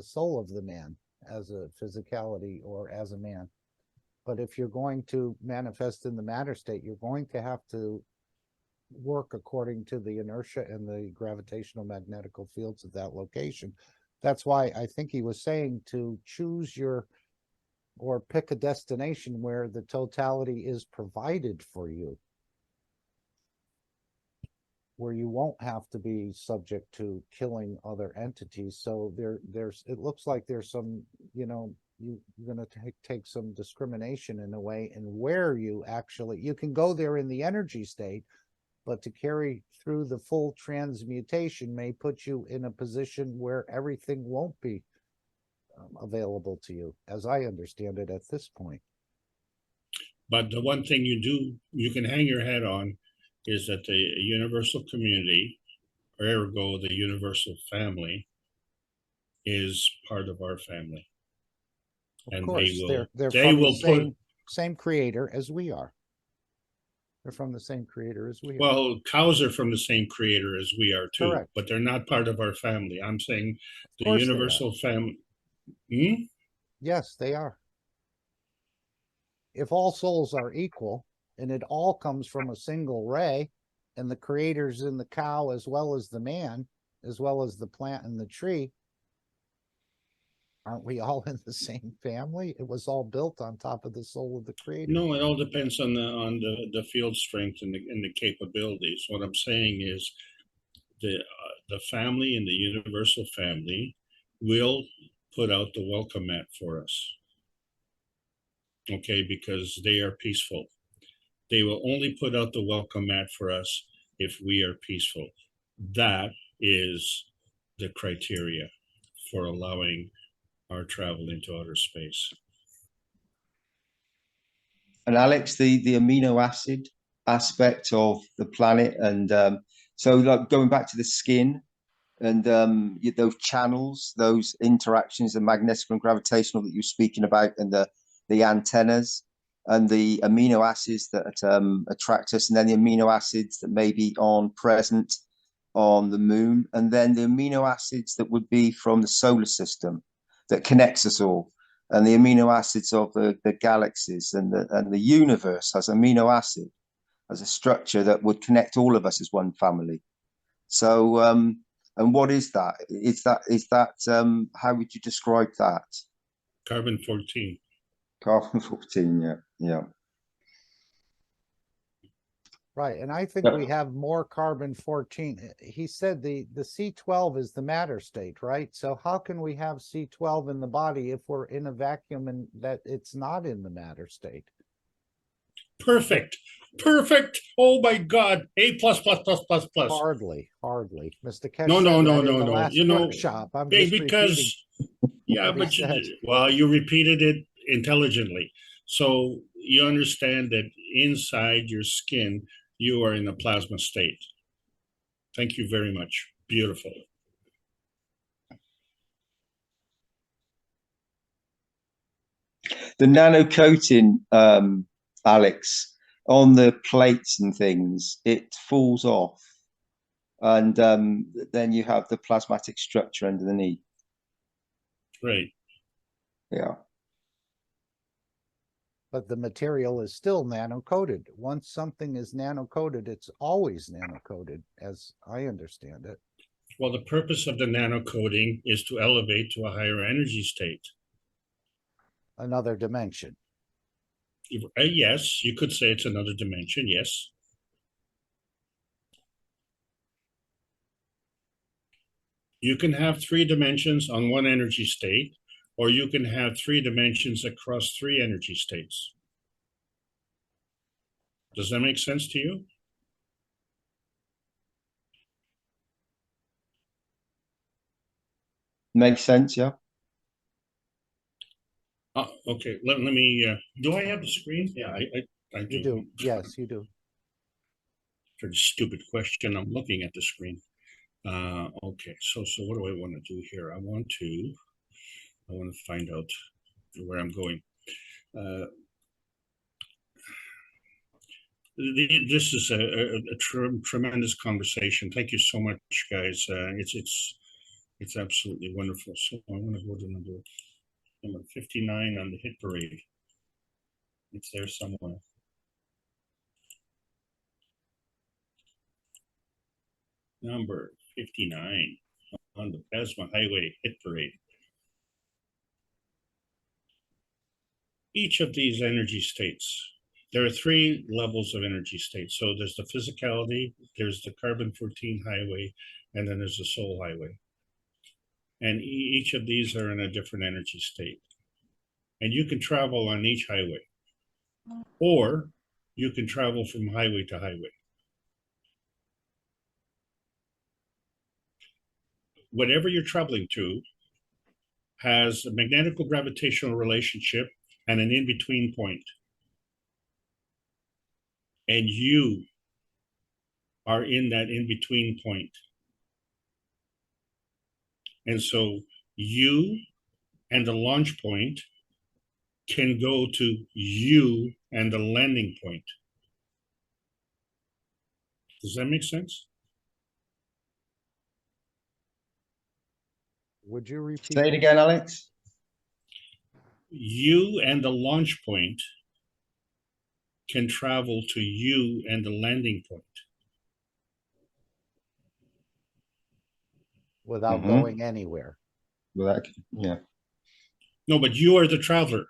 Speaker 2: soul of the man as a physicality or as a man. But if you're going to manifest in the matter state, you're going to have to work according to the inertia and the gravitational magnetical fields of that location. That's why I think he was saying to choose or pick a destination where the totality is provided for you, where you won't have to be subject to killing other entities. So it looks like there's some, you're going to take some discrimination in a way, and where you can go there in the energy state, but to carry through the full transmutation may put you in a position where everything won't be available to you, as I understand it at this point.
Speaker 3: But the one thing you can hang your head on is that the universal community, or ergo the universal family, is part of our family.
Speaker 2: Of course, they're from the same creator as we are. They're from the same creator as we are.
Speaker 3: Well, cows are from the same creator as we are too. Correct. But they're not part of our family. I'm saying the universal family.
Speaker 2: Yes, they are. If all souls are equal and it all comes from a single ray, and the creator's in the cow as well as the man, as well as the plant and the tree, aren't we all in the same family? It was all built on top of the soul of the creator.
Speaker 3: No, it all depends on the field strength and the capabilities. What I'm saying is the family and the universal family will put out the welcome mat for us. Okay, because they are peaceful. They will only put out the welcome mat for us if we are peaceful. That is the criteria for allowing our travel into outer space.
Speaker 5: And Alex, the amino acid aspect of the planet, and so like going back to the skin and those channels, those interactions, the magnetic and gravitational that you're speaking about, and the antennas and the amino acids that attract us, and then the amino acids that maybe aren't present on the moon, and then the amino acids that would be from the solar system that connects us all, and the amino acids of the galaxies and the universe as amino acid, as a structure that would connect all of us as one family. So and what is that? Is that how would you describe that?
Speaker 3: Carbon-14.
Speaker 5: Carbon-14, yeah.
Speaker 2: Right, and I think
Speaker 5: Yeah.
Speaker 2: we have more carbon-14. He said the C12 is the matter state, right? So how can we have C12 in the body if we're in a vacuum and that it's not in the matter state?
Speaker 3: Perfect. Oh my God. A plus plus plus plus plus.
Speaker 2: Hardly. Mr. Kesh
Speaker 3: No.
Speaker 2: said that in the last
Speaker 3: You know,
Speaker 2: workshop. I'm just repeating.
Speaker 3: because yeah,
Speaker 2: what he
Speaker 3: but
Speaker 2: said.
Speaker 3: you repeated it intelligently. So you understand that inside your skin, you are in a plasma state. Thank you very much. Beautiful.
Speaker 5: The nano coating, Alex, on the plates and things, it falls off, and then you have the plasmatic structure underneath.
Speaker 3: Right.
Speaker 5: Yeah.
Speaker 2: But the material is still nano-coated. Once something is nano-coated, it's always nano-coated, as I understand it.
Speaker 3: Well, the purpose of the nano coating is to elevate to a higher energy state.
Speaker 2: Another dimension.
Speaker 3: Yes, you could say it's another dimension. Yes. You can have 3 dimensions on one energy state, or you can have 3 dimensions across 3 energy states. Does that make sense to you?
Speaker 5: Makes sense, yeah.
Speaker 3: Okay. Let me. Do I have the screen? Yeah, I do.
Speaker 2: You do. Yes, you do.
Speaker 3: Pretty stupid question. I'm looking at the screen. Okay. So what do I want to do here? I want to find out where I'm going. This is a tremendous conversation. Thank you so much, guys. It's absolutely wonderful. So I want to go to number 59 on the hit parade. It's there somewhere. Number 59 on the Plasma Highway hit parade. Each of these energy states, there are 3 levels of energy states. So there's the physicality, there's the carbon-14 highway, and then there's the soul highway. And each of these are in a different energy state. And you can travel on each highway, or you can travel from highway to highway. Whatever you're traveling to has a magnetical gravitational relationship and an in-between point. And you are in that in-between point. And so you and the launch point can go to you and the landing point. Does that make sense?
Speaker 2: Would you repeat?
Speaker 5: Say it again, Alex.
Speaker 3: You and the launch point can travel to you and the landing point.
Speaker 2: Without going anywhere.
Speaker 5: Yeah.
Speaker 3: No, but you are the traveler.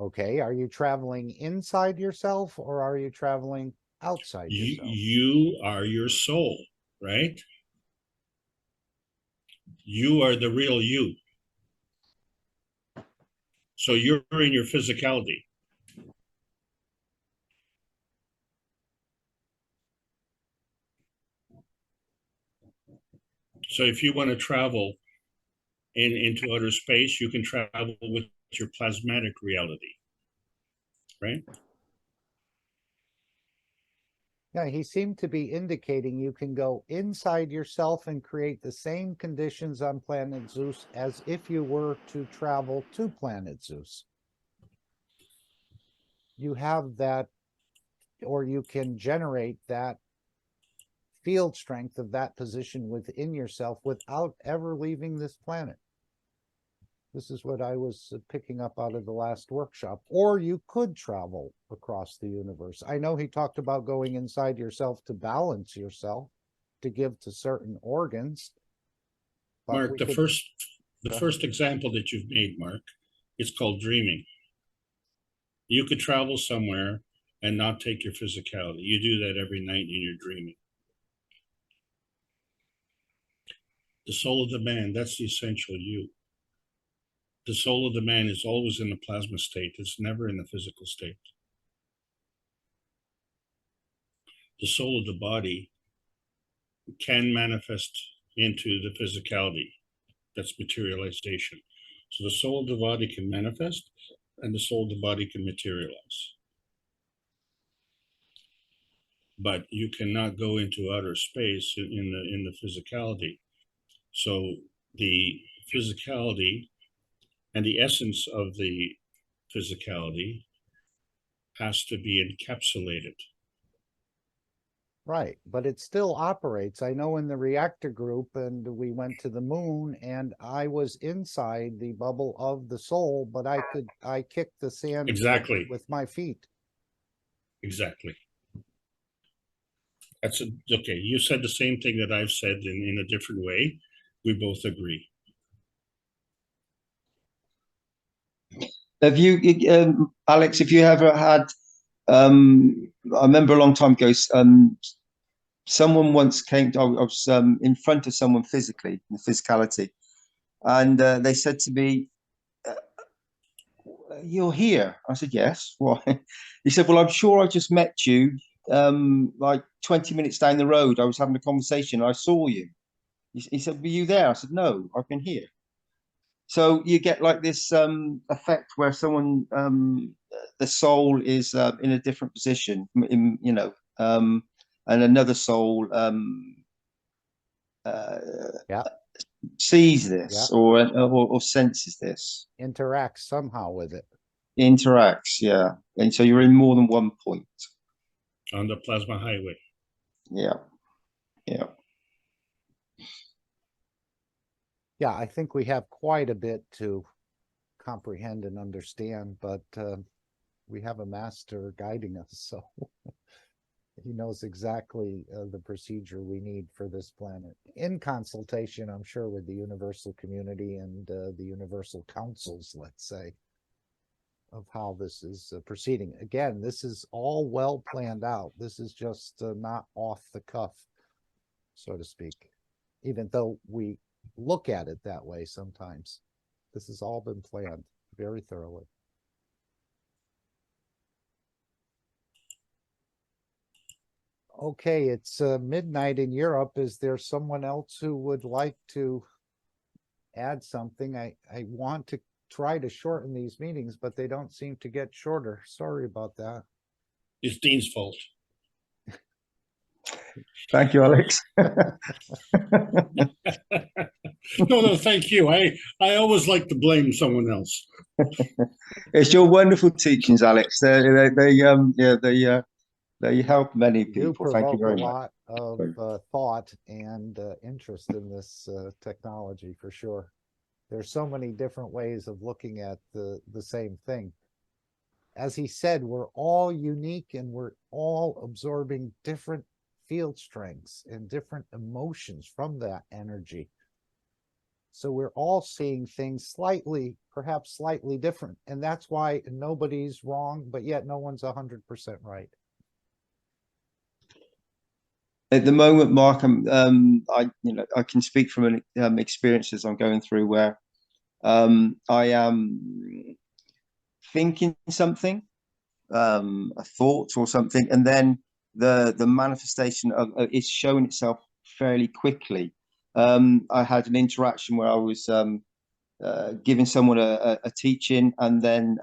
Speaker 2: Okay, are you traveling inside yourself or are you traveling outside yourself?
Speaker 3: You are your soul, right? You are the real you. So you're in your physicality. So if you want to travel into outer space, you can travel with your plasmatic reality, right?
Speaker 2: Yeah, he seemed to be indicating you can go inside yourself and create the same conditions on planet Zeus as if you were to travel to planet Zeus. You have that, or you can generate that field strength of that position within yourself without ever leaving this planet. This is what I was picking up out of the last workshop. Or you could travel across the universe. I know he talked about going inside yourself to balance yourself, to give to certain organs.
Speaker 3: Mark, the first example that you've made, Mark, is called dreaming. You could travel somewhere and not take your physicality. You do that every night in your dreaming. The soul of the man, that's the essential you. The soul of the man is always in the plasma state. It's never in the physical state. The soul of the body can manifest into the physicality. That's materialization. So the soul of the body can manifest and the soul of the body can materialize. But you cannot go into outer space in the physicality. So the physicality and the essence of the physicality has to be encapsulated.
Speaker 2: Right, but it still operates. I know in the reactor group, and we went to the moon, and I was inside the bubble of the soul, but I kicked the sand
Speaker 3: Exactly.
Speaker 2: with my feet.
Speaker 3: Exactly. That's okay. You said the same thing that I've said in a different way. We both agree.
Speaker 5: Have you, Alex, if you ever had, I remember a long time ago, someone once came, I was in front of someone physically, in physicality, and they said to me, "You're here." I said, "Yes." Why? He said, "Well, I'm sure I just met you like 20 minutes down the road. I was having a conversation. I saw you." He said, "Were you there?" I said, "No, I've been here." So you get like this effect where someone, the soul is in a different position, and another soul
Speaker 2: Yeah,
Speaker 5: sees this
Speaker 2: yeah.
Speaker 5: or senses this,
Speaker 2: Interacts somehow with it.
Speaker 5: interacts, yeah. And so you're in more than one point.
Speaker 3: On the plasma highway.
Speaker 5: Yeah, yeah.
Speaker 2: Yeah, I think we have quite a bit to comprehend and understand, but we have a master guiding us, so he knows exactly the procedure we need for this planet, in consultation, I'm sure, with the universal community and the universal councils, let's say, of how this is proceeding. Again, this is all well planned out. This is just not off the cuff, so to speak, even though we look at it that way sometimes. This has all been planned very thoroughly. Okay, it's midnight in Europe. Is there someone else who would like to add something? I want to try to shorten these meetings, but they don't seem to get shorter. Sorry about that.
Speaker 3: It's Dean's fault.
Speaker 5: Thank you, Alex.
Speaker 3: No, thank you. I always like to blame someone else.
Speaker 5: It's your wonderful teachings, Alex. They help many
Speaker 2: You
Speaker 5: people. Thank you
Speaker 2: provoke a
Speaker 5: very much.
Speaker 2: lot of thought and interest in this technology, for sure. There's so many different ways of looking at the same thing. As he said, we're all unique and we're all absorbing different field strengths and different emotions from that energy. So we're all seeing things perhaps slightly different. And that's why nobody's wrong, but yet no one's 100% right.
Speaker 5: At the moment, Mark, I can speak from experiences I'm going through where I am thinking something, a thought or something, and then the manifestation of it's showing itself fairly quickly. I had an interaction where I was giving someone a teaching, and then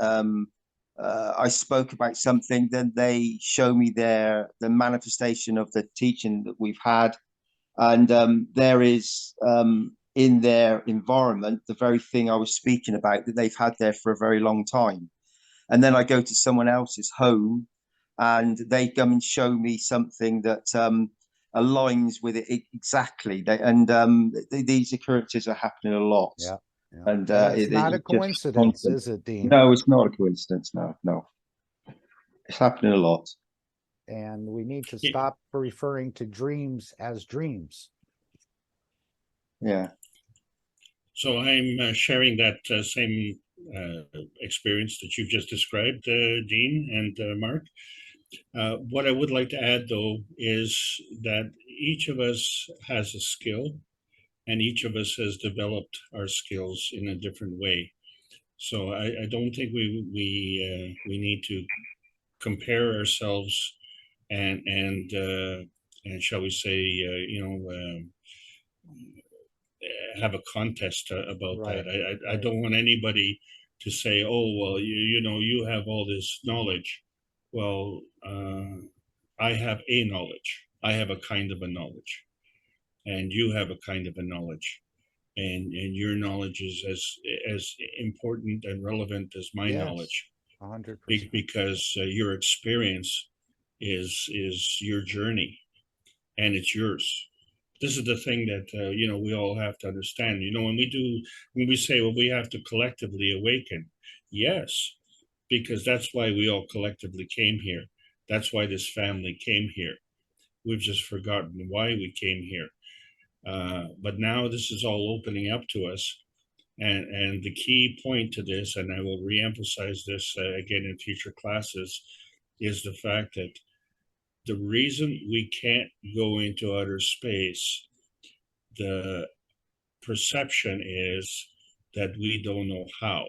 Speaker 5: I spoke about something. Then they show me the manifestation of the teaching that we've had, and there is in their environment the very thing I was speaking about that they've had there for a very long time. And then I go to someone else's home, and they come and show me something that aligns with it exactly. These occurrences are happening a lot.
Speaker 2: Yeah. Yeah.
Speaker 5: And
Speaker 2: It's not a
Speaker 5: it's just
Speaker 2: coincidence,
Speaker 5: constant.
Speaker 2: is it, Dean?
Speaker 5: No, it's not a coincidence. No, it's happening a lot.
Speaker 2: And we need to
Speaker 3: Yeah.
Speaker 2: stop referring to dreams as dreams.
Speaker 5: Yeah.
Speaker 3: So I'm sharing that same experience that you've just described, Dean and Mark. What I would like to add, though, is that each of us has a skill, and each of us has developed our skills in a different way. So I don't think we need to compare ourselves and shall we say have a contest about
Speaker 2: Right,
Speaker 3: that. I
Speaker 2: right.
Speaker 3: don't want anybody to say, oh well, you have all this knowledge. Well, I have a knowledge. I have a kind of a knowledge, and you have a kind of a knowledge, and your knowledge is as important and relevant as my
Speaker 2: Yes,
Speaker 3: knowledge,
Speaker 2: 100%.
Speaker 3: because your experience is your journey, and it's yours. This is the thing that we all have to understand. When we say, well, we have to collectively awaken, yes, because that's why we all collectively came here. That's why this family came here. We've just forgotten why we came here. But now this is all opening up to us. And the key point to this, and I will reemphasize this again in future classes, is the fact that the reason we can't go into outer space, the perception is that we don't know how.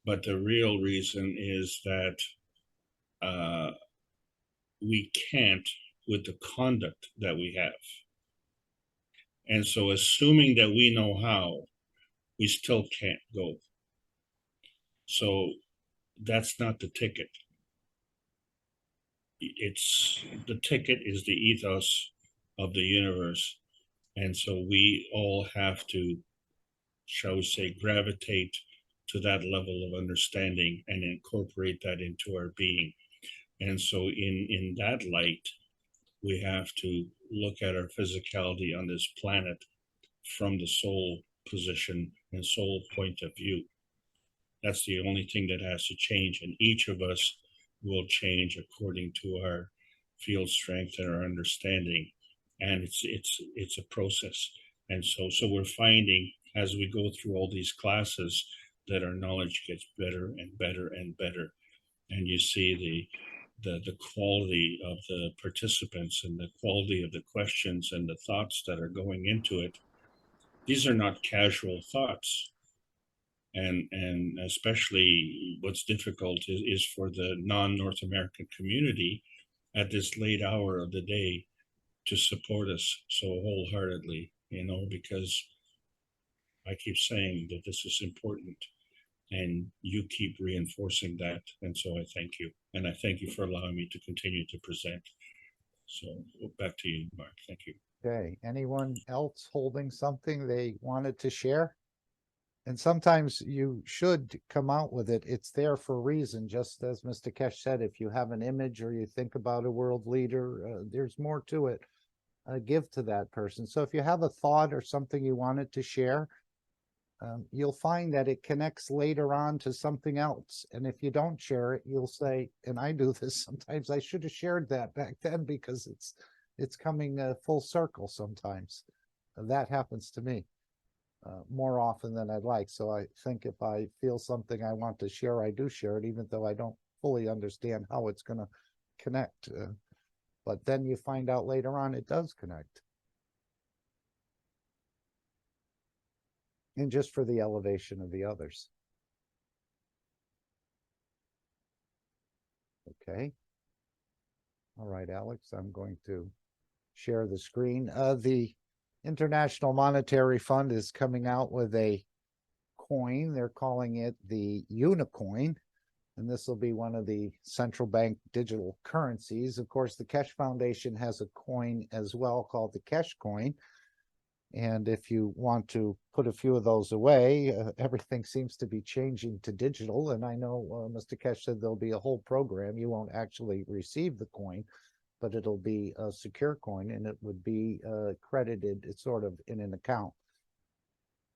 Speaker 3: But the real reason is that we can't with the conduct that we have. And so, assuming that we know how, we still can't go. So, that's not the ticket. The ticket is the ethos of the universe. And so, we all have to, shall we say, gravitate to that level of understanding and incorporate that into our being. And so, in that light, we have to look at our physicality on this planet from the soul position and soul point of view. That's the only thing that has to change, and each of us will change according to our field strength and our understanding. And it's a process. And so we're finding as we go through all these classes that our knowledge gets better and better and better. And you see the quality of the participants and the quality of the questions and the thoughts that are going into it. These are not casual thoughts. And especially what's difficult is for the non-North American community at this late hour of the day to support us so wholeheartedly, because I keep saying that this is important, and you keep reinforcing that. And so I thank you. And I thank you for allowing me to continue to present. So back to you, Mark. Thank you.
Speaker 2: Okay, anyone else holding something they wanted to share? And sometimes you should come out with it. It's there for a reason, just as Mr. Kesh said, if you have an image or you think about a world leader, there's more to it. Give to that person. So if you have a thought or something you wanted to share, you'll find that it connects later on to something else. And if you don't share it, you'll say, and I do this sometimes, I should have shared that back then, because it's coming full circle sometimes. That happens to me more often than I'd like. So I think if I feel something I want to share, I do share it, even though I don't fully understand how it's going to connect. But then you find out later on it does connect. And just for the elevation of the others. Okay. All right, Alex, I'm going to share the screen. The International Monetary Fund is coming out with a coin. They're calling it the Unicoin. And this will be one of the central bank digital currencies. Of course, the Kesh Foundation has a coin as well called the Kesh coin. And if you want to put a few of those away, everything seems to be changing to digital. And I know Mr. Kesh said there'll be a whole program. You won't actually receive the coin, but it'll be a secure coin, and it would be credited. It's sort of in an account.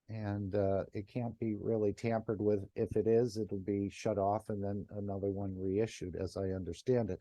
Speaker 2: And it can't be really tampered with. If it is, it'll be shut off and then another one reissued, as I understand it.